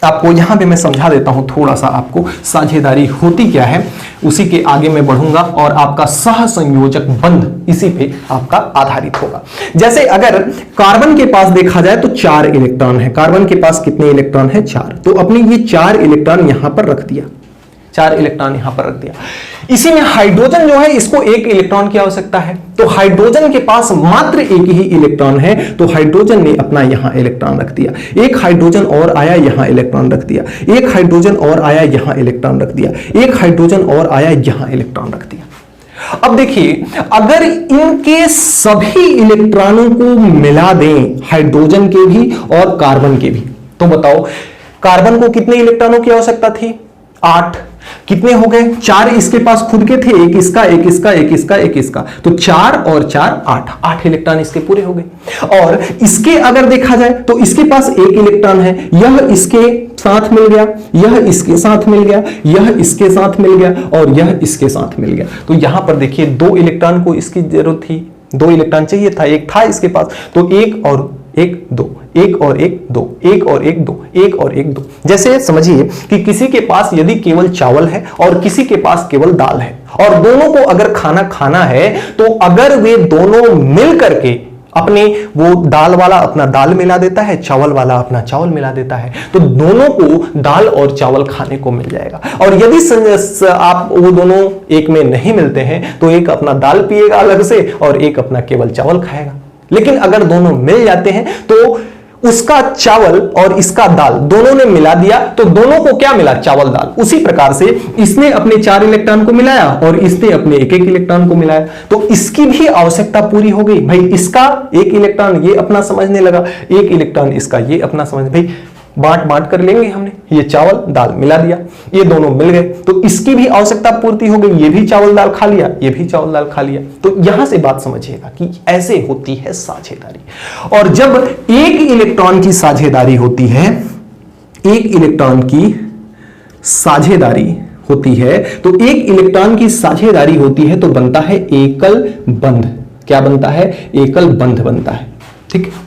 आपको यहां पे मैं समझा देता हूं थोड़ा सा, आपको साझेदारी होती क्या है, उसी के आगे मैं बढ़ूंगा और आपका सहसंयोजक बंध इसी पे आपका आधारित होगा। जैसे अगर कार्बन के पास देखा जाए तो 4 इलेक्ट्रॉन है, कार्बन के पास कितने इलेक्ट्रॉन है, 4, तो अपने ये 4 इलेक्ट्रॉन यहां पर रख दिया, 4 इलेक्ट्रॉन यहां पर रख दिया। इसी में हाइड्रोजन जो है इसको 1 इलेक्ट्रॉन की आवश्यकता है, तो हाइड्रोजन के पास मात्र 1 ही इलेक्ट्रॉन है, तो हाइड्रोजन ने अपना यहां इलेक्ट्रॉन रख दिया। एक हाइड्रोजन और आया, यहां इलेक्ट्रॉन रख दिया। एक हाइड्रोजन और आया, यहां इलेक्ट्रॉन रख दिया। एक हाइड्रोजन और आया, यहां इलेक्ट्रॉन रख दिया। अब देखिए, अगर इनके सभी इलेक्ट्रॉनों को मिला दें, हाइड्रोजन के भी और कार्बन के भी, तो बताओ कार्बन को कितने इलेक्ट्रॉनों की आवश्यकता थी, 8, कितने हो गए, 4 इसके पास खुद के थे, एक इसका, एक इसका, एक इसका, एक इसका, तो 4 और 4 8 इलेक्ट्रॉन इसके पूरे हो गए। और इसके अगर देखा जाए तो इसके पास 1 इलेक्ट्रॉन है, यह इसके साथ मिल गया, यह इसके साथ मिल गया, यह इसके साथ मिल गया और यह इसके साथ मिल गया। तो यहां पर देखिए 2 इलेक्ट्रॉन को इसकी जरूरत थी, 2 इलेक्ट्रॉन चाहिए था, एक था इसके पास, तो 1 और 1 2, 1 और 1 2, 1 और 1 2, 1 और 1 2। जैसे समझिए कि किसी के पास यदि केवल चावल है और किसी के पास केवल दाल है, और दोनों को अगर खाना खाना है तो अगर वे दोनों मिल करके अपने, वो दाल वाला अपना दाल मिला देता है, चावल वाला अपना चावल मिला देता है, तो दोनों को दाल और चावल खाने को मिल जाएगा। और यदि आप वो दोनों एक में नहीं मिलते हैं तो एक अपना दाल पिएगा अलग से और एक अपना केवल चावल खाएगा। लेकिन अगर दोनों मिल जाते हैं तो उसका चावल और इसका दाल दोनों ने मिला दिया तो दोनों को क्या मिला, चावल दाल। उसी प्रकार से इसने अपने 4 इलेक्ट्रॉन को मिलाया और इसने अपने 1 इलेक्ट्रॉन को मिलाया, तो इसकी भी आवश्यकता पूरी हो गई। भाई इसका 1 इलेक्ट्रॉन ये अपना समझने लगा, 1 इलेक्ट्रॉन इसका ये अपना समझ, भाई बांट कर लेंगे हमने, ये चावल दाल मिला दिया, ये दोनों मिल गए, तो इसकी भी आवश्यकता पूर्ति हो गई, ये भी चावल दाल खा लिया, ये भी चावल दाल खा लिया। तो यहां से बात समझिएगा कि ऐसे होती है साझेदारी। और जब 1 इलेक्ट्रॉन की साझेदारी होती है, 1 इलेक्ट्रॉन की साझेदारी होती है, तो 1 इलेक्ट्रॉन की साझेदारी होती है तो बनता है एकल बंध। क्या बनता है, एकल बंध बनता है, ठीक है।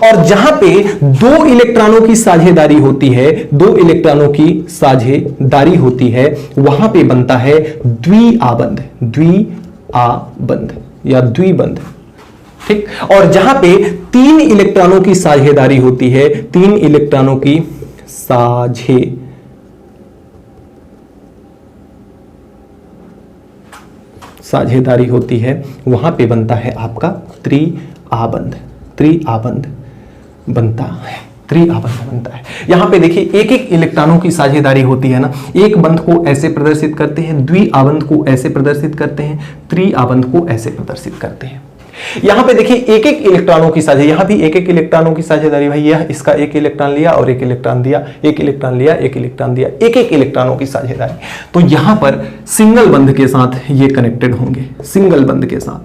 और जहां पे 2 इलेक्ट्रॉनों की साझेदारी होती है, 2 इलेक्ट्रॉनों की साझेदारी होती है, वहां पे बनता है द्विआबंध, द्विआबंध या द्विबंध, ठीक। और जहां पे 3 इलेक्ट्रॉनों की साझेदारी होती है, 3 इलेक्ट्रॉनों की साझेदारी होती है, वहां पे बनता है आपका त्रिआबंध, त्रिआबंध बनता है, त्रिआबंध बनता है। यहां पे देखिए 1 इलेक्ट्रॉनों की साझेदारी होती है ना, एक बंध को ऐसे प्रदर्शित करते हैं, द्विआबंध को ऐसे प्रदर्शित करते हैं, त्रिआबंध को ऐसे प्रदर्शित करते हैं। यहां पे देखिए एक एक इलेक्ट्रॉनों की साझेदारी, यहां भी एक एक इलेक्ट्रॉनों की साझेदारी भाई, यह इसका एक इलेक्ट्रॉन लिया और एक इलेक्ट्रॉन दिया, एक इलेक्ट्रॉन लिया एक इलेक्ट्रॉन दिया, एक एक इलेक्ट्रॉनों की साझेदारी। तो यहां पर सिंगल बंध के साथ ये कनेक्टेड होंगे, सिंगल बंध के साथ,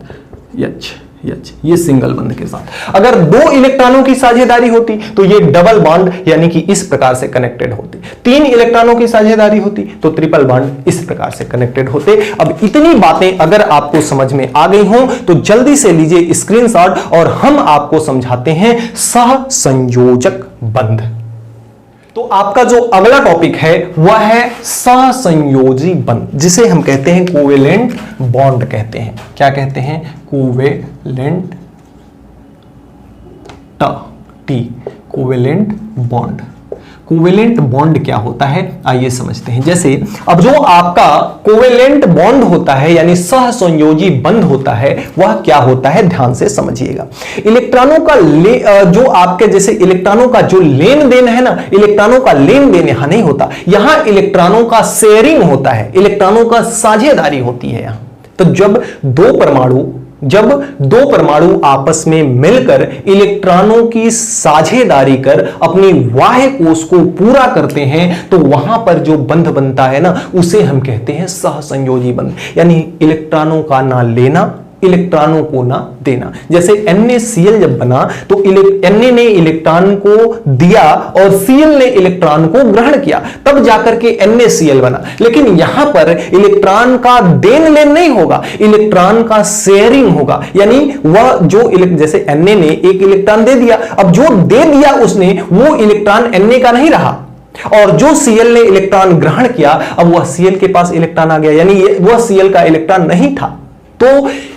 ये सिंगल बंध के साथ। अगर दो इलेक्ट्रॉनों की साझेदारी होती तो ये डबल बॉन्ड यानी कि इस प्रकार से कनेक्टेड होते। तीन इलेक्ट्रॉनों की साझेदारी होती तो ट्रिपल बॉन्ड इस प्रकार से कनेक्टेड होते। अब इतनी बातें अगर आपको समझ में आ गई हों तो जल्दी से लीजिए स्क्रीनशॉट और हम आपको समझाते हैं सहसंयोजक बंध। तो आपका जो अगला टॉपिक है वह है सहसंयोजी बंध, जिसे हम कहते हैं कोवेलेंट बॉन्ड कहते हैं। क्या कहते हैं? Covalent covalent bond. Covalent bond क्या होता है आइए समझते हैं। जैसे अब जो आपका कोवेलेंट बॉन्ड होता है यानी सहसंयोजी बंध होता है वह क्या होता है, ध्यान से समझिएगा। इलेक्ट्रॉनों का जो आपके जैसे इलेक्ट्रॉनों का जो लेन देन है ना, इलेक्ट्रॉनों का लेन देन यहां नहीं होता, यहां इलेक्ट्रॉनों का शेयरिंग होता है, इलेक्ट्रॉनों का साझेदारी होती है यहां। तो जब दो परमाणु आपस में मिलकर इलेक्ट्रॉनों की साझेदारी कर अपनी बाह्य कोश को पूरा करते हैं तो वहां पर जो बंध बनता है ना उसे हम कहते हैं सहसंयोजी बंध, यानी इलेक्ट्रॉनों का ना लेना इलेक्ट्रॉनों को ना देना। जैसे NaCl जब बना तो Na ने इलेक्ट्रॉन को दिया और Cl ने इलेक्ट्रॉन को ग्रहण किया, तब जाकर के NaCl बना। लेकिन यहां पर इलेक्ट्रॉन का देन लेन नहीं होगा, इलेक्ट्रॉन का शेयरिंग होगा, यानी वह जो जैसे Na ने एक इलेक्ट्रॉन दे दिया, अब जो दे दिया उसने वो इलेक्ट्रॉन Na का नहीं रहा, और जो Cl ने इलेक्ट्रॉन ग्रहण किया अब वह Cl के पास इलेक्ट्रॉन आ गया, यानी वह Cl का इलेक्ट्रॉन नहीं था। तो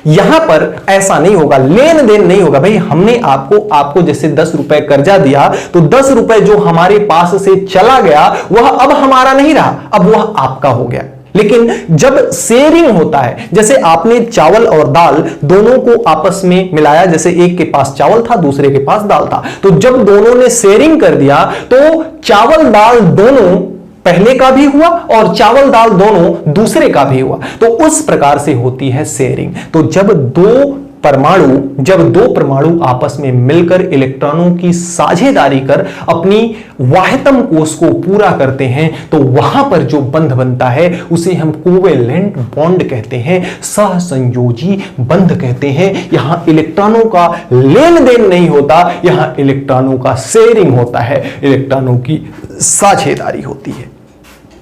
यहां पर ऐसा नहीं होगा, लेन देन नहीं होगा। भाई हमने आपको जैसे 10 रुपए कर्जा दिया तो 10 रुपए जो हमारे पास से चला गया वह अब हमारा नहीं रहा, अब वह आपका हो गया। लेकिन जब शेयरिंग होता है, जैसे आपने चावल और दाल दोनों को आपस में मिलाया, जैसे एक के पास चावल था दूसरे के पास दाल था, तो जब दोनों ने शेयरिंग कर दिया तो चावल दाल दोनों पहले का भी हुआ और चावल दाल दोनों दूसरे का भी हुआ। तो उस प्रकार से होती है शेयरिंग। तो जब दो परमाणु आपस में मिलकर इलेक्ट्रॉनों की साझेदारी कर अपनी वाह्यतम कोश को पूरा करते हैं तो वहां पर जो बंध बनता है उसे हम कोवेलेंट बॉन्ड कहते हैं, सहसंयोजी बंध कहते हैं। यहां इलेक्ट्रॉनों का लेन देन नहीं होता, यहां इलेक्ट्रॉनों का शेयरिंग होता है, इलेक्ट्रॉनों की साझेदारी होती है।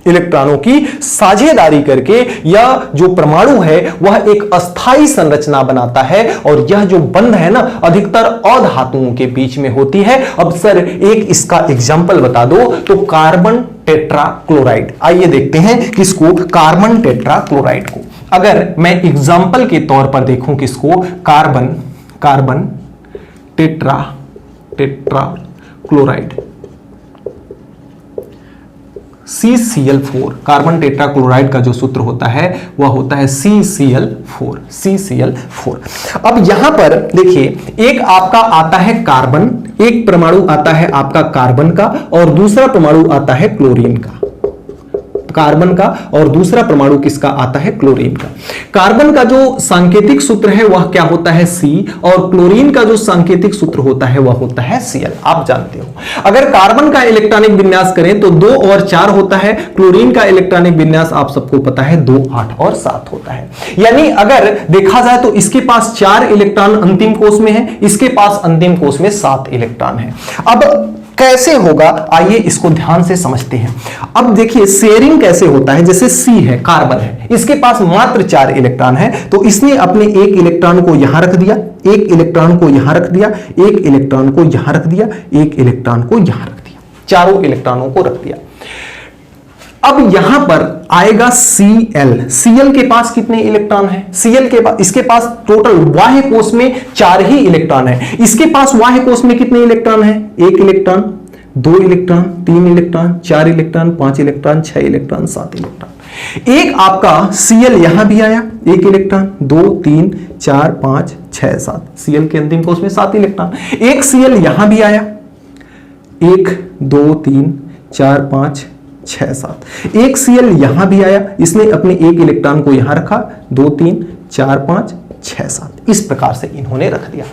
इलेक्ट्रॉनों की साझेदारी करके यह जो परमाणु है वह एक अस्थाई संरचना बनाता है, और यह जो बंध है ना अधिकतर अधातुओं के बीच में होती है। अब सर एक इसका एग्जाम्पल बता दो, तो कार्बन टेट्राक्लोराइड। आइए देखते हैं किसको, कार्बन टेट्राक्लोराइड को। अगर मैं एग्जाम्पल के तौर पर देखूं किसको, carbon tetrachloride CCl4, carbon tetrachloride का जो सूत्र होता है वह होता है CCl4। अब यहां पर देखिए एक आपका आता है कार्बन, एक परमाणु आता है आपका कार्बन का और दूसरा परमाणु आता है क्लोरीन का, कार्बन का और दूसरा परमाणु किसका आता है, क्लोरीन का। कार्बन का जो सांकेतिक सूत्र है वह क्या होता है, C, और क्लोरीन का जो सांकेतिक सूत्र होता है वह होता है Cl। आप जानते हो अगर कार्बन का इलेक्ट्रॉनिक विन्यास करें तो 2 और 4 होता है, क्लोरीन का इलेक्ट्रॉनिक विन्यास आप सबको पता है 2, 8 और 7 होता है। यानी अगर देखा जाए तो इसके पास 4 इलेक्ट्रॉन अंतिम कोश में है, इसके पास अंतिम कोश में 7 इलेक्ट्रॉन है। अब कैसे होगा आइए इसको ध्यान से समझते हैं। अब देखिए शेयरिंग कैसे होता है, जैसे C है, कार्बन है, इसके पास मात्र 4 इलेक्ट्रॉन है, तो इसने अपने एक इलेक्ट्रॉन को यहां रख दिया, एक इलेक्ट्रॉन को यहां रख दिया, एक इलेक्ट्रॉन को यहां रख दिया, एक इलेक्ट्रॉन को यहां रख दिया, चारों इलेक्ट्रॉनों को रख दिया। अब यहां पर आएगा Cl के पास कितने इलेक्ट्रॉन है, Cl के पास, इसके पास टोटल बाह्य कोश में 4 ही इलेक्ट्रॉन है, इसके पास बाह्य कोश में कितने इलेक्ट्रॉन है, 1 electron, 2 electron, 3 electron, 4 electron, 5 electron, 6 electron, 7 electron. एक आपका Cl यहां भी आया, 1 इलेक्ट्रॉन, 2, 3, 4, 5, 6, 7, Cl के अंतिम कोश में 7 इलेक्ट्रॉन। एक Cl यहां भी आया, 1, 2, 3, 4, 5, 6, 7। एक Cl यहां भी आया, इसने अपने एक इलेक्ट्रॉन को यहां रखा, 2, 3, 4, 5, 6 7, इस प्रकार से इन्होंने रख दिया।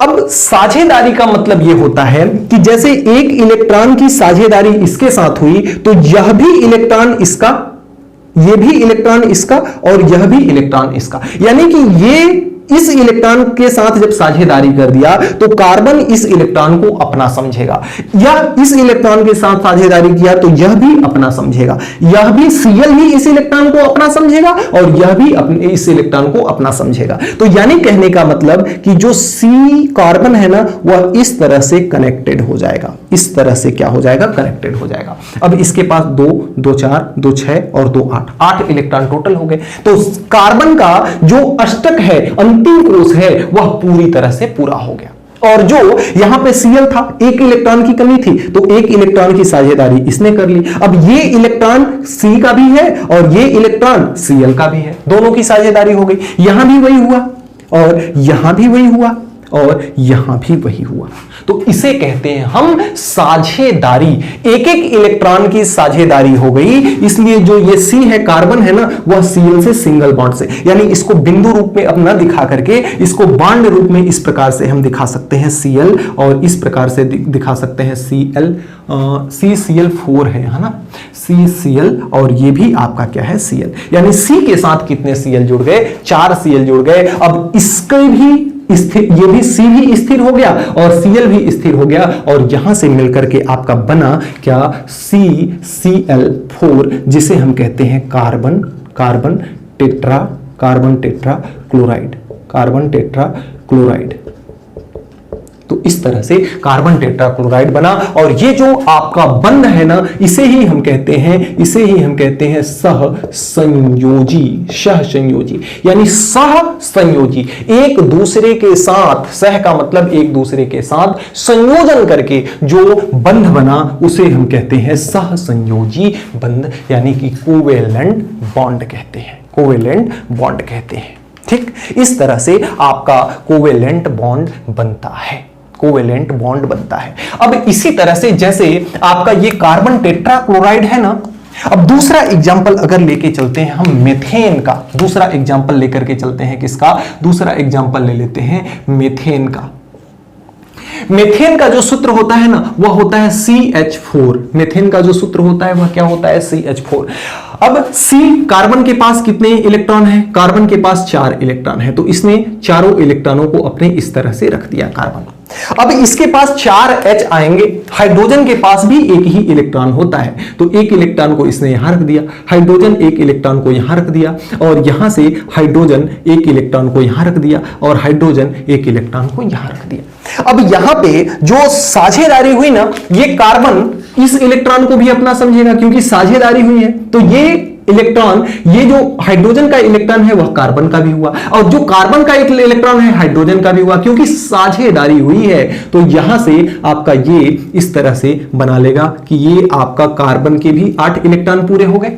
अब साझेदारी का मतलब यह होता है कि जैसे एक इलेक्ट्रॉन की साझेदारी इसके साथ हुई तो यह भी इलेक्ट्रॉन इसका, यह भी इलेक्ट्रॉन इसका और यह भी इलेक्ट्रॉन इसका, यानी कि ये इस इलेक्ट्रॉन के साथ जब साझेदारी कर दिया तो कार्बन इस इलेक्ट्रॉन को अपना समझेगा, या इस इलेक्ट्रॉन के साथ साझेदारी किया तो यह भी अपना समझेगा, यह भी Cl भी इस इलेक्ट्रॉन को अपना समझेगा और यह भी अपने इस इलेक्ट्रॉन को अपना समझेगा। तो यानी कहने का मतलब कि जो C कार्बन है ना वह इस तरह से कनेक्टेड हो जाएगा, इस तरह से क्या हो जाएगा, कनेक्टेड हो जाएगा। अब इसके पास 2 2 4 2 6 और 2 8 इलेक्ट्रॉन टोटल हो गए। तो कार्बन का जो अष्टक है, अंतिम कोष है, वह पूरी तरह से पूरा हो गया। और जो यहां पे Cl था, एक इलेक्ट्रॉन की कमी थी तो एक इलेक्ट्रॉन की साझेदारी इसने कर ली। अब ये इलेक्ट्रॉन C का भी है और ये इलेक्ट्रॉन Cl का भी है, दोनों की साझेदारी हो गई। यहां भी वही हुआ और यहां भी वही हुआ और यहां भी वही हुआ। तो इसे कहते हैं हम साझेदारी, एक एक इलेक्ट्रॉन की साझेदारी हो गई। इसलिए जो ये C है, कार्बन है ना, वह Cl से सिंगल बॉन्ड से, यानी इसको बिंदु रूप में अब ना दिखा करके इसको बॉन्ड रूप में इस प्रकार से हम दिखा सकते हैं Cl, और इस प्रकार से दिखा सकते हैं Cl, CCl4 है ना, CCl, और ये भी आपका क्या है Cl, यानी C के साथ कितने Cl जुड़ गए, 4 Cl जुड़ गए। अब इसके भी स्थिर, ये भी C भी स्थिर हो गया और Cl भी स्थिर हो गया, और यहां से मिलकर के आपका बना क्या, CCl4, जिसे हम कहते हैं कार्बन टेट्रा क्लोराइड। तो इस तरह से कार्बन टेट्राक्लोराइड बना। और ये जो आपका बंध है ना, इसे ही हम कहते हैं सहसंयोजी, यानी सहसंयोजी, एक दूसरे के साथ, सह का मतलब एक दूसरे के साथ, संयोजन करके जो बंध बना उसे हम कहते हैं सहसंयोजी बंध, यानी कि कोवेलेंट बॉन्ड कहते हैं। ठीक, इस तरह से आपका कोवेलेंट बॉन्ड बनता है। अब इसी तरह से जैसे आपका ये कार्बन टेट्राक्लोराइड है ना, अब दूसरा एग्जांपल अगर लेके चलते हैं हम मेथेन का, दूसरा एग्जांपल लेकर के चलते हैं किसका, दूसरा एग्जांपल ले लेते हैं मेथेन का। मेथेन का जो सूत्र होता है ना वह होता है CH4। मेथेन का जो सूत्र होता है वह क्या होता है, CH4। अब C, कार्बन के पास कितने इलेक्ट्रॉन है, कार्बन के पास 4 इलेक्ट्रॉन है, तो इसने चारों इलेक्ट्रॉनों को अपने इस तरह से रख दिया कार्बन। अब इसके पास 4 H आएंगे, हाइड्रोजन के पास भी एक ही इलेक्ट्रॉन होता है, तो एक इलेक्ट्रॉन को इसने यहां रख दिया, हाइड्रोजन एक इलेक्ट्रॉन को यहां रख दिया, और यहां से हाइड्रोजन एक इलेक्ट्रॉन को यहां रख दिया, और हाइड्रोजन एक इलेक्ट्रॉन को यहां रख दिया। अब यहां पे जो साझेदारी हुई ना, ये कार्बन इस इलेक्ट्रॉन को भी अपना समझेगा क्योंकि साझेदारी हुई है, तो ये इलेक्ट्रॉन, ये जो हाइड्रोजन का इलेक्ट्रॉन है वह कार्बन का भी हुआ, और जो कार्बन का इलेक्ट्रॉन है हाइड्रोजन का भी हुआ, क्योंकि साझेदारी हुई है। तो यहां से आपका ये इस तरह से बना लेगा कि ये आपका कार्बन के भी 8 इलेक्ट्रॉन पूरे हो गए,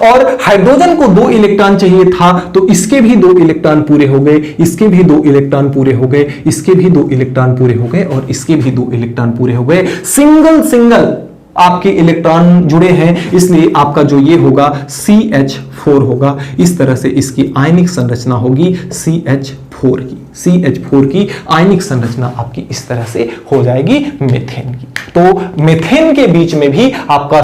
और हाइड्रोजन को 2 इलेक्ट्रॉन चाहिए था, तो इसके भी 2 इलेक्ट्रॉन पूरे हो गए, इसके भी 2 इलेक्ट्रॉन पूरे हो गए, इसके भी 2 इलेक्ट्रॉन पूरे हो गए, और इसके भी 2 इलेक्ट्रॉन पूरे हो गए। सिंगल आपके इलेक्ट्रॉन जुड़े हैं, इसलिए आपका जो ये होगा CH4 होगा। इस तरह से इसकी आयनिक संरचना होगी CH4 की आयनिक संरचना आपकी इस तरह से हो जाएगी मेथेन की। तो मेथेन के बीच में भी आपका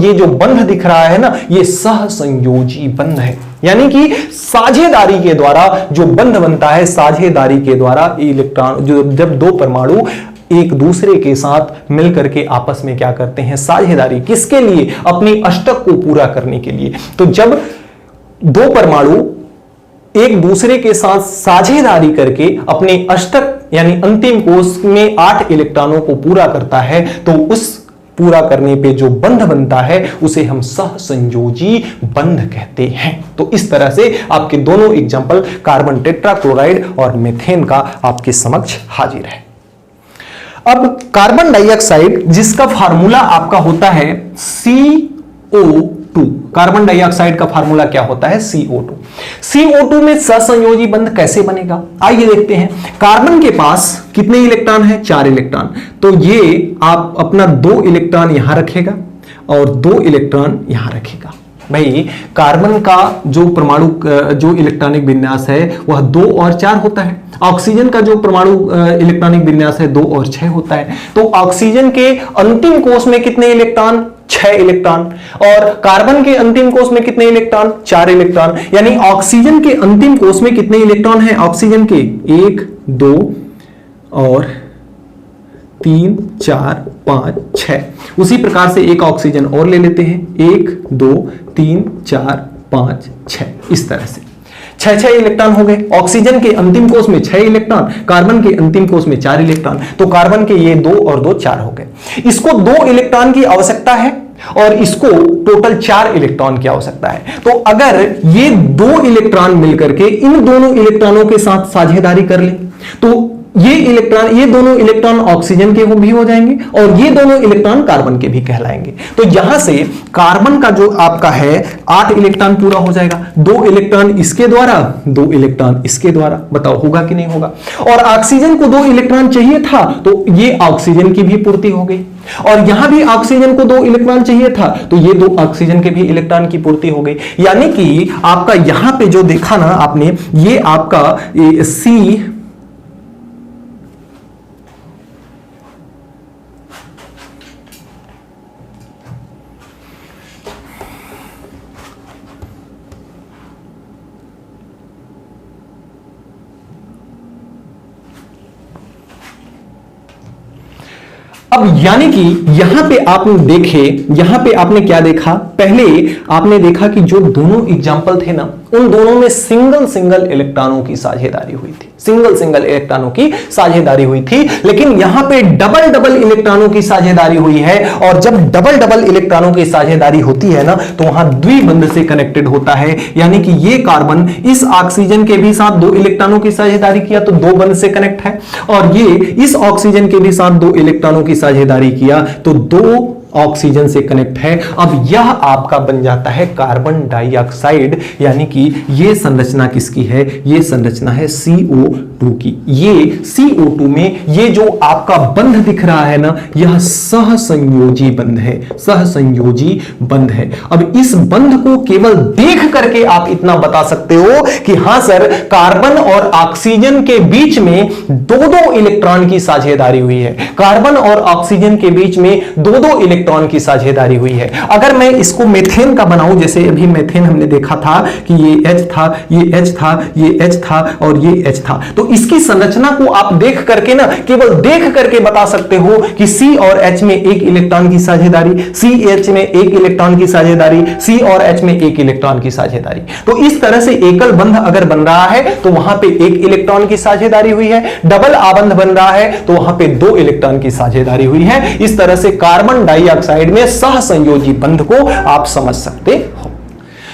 ये जो बंध दिख रहा है ना, ये सहसंयोजी बंध है, यानी कि साझेदारी के द्वारा जो बंध बनता है, साझेदारी के द्वारा इलेक्ट्रॉन, जो जब 2 परमाणु एक दूसरे के साथ मिलकर के आपस में क्या करते हैं, साझेदारी, किसके लिए, अपनी अष्टक को पूरा करने के लिए। तो जब 2 परमाणु एक दूसरे के साथ साझेदारी करके अपने अष्टक यानी अंतिम कोष में 8 इलेक्ट्रॉनों को पूरा करता है, तो उस पूरा करने पे जो बंध बनता है उसे हम सहसंयोजी बंध कहते हैं। तो इस तरह से आपके दोनों एग्जाम्पल कार्बन टेट्राक्लोराइड और मेथेन का आपके समक्ष हाजिर है। अब कार्बन डाइऑक्साइड, जिसका फार्मूला आपका होता है CO2, कार्बन डाइऑक्साइड का फार्मूला क्या होता है, CO2 में सहसंयोजी बंध कैसे बनेगा, आइए देखते हैं। कार्बन के पास कितने इलेक्ट्रॉन है, 4 इलेक्ट्रॉन, तो ये आप अपना 2 इलेक्ट्रॉन यहां रखेगा और 2 इलेक्ट्रॉन यहां रखेगा, भाई कार्बन का जो परमाणु जो इलेक्ट्रॉनिक विन्यास है वह 2 और 4 होता है। ऑक्सीजन का जो परमाणु इलेक्ट्रॉनिक विन्यास है 2 और 6 होता है। तो ऑक्सीजन के अंतिम कोष में कितने इलेक्ट्रॉन? 6 इलेक्ट्रॉन। और कार्बन के अंतिम कोष में कितने इलेक्ट्रॉन? 4 इलेक्ट्रॉन। यानी ऑक्सीजन के अंतिम कोष में कितने इलेक्ट्रॉन हैं? ऑक्सीजन के 1 2 और 3 4 5 6। उसी प्रकार से एक ऑक्सीजन और ले लेते हैं, 1 2 3 4 5 6। इस तरह से 6 इलेक्ट्रॉन हो गए। ऑक्सीजन के अंतिम कोष में 6 इलेक्ट्रॉन, कार्बन के अंतिम कोष में 4 इलेक्ट्रॉन। तो कार्बन के ये 2 और 2 4 हो गए। इसको 2 इलेक्ट्रॉन की आवश्यकता है और इसको टोटल 4 इलेक्ट्रॉन की आवश्यकता है। तो अगर ये 2 इलेक्ट्रॉन मिलकर के इन दोनों इलेक्ट्रॉनों के साथ साझेदारी कर ले तो ये दोनों इलेक्ट्रॉन ऑक्सीजन के भी हो जाएंगे और ये दोनों इलेक्ट्रॉन कार्बन के भी कहलाएंगे। तो यहां से कार्बन का जो आपका है 8 इलेक्ट्रॉन पूरा हो जाएगा। 2 इलेक्ट्रॉन इसके द्वारा, 2 इलेक्ट्रॉन इसके द्वारा। बताओ होगा कि नहीं होगा? और ऑक्सीजन को 2 इलेक्ट्रॉन चाहिए था तो ये ऑक्सीजन की भी पूर्ति हो गई। और यहां भी ऑक्सीजन को 2 इलेक्ट्रॉन चाहिए था तो ये 2 ऑक्सीजन के भी इलेक्ट्रॉन की पूर्ति हो गई। यानी कि आपका यहां पे जो देखा ना आपने, ये आपका सी अब यानी कि यहां पे आपने देखे, यहां पे आपने क्या देखा? पहले आपने देखा कि जो दोनों एग्जाम्पल थे ना उन दोनों में सिंगल इलेक्ट्रॉनों की साझेदारी हुई थी। सिंगल इलेक्ट्रॉनों की साझेदारी हुई थी। लेकिन यहां पे डबल इलेक्ट्रॉनों की साझेदारी हुई है। और जब डबल इलेक्ट्रॉनों की साझेदारी होती है ना तो वहां द्विबंध से कनेक्टेड होता है। यानी कि ये कार्बन इस ऑक्सीजन के भी साथ 2 इलेक्ट्रॉनों की साझेदारी किया तो 2 बंध से कनेक्ट है, और ये इस ऑक्सीजन के भी साथ 2 इलेक्ट्रॉनों की साझेदारी किया तो 2 ऑक्सीजन से कनेक्ट है। अब यह आपका बन जाता है कार्बन डाइऑक्साइड। यानी कि यह संरचना किसकी है? यह संरचना है CO2 की। ये CO2 में ये जो आपका बंध दिख रहा है ना, यह सहसंयोजी बंध है, सहसंयोजी बंध है। अब इस बंध को केवल देख करके आप इतना बता सकते हो कि हां सर, कार्बन और ऑक्सीजन के बीच में 2 इलेक्ट्रॉन की साझेदारी हुई है। कार्बन और ऑक्सीजन के बीच में 2 इलेक्ट्रॉन की साझेदारी हुई है। अगर मैं इसको मेथेन का बनाऊं, जैसे अभी मेथेन हमने देखा था कि ये H था, ये H था, ये H था और ये H था, तो इसकी संरचना को आप देख करके ना, केवल देख करके बता सकते हो कि C और H में 1 इलेक्ट्रॉन की साझेदारी, CH में 1 इलेक्ट्रॉन की साझेदारी, C और H में 1 इलेक्ट्रॉन की साझेदारी। तो इस तरह से एकल बंध अगर बन रहा है तो वहां पे 1 इलेक्ट्रॉन की साझेदारी हुई है। डबल आबंध बन रहा है तो वहां पे 2 इलेक्ट्रॉन की साझेदारी हुई है। इस तरह से कार्बन डाइऑक्साइड में सहसंयोजी बंध को आप समझ सकते हो।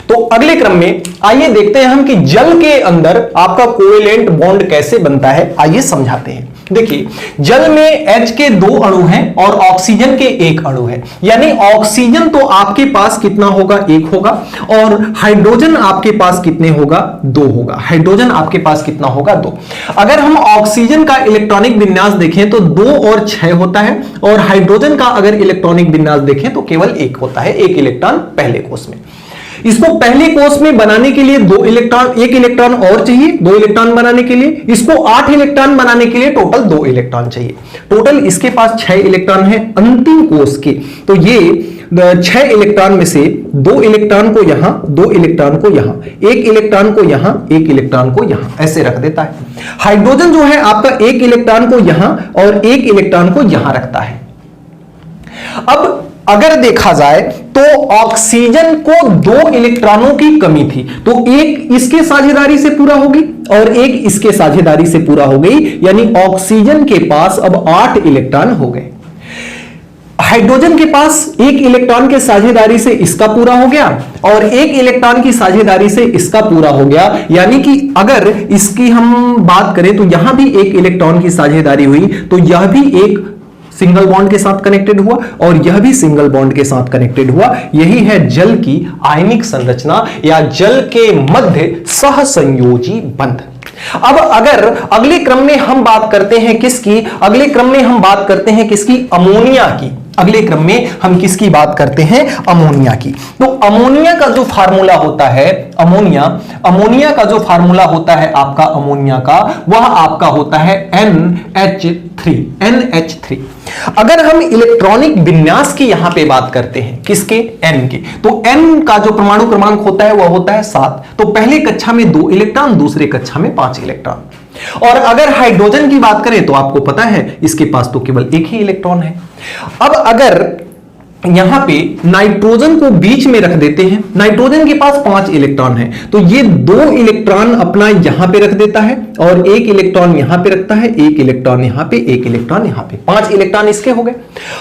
तो अगले क्रम में आइए देखते हैं हम कि जल के अंदर आपका कोवेलेंट बॉन्ड कैसे बनता है। आइए समझाते हैं। देखिए, जल में H के 2 अणु हैं और ऑक्सीजन के 1 अणु है। यानी ऑक्सीजन तो आपके पास कितना होगा? 1 होगा। और हाइड्रोजन आपके पास कितने होगा? 2 होगा। हाइड्रोजन आपके पास कितना होगा? 2। अगर हम ऑक्सीजन का इलेक्ट्रॉनिक विन्यास देखें तो 2 और 6 होता है, और हाइड्रोजन का अगर इलेक्ट्रॉनिक विन्यास देखें तो केवल 1 होता है, 1 इलेक्ट्रॉन पहले कोष में। इसको पहले कोष में बनाने के लिए 1 इलेक्ट्रॉन और चाहिए। 2 इलेक्ट्रॉन बनाने के लिए, इसको 8 इलेक्ट्रॉन बनाने के लिए टोटल 2 इलेक्ट्रॉन चाहिए। टोटल इसके पास 6 इलेक्ट्रॉन है अंतिम कोष के। तो ये 6 इलेक्ट्रॉन में से 2 इलेक्ट्रॉन को यहां, 2 इलेक्ट्रॉन को यहां, 1 इलेक्ट्रॉन को यहां, 1 इलेक्ट्रॉन को यहां, ऐसे रख देता है। हाइड्रोजन जो है आपका 1 इलेक्ट्रॉन को यहां और 1 इलेक्ट्रॉन को यहां रखता है। अब अगर देखा जाए तो ऑक्सीजन को 2 इलेक्ट्रॉनों की कमी थी, तो 1 इसके साझेदारी से पूरा हो गई और 1 इसके साझेदारी से पूरा हो गई। यानी ऑक्सीजन के पास अब 8 इलेक्ट्रॉन हो गए। हाइड्रोजन के पास 1 इलेक्ट्रॉन के साझेदारी से इसका पूरा हो गया और 1 इलेक्ट्रॉन की साझेदारी से इसका पूरा हो गया। यानी कि अगर इसकी हम बात करें तो यहां भी 1 इलेक्ट्रॉन की साझेदारी हुई, तो यह भी एक सिंगल बॉन्ड के साथ कनेक्टेड हुआ और यह भी सिंगल बॉन्ड के साथ कनेक्टेड हुआ। यही है जल की आयनिक संरचना या जल के मध्य सहसंयोजी बंध। अब अगर अगले क्रम में हम बात करते हैं किसकी? अगले क्रम में हम बात करते हैं किसकी? अमोनिया की। अगले क्रम में हम किसकी बात करते हैं, अमोनिया की। तो अमोनिया का जो फार्मूला होता है, अमोनिया का जो फार्मूला होता है आपका अमोनिया का, वह आपका होता है NH3। अगर हम इलेक्ट्रॉनिक विन्यास की यहां पे बात करते हैं, किसके, N के, तो N का जो परमाणु क्रमांक होता है वह होता है 7। तो पहले कक्षा में 2 इलेक्ट्रॉन, दूसरे कक्षा में 5 इलेक्ट्रॉन। और अगर हाइड्रोजन की बात करें तो आपको पता है इसके पास तो केवल एक ही इलेक्ट्रॉन है। अब अगर यहां पे नाइट्रोजन को बीच में रख देते हैं, नाइट्रोजन के पास 5 इलेक्ट्रॉन है, तो ये 2 इलेक्ट्रॉन अपना यहां पे रख देता है और 1 इलेक्ट्रॉन यहां पे रखता है, 1 इलेक्ट्रॉन यहां पे, 1 इलेक्ट्रॉन यहां पे, 5 इलेक्ट्रॉन इसके हो गए।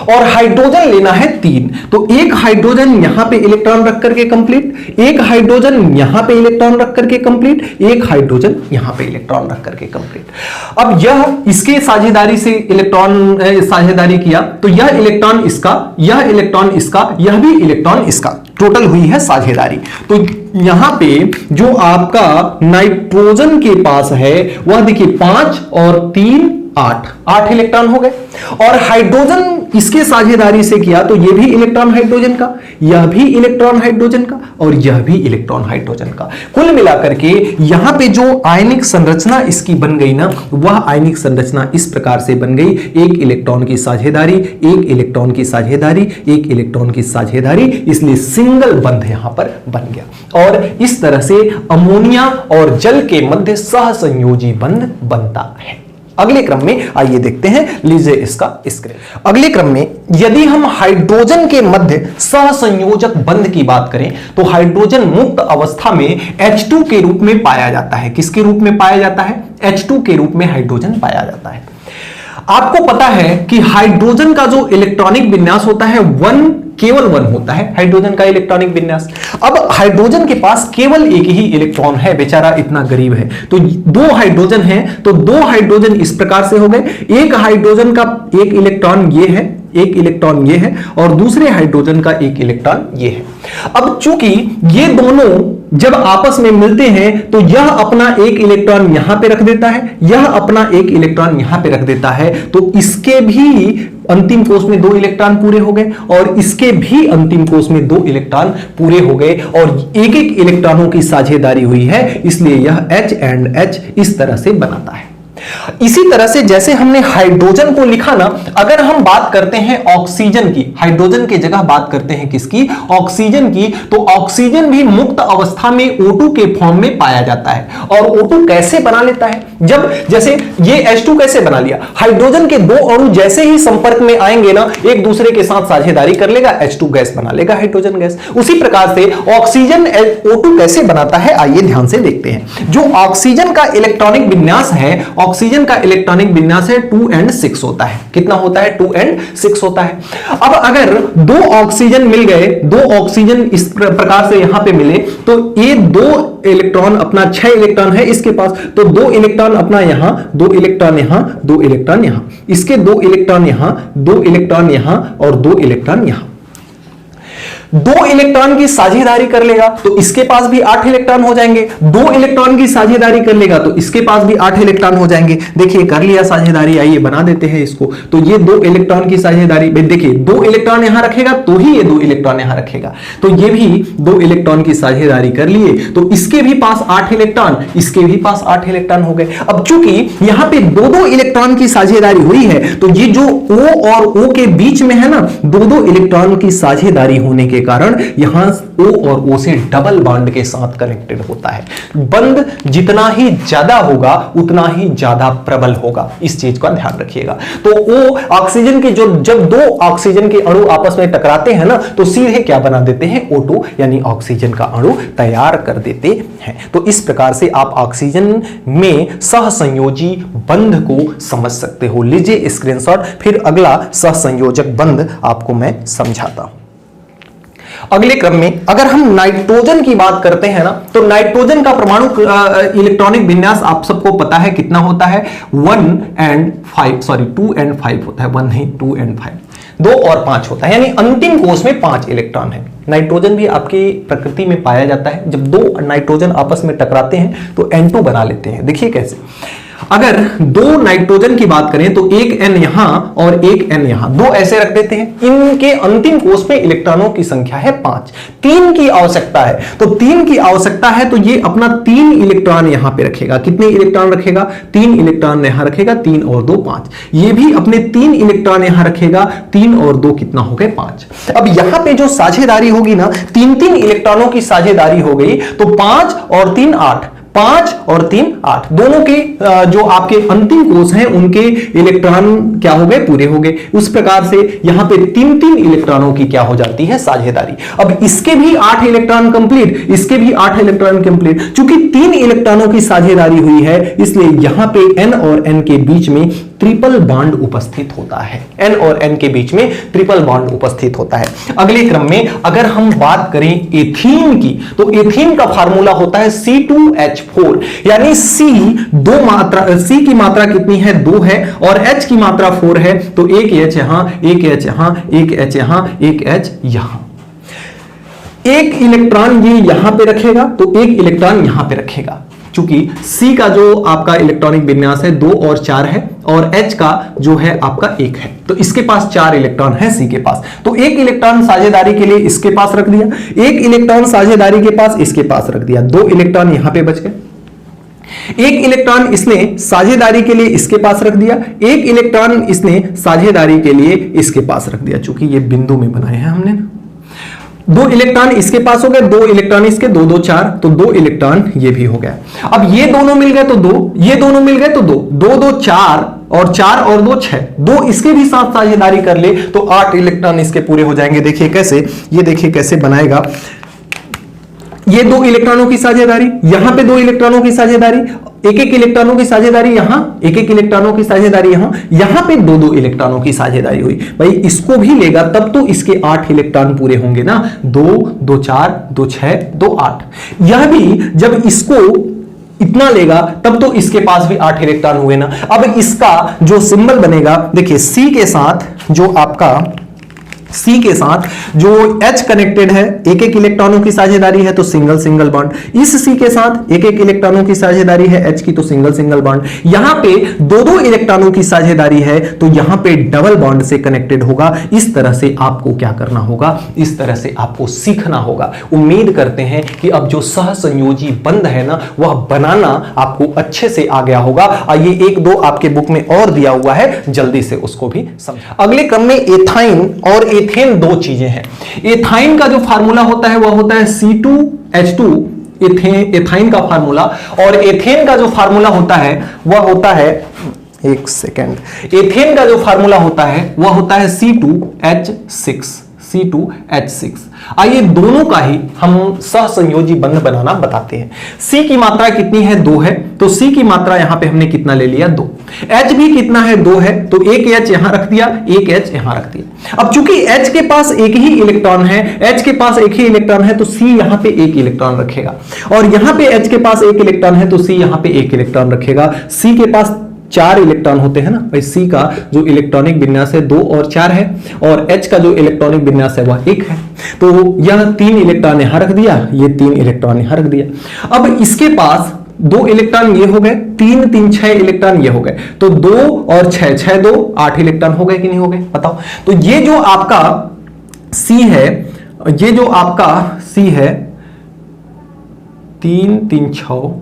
और हाइड्रोजन लेना है 3, तो 1 हाइड्रोजन यहां पे इलेक्ट्रॉन रख करके कंप्लीट, 1 हाइड्रोजन यहां पे इलेक्ट्रॉन रख करके कंप्लीट, 1 हाइड्रोजन यहां पे इलेक्ट्रॉन रख करके कंप्लीट। अब यह इसके साझेदारी से इलेक्ट्रॉन साझेदारी किया, तो यह इलेक्ट्रॉन इसका, यह इलेक्ट्रॉन इसका, यह भी इलेक्ट्रॉन इसका, टोटल हुई है साझेदारी। तो यहां पे जो आपका नाइट्रोजन के पास है वह देखिए 5 और 3 8 इलेक्ट्रॉन हो गए। और हाइड्रोजन इसके साझेदारी से किया तो यह भी इलेक्ट्रॉन हाइड्रोजन का, यह भी इलेक्ट्रॉन हाइड्रोजन का और यह भी इलेक्ट्रॉन हाइड्रोजन का। कुल मिलाकर के यहां पे जो आयनिक संरचना इसकी बन गई ना, वह आयनिक संरचना इस प्रकार से बन गई, 1 इलेक्ट्रॉन की साझेदारी, 1 इलेक्ट्रॉन की साझेदारी, 1 इलेक्ट्रॉन की साझेदारी, इसलिए सिंगल बंध यहां पर बन गया। और इस तरह से अमोनिया और जल के मध्य सहसंयोजी बंध बनता है। अगले क्रम में आइए देखते हैं, लीजिए इसका स्क्रीन। अगले क्रम में यदि हम हाइड्रोजन के मध्य सहसंयोजक बंध की बात करें तो हाइड्रोजन मुक्त अवस्था में H2 के रूप में पाया जाता है। किसके रूप में पाया जाता है, H2 के रूप में हाइड्रोजन पाया जाता है। आपको पता है कि हाइड्रोजन का जो इलेक्ट्रॉनिक विन्यास होता है केवल 1 होता है हाइड्रोजन का इलेक्ट्रॉनिक विन्यास। अब हाइड्रोजन के पास केवल एक ही इलेक्ट्रॉन है, बेचारा इतना गरीब है। तो 2 हाइड्रोजन है, तो 2 हाइड्रोजन इस प्रकार से हो गए, एक हाइड्रोजन का 1 इलेक्ट्रॉन ये है, 1 इलेक्ट्रॉन ये है और दूसरे हाइड्रोजन का 1 इलेक्ट्रॉन ये है। अब चूंकि ये दोनों जब आपस में मिलते हैं तो यह अपना 1 इलेक्ट्रॉन यहां पे रख देता है, यह अपना 1 इलेक्ट्रॉन यहां पे रख देता है, तो इसके भी अंतिम कोष में 2 इलेक्ट्रॉन पूरे हो गए और इसके भी अंतिम कोष में 2 इलेक्ट्रॉन पूरे हो गए और एक एक इलेक्ट्रॉनों की साझेदारी हुई है, इसलिए यह H एंड H इस तरह से बनाता है। इसी तरह से जैसे हमने हाइड्रोजन को लिखा ना, अगर हम बात करते हैं ऑक्सीजन की, हाइड्रोजन की जगह बात करते हैं किसकी, ऑक्सीजन की, तो ऑक्सीजन भी मुक्त अवस्था में O2 के फॉर्म में पाया जाता है। और O2 कैसे बना लेता है, जब जैसे ये H2 कैसे बना लिया, हाइड्रोजन के 2 अणु जैसे ही संपर्क में आएंगे ना, एक दूसरे के साथ साझेदारी कर लेगा, H2 गैस बना लेगा, हाइड्रोजन गैस। उसी प्रकार से ऑक्सीजन O2 कैसे बनाता है, आइए ध्यान से देखते हैं। जो ऑक्सीजन का इलेक्ट्रॉनिक विन्यास है, ऑक्सीजन का इलेक्ट्रॉनिक विन्यास है 2 and 6 होता है। कितना होता है, 2 and 6 होता है। अब अगर 2 ऑक्सीजन मिल गए, 2 ऑक्सीजन इस प्रकार से यहां पे मिले, तो ये 2 इलेक्ट्रॉन अपना 6 इलेक्ट्रॉन है इसके पास, तो 2 इलेक्ट्रॉन अपना यहां, 2 इलेक्ट्रॉन यहां, 2 इलेक्ट्रॉन यहां, इसके 2 इलेक्ट्रॉन यहां, 2 इलेक्ट्रॉन यहां और 2 इलेक्ट्रॉन यहां। 2 इलेक्ट्रॉन की साझेदारी कर लेगा तो इसके पास भी 8 इलेक्ट्रॉन हो जाएंगे, 2 इलेक्ट्रॉन की साझेदारी कर लेगा तो इसके पास भी 8 इलेक्ट्रॉन हो जाएंगे। देखिए कर लिया साझेदारी, आइए बना देते हैं इसको। तो ये 2 इलेक्ट्रॉन की साझेदारी, देखिए 2 इलेक्ट्रॉन यहां रखेगा तो ही ये 2 इलेक्ट्रॉन यहां रखेगा, तो ये भी 2 इलेक्ट्रॉन की साझेदारी कर लिए, तो इसके भी पास 8 इलेक्ट्रॉन, इसके भी पास 8 इलेक्ट्रॉन हो गए। अब चूंकि यहां पे 2-2 इलेक्ट्रॉन की साझेदारी हुई है, तो ये जो O और O के बीच में है ना, 2-2 इलेक्ट्रॉन की साझेदारी होने के कारण यहां O और O से डबल बॉन्ड के साथ कनेक्टेड होता है। बंध जितना ही ज्यादा होगा उतना ही ज्यादा प्रबल होगा, इस चीज का ध्यान रखिएगा। तो O ऑक्सीजन के जब 2 ऑक्सीजन के अणु आपस में टकराते हैं ना, तो सीधे क्या बना देते हैं, O2 यानी ऑक्सीजन का अणु तैयार कर देते हैं। तो इस प्रकार से आप ऑक्सीजन में सहसंयोजी बंध को समझ सकते हो। लीजिए स्क्रीनशॉट, फिर अगला सहसंयोजक बंध आपको मैं समझाता हूं। अगले क्रम में अगर हम नाइट्रोजन की बात करते हैं ना, तो नाइट्रोजन का परमाणु इलेक्ट्रॉनिक विन्यास आप सबको पता है कितना होता है, 2 and 5 होता है, 1 नहीं 2 and 5, 2 और 5 होता है, यानी अंतिम कोष में 5 इलेक्ट्रॉन है। नाइट्रोजन भी आपकी प्रकृति में पाया जाता है, जब 2 नाइट्रोजन आपस में टकराते हैं तो N2 बना लेते हैं। देखिए कैसे, अगर दो नाइट्रोजन की बात करें तो एक N यहां और एक N यहां, दो ऐसे रख देते हैं। इनके अंतिम कोष में इलेक्ट्रॉनों की संख्या है 5, 3 की आवश्यकता है, तो 3 की आवश्यकता है तो ये अपना 3 इलेक्ट्रॉन यहां पे रखेगा। कितने इलेक्ट्रॉन रखेगा? 3 इलेक्ट्रॉन यहां रखेगा, 3 और 2 5। ये भी अपने 3 इलेक्ट्रॉन यहां रखेगा, 3 और 2 कितना हो गए? 5। अब यहां पे जो साझेदारी होगी ना, 3-3 इलेक्ट्रॉनों की साझेदारी हो गई, तो 5 और 3 8, 5 और 3 8, दोनों के जो आपके अंतिम कोष हैं उनके इलेक्ट्रॉन क्या हो गए? पूरे हो गए। उस प्रकार से यहां पे 3-3 इलेक्ट्रॉनों की क्या हो जाती है? साझेदारी। अब इसके भी 8 इलेक्ट्रॉन कंप्लीट, इसके भी 8 इलेक्ट्रॉन कंप्लीट। चूंकि 3 इलेक्ट्रॉनों की साझेदारी हुई है, इसलिए यहां पे N और N के बीच में ट्रिपल बॉन्ड उपस्थित होता है। N और N के बीच में ट्रिपल बॉन्ड उपस्थित होता है। अगले क्रम में अगर हम बात करें एथीन की, तो एथीन का फार्मूला होता है C2H4, यानी C की मात्रा कितनी है? 2 है, और H की मात्रा 4 है, तो एक H यहां, एक H यहां, एक H यहां, एक H यहां। एक इलेक्ट्रॉन ये यहां पे रखेगा, तो एक इलेक्ट्रॉन यहां पे रखेगा। चूंकि C का जो आपका इलेक्ट्रॉनिक विन्यास है 2 और 4 है, और H का जो है आपका 1 है, तो इसके पास 4 इलेक्ट्रॉन है C के पास। तो एक इलेक्ट्रॉन साझेदारी के लिए इसके पास रख दिया, एक इलेक्ट्रॉन साझेदारी के पास इसके पास रख दिया, 2 इलेक्ट्रॉन यहां पे बच गए। एक इलेक्ट्रॉन इसने साझेदारी के लिए इसके पास रख दिया, एक इलेक्ट्रॉन इसने साझेदारी के लिए इसके पास रख दिया। चूंकि ये बिंदु में बनाए हैं हमने ना, 2 इलेक्ट्रॉन इसके पास हो गए, 2 इलेक्ट्रॉन इसके, 2 2 4, तो 2 इलेक्ट्रॉन ये भी हो गया। अब ये दोनों मिल गए तो 2, ये दोनों मिल गए तो 2, 2 2 4, और 4 और 2 6, 2 इसके भी साथ साझेदारी कर ले तो 8 इलेक्ट्रॉन इसके पूरे हो जाएंगे। देखिए कैसे, ये देखिए कैसे बनाएगा। ये 2 इलेक्ट्रॉनों की साझेदारी, यहां पे 2 इलेक्ट्रॉनों की साझेदारी, एक एक इलेक्ट्रॉनों की साझेदारी यहां, एक एक इलेक्ट्रॉनों की साझेदारी यहां, यहां पे 2-2 इलेक्ट्रॉनों की साझेदारी हुई। भाई इसको भी लेगा तब तो इसके 8 इलेक्ट्रॉन पूरे होंगे ना, 2 2 4 2 6 2 8। यह भी जब इसको इतना लेगा तब तो इसके पास भी 8 इलेक्ट्रॉन हुए ना। अब इसका जो सिंबल बनेगा, देखिए C के साथ जो आपका C के साथ जो H कनेक्टेड है, एक एक इलेक्ट्रॉनों की साझेदारी है तो सिंगल सिंगल बॉन्ड। इस C के साथ एक एक इलेक्ट्रॉनों की साझेदारी है H की, तो सिंगल सिंगल बॉन्ड। यहां पे 2-2 इलेक्ट्रॉनों की साझेदारी है तो यहां पे डबल बॉन्ड से कनेक्टेड होगा। इस तरह से आपको क्या करना होगा? इस तरह से आपको सीखना होगा। उम्मीद करते हैं कि अब जो सहसंयोजी बंध है ना, वह बनाना आपको अच्छे से आ गया होगा। ये 1-2 आपके बुक में और दिया हुआ है, जल्दी से उसको भी समझ। अगले क्रम में एथाइन और एथेन 2 चीजें हैं। एथाइन का जो फार्मूला होता है वह होता है C2H2, एथाइन का फार्मूला, और एथेन का जो फार्मूला होता है वह होता है, एक सेकेंड, एथेन का जो फार्मूला होता है वह होता है C2H6, C2H6। आइए दोनों का ही हम सहसंयोजी बंध बनाना बताते हैं। C की मात्रा कितनी है? 2 है, तो C की मात्रा यहां पे हमने कितना ले लिया? 2। H भी कितना है? 2 है, तो एक H यहां रख दिया, एक H यहां रख दिया। अब चूंकि H के पास एक ही इलेक्ट्रॉन है, H के पास एक ही इलेक्ट्रॉन है, तो C यहां पे एक इलेक्ट्रॉन रखेगा, और यहां पे H के पास एक इलेक्ट्रॉन है तो C यहां पे एक इलेक्ट्रॉन रखेगा। C के पास 4 इलेक्ट्रॉन होते हैं ना भाई। C का जो इलेक्ट्रॉनिक विन्यास है 2 और 4 है, और H का जो इलेक्ट्रॉनिक विन्यास है वह 1 है, तो यह 3 इलेक्ट्रॉन यहां रख दिया, ये 3 इलेक्ट्रॉन यहां रख दिया। अब इसके पास 2 इलेक्ट्रॉन ये हो गए, 3 3 6 इलेक्ट्रॉन ये हो गए, तो 2 और 6 6 2 8 इलेक्ट्रॉन हो गए कि नहीं हो गए? बताओ। तो ये जो आपका C है, ये जो आपका C है 3 3 6,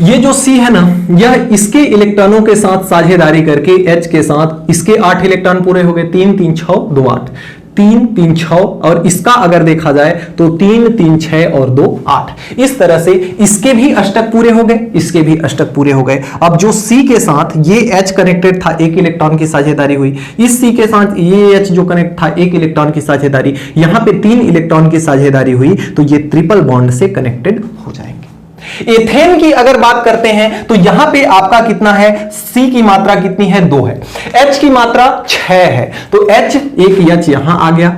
ये जो C है ना, यह इसके इलेक्ट्रॉनों के साथ साझेदारी करके H के साथ इसके 8 इलेक्ट्रॉन पूरे हो गए, 3 3 6 2 8, 3 3 6, और इसका अगर देखा जाए तो 3 3 6 और 2 8। इस तरह से इसके भी अष्टक पूरे हो गए, इसके भी अष्टक पूरे हो गए। अब जो C के साथ ये H कनेक्टेड था, 1 इलेक्ट्रॉन की साझेदारी हुई, इस C के साथ ये H जो कनेक्ट था, 1 इलेक्ट्रॉन की साझेदारी, यहां पे 3 इलेक्ट्रॉन की साझेदारी हुई, तो ये ट्रिपल बॉन्ड से कनेक्टेड हो जाएंगे। एथेन की अगर बात करते हैं तो यहां पे आपका कितना है? C की मात्रा कितनी है? 2 है, H की मात्रा 6 है, तो H एक H यहां आ गया,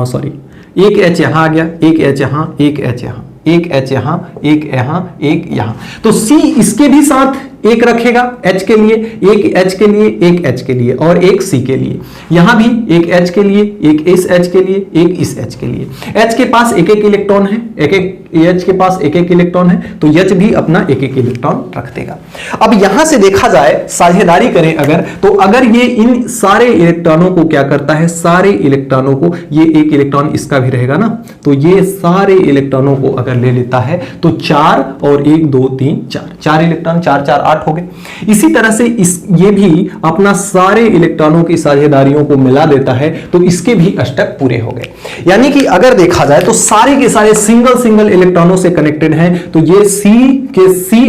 सॉरी एक H यहां आ गया, एक H यहां, एक H यहां, एक H यहां, एक यहां, एक यहां। तो C इसके भी साथ एक रखेगा H के लिए, एक H के लिए, एक H के लिए और एक C के लिए। यहां भी एक H के लिए, एक इस H के लिए, एक इस H के लिए। H के पास एक एक इलेक्ट्रॉन है, एक एक H के पास एक एक इलेक्ट्रॉन है, तो H भी अपना एक एक इलेक्ट्रॉन रख देगा। अब यहां से देखा जाए, साझेदारी करें अगर, तो अगर ये इन सारे इलेक्ट्रॉनों को क्या करता है, सारे इलेक्ट्रॉनों को, ये एक इलेक्ट्रॉन इसका भी रहेगा ना, तो ये सारे इलेक्ट्रॉनों को अगर ले लेता है तो 4 और 1 2 3 4 इलेक्ट्रॉन, 4 4 8 हो गए। इसी तरह से ये भी अपना सारे इलेक्ट्रॉनों की साझेदारियों को मिला देता है, तो इसके भी अष्टक पूरे हो गए। यानी कि अगर देखा जाए तो सारे के सारे सिंगल इलेक्ट्रॉनों से कनेक्टेड हैं, तो ये C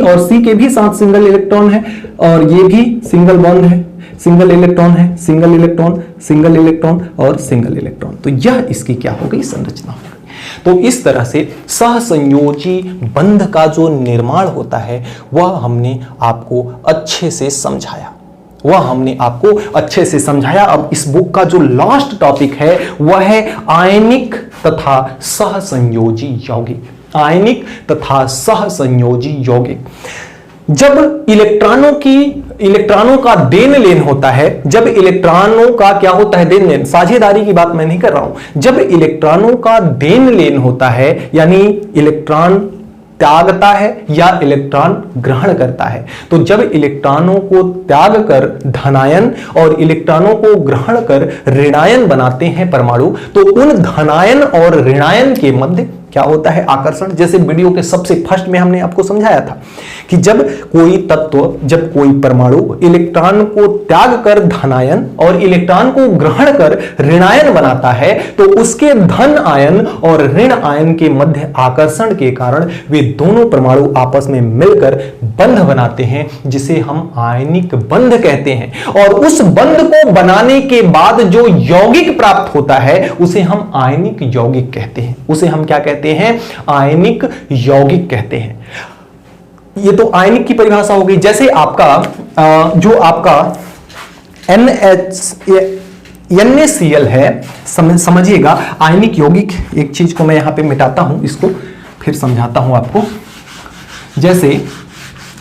और C के भी साथ सिंगल इलेक्ट्रॉन है और ये भी सिंगल बॉन्ड है, सिंगल इलेक्ट्रॉन है, सिंगल इलेक्ट्रॉन, सिंगल इलेक्ट्रॉन और सिंगल इलेक्ट्रॉन। तो यह इसकी क्या हो गई, संरचना हो गई। तो इस तरह से सहसंयोजी बंध का जो निर्माण होता है वह हमने आपको अच्छे से समझाया, अब इस बुक का जो लास्ट टॉपिक है वह है आयनिक तथा सहसंयोजी यौगिक। आयनिक तथा सहसंयोजी यौगिक। जब इलेक्ट्रॉनों का देन लेन होता है, जब इलेक्ट्रॉनों का क्या होता है, देन लेन, साझेदारी की बात मैं नहीं कर रहा हूं, जब इलेक्ट्रॉनों का देन लेन होता है, यानी इलेक्ट्रॉन त्यागता है या इलेक्ट्रॉन ग्रहण करता है, तो जब इलेक्ट्रॉनों को त्याग कर धनायन और इलेक्ट्रॉनों को ग्रहण कर ऋणायन बनाते हैं परमाणु, तो उन धनायन और ऋणायन के मध्य क्या होता है, आकर्षण। जैसे वीडियो के सबसे फर्स्ट में हमने आपको समझाया था कि जब कोई तत्व, जब कोई परमाणु इलेक्ट्रॉन को त्याग कर धनायन और इलेक्ट्रॉन को ग्रहण कर ऋणायन बनाता है, तो उसके धन आयन और ऋण आयन के मध्य आकर्षण के कारण वे दोनों परमाणु आपस में मिलकर बंध बनाते हैं, जिसे हम आयनिक बंध कहते हैं। और उस बंध को बनाने के बाद जो यौगिक प्राप्त होता है उसे हम आयनिक यौगिक कहते हैं। उसे हम क्या कहते हैं, आयनिक यौगिक कहते हैं। ये तो आयनिक की परिभाषा हो गई। जैसे आपका जो आपका NaCl है, समझिएगा आयनिक यौगिक। एक चीज को मैं यहां पे मिटाता हूं, इसको फिर समझाता हूं आपको। जैसे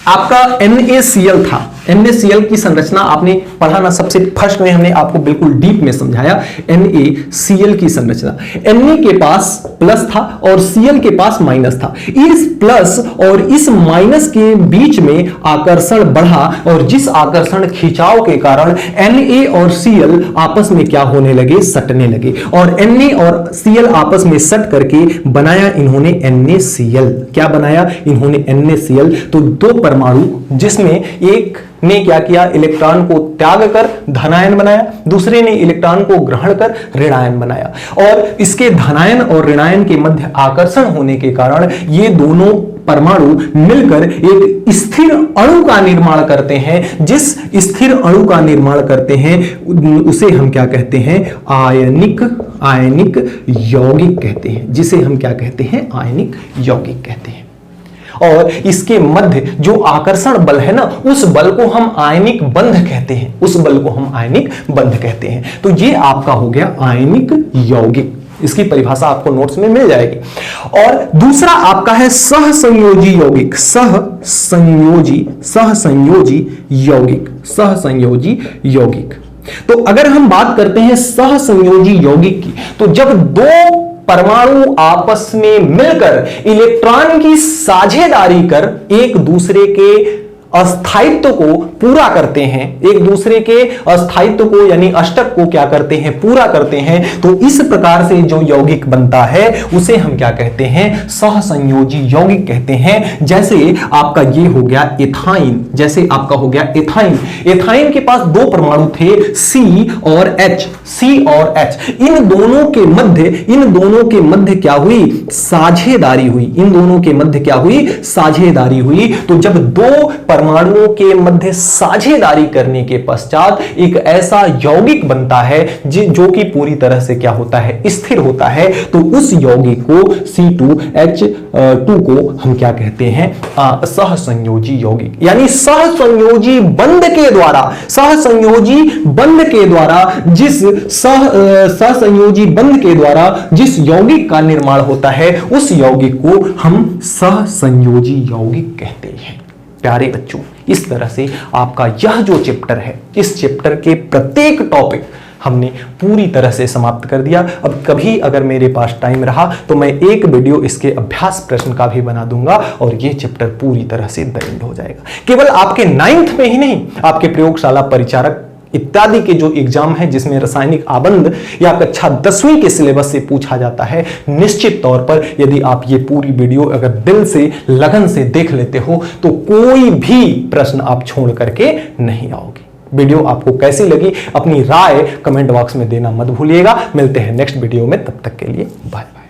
आपका NaCl था, NaCl की संरचना आपने पढ़ा ना, सबसे फर्स्ट में हमने आपको बिल्कुल डीप में समझाया NaCl की संरचना। Na के पास प्लस था और Cl के पास माइनस था। इस प्लस और इस माइनस के बीच में आकर्षण बढ़ा और जिस आकर्षण खिंचाव के कारण Na और Cl आपस में क्या होने लगे, सटने लगे, और Na और Cl आपस में सट करके बनाया इन्होंने NaCl। क्या बनाया इन्होंने, NaCl। तो दो परमाणु, जिसमें एक ने क्या किया, इलेक्ट्रॉन को त्याग कर धनायन बनाया, दूसरे ने इलेक्ट्रॉन को ग्रहण कर ऋणायन बनाया, और इसके धनायन और ऋणायन के मध्य आकर्षण होने के कारण ये दोनों परमाणु मिलकर एक स्थिर अणु का निर्माण करते हैं। जिस स्थिर अणु का निर्माण करते हैं उसे हम क्या कहते हैं, आयनिक यौगिक कहते हैं, जिसे हम क्या कहते हैं, आयनिक यौगिक कहते हैं। और इसके मध्य जो आकर्षण बल है ना, उस बल को हम आयनिक बंध कहते हैं, उस बल को हम आयनिक बंध कहते हैं। तो ये आपका हो गया आयनिक यौगिक। इसकी परिभाषा आपको नोट्स में मिल जाएगी। और दूसरा आपका है सहसंयोजी यौगिक। सहसंयोजी यौगिक। तो अगर हम बात करते हैं सहसंयोजी यौगिक की, तो जब दो परमाणु आपस में मिलकर इलेक्ट्रॉन की साझेदारी कर एक दूसरे के अस्थायित्व को पूरा करते हैं, एक दूसरे के अस्थायित्व को यानी अष्टक को क्या करते हैं, पूरा करते हैं, तो इस प्रकार से जो यौगिक बनता है उसे हम क्या कहते हैं, सहसंयोजी यौगिक कहते हैं। जैसे आपका ये हो गया एथाइन, जैसे आपका हो गया एथाइन। एथाइन के पास दो परमाणु थे C और H। इन दोनों के मध्य क्या हुई, साझेदारी हुई। इन दोनों के मध्य क्या हुई, साझेदारी हुई। तो जब दो परमाणुओं के मध्य साझेदारी करने के पश्चात एक ऐसा यौगिक बनता है जो कि पूरी तरह से क्या होता है, स्थिर होता है। तो उस यौगिक को C2H2 को हम क्या कहते हैं, सहसंयोजी यौगिक। यानी सहसंयोजी बंध के द्वारा, सहसंयोजी बंध के द्वारा जिस सहसंयोजी बंध के द्वारा जिस यौगिक का निर्माण होता है उस यौगिक को हम सहसंयोजी यौगिक कहते हैं। प्यारे बच्चों, इस तरह से आपका यह जो चैप्टर है, इस चैप्टर के प्रत्येक टॉपिक हमने पूरी तरह से समाप्त कर दिया। अब कभी अगर मेरे पास टाइम रहा तो मैं एक वीडियो इसके अभ्यास प्रश्न का भी बना दूंगा और यह चैप्टर पूरी तरह से द एंड हो जाएगा। केवल आपके 9th में ही नहीं, आपके प्रयोगशाला परिचारक इत्यादि के जो एग्जाम है जिसमें रासायनिक आबंध या कक्षा 10वीं के सिलेबस से पूछा जाता है, निश्चित तौर पर यदि आप ये पूरी वीडियो अगर दिल से लगन से देख लेते हो तो कोई भी प्रश्न आप छोड़ करके नहीं आओगे। वीडियो आपको कैसी लगी अपनी राय कमेंट बॉक्स में देना मत भूलिएगा। मिलते हैं नेक्स्ट वीडियो में, तब तक के लिए बाय बाय।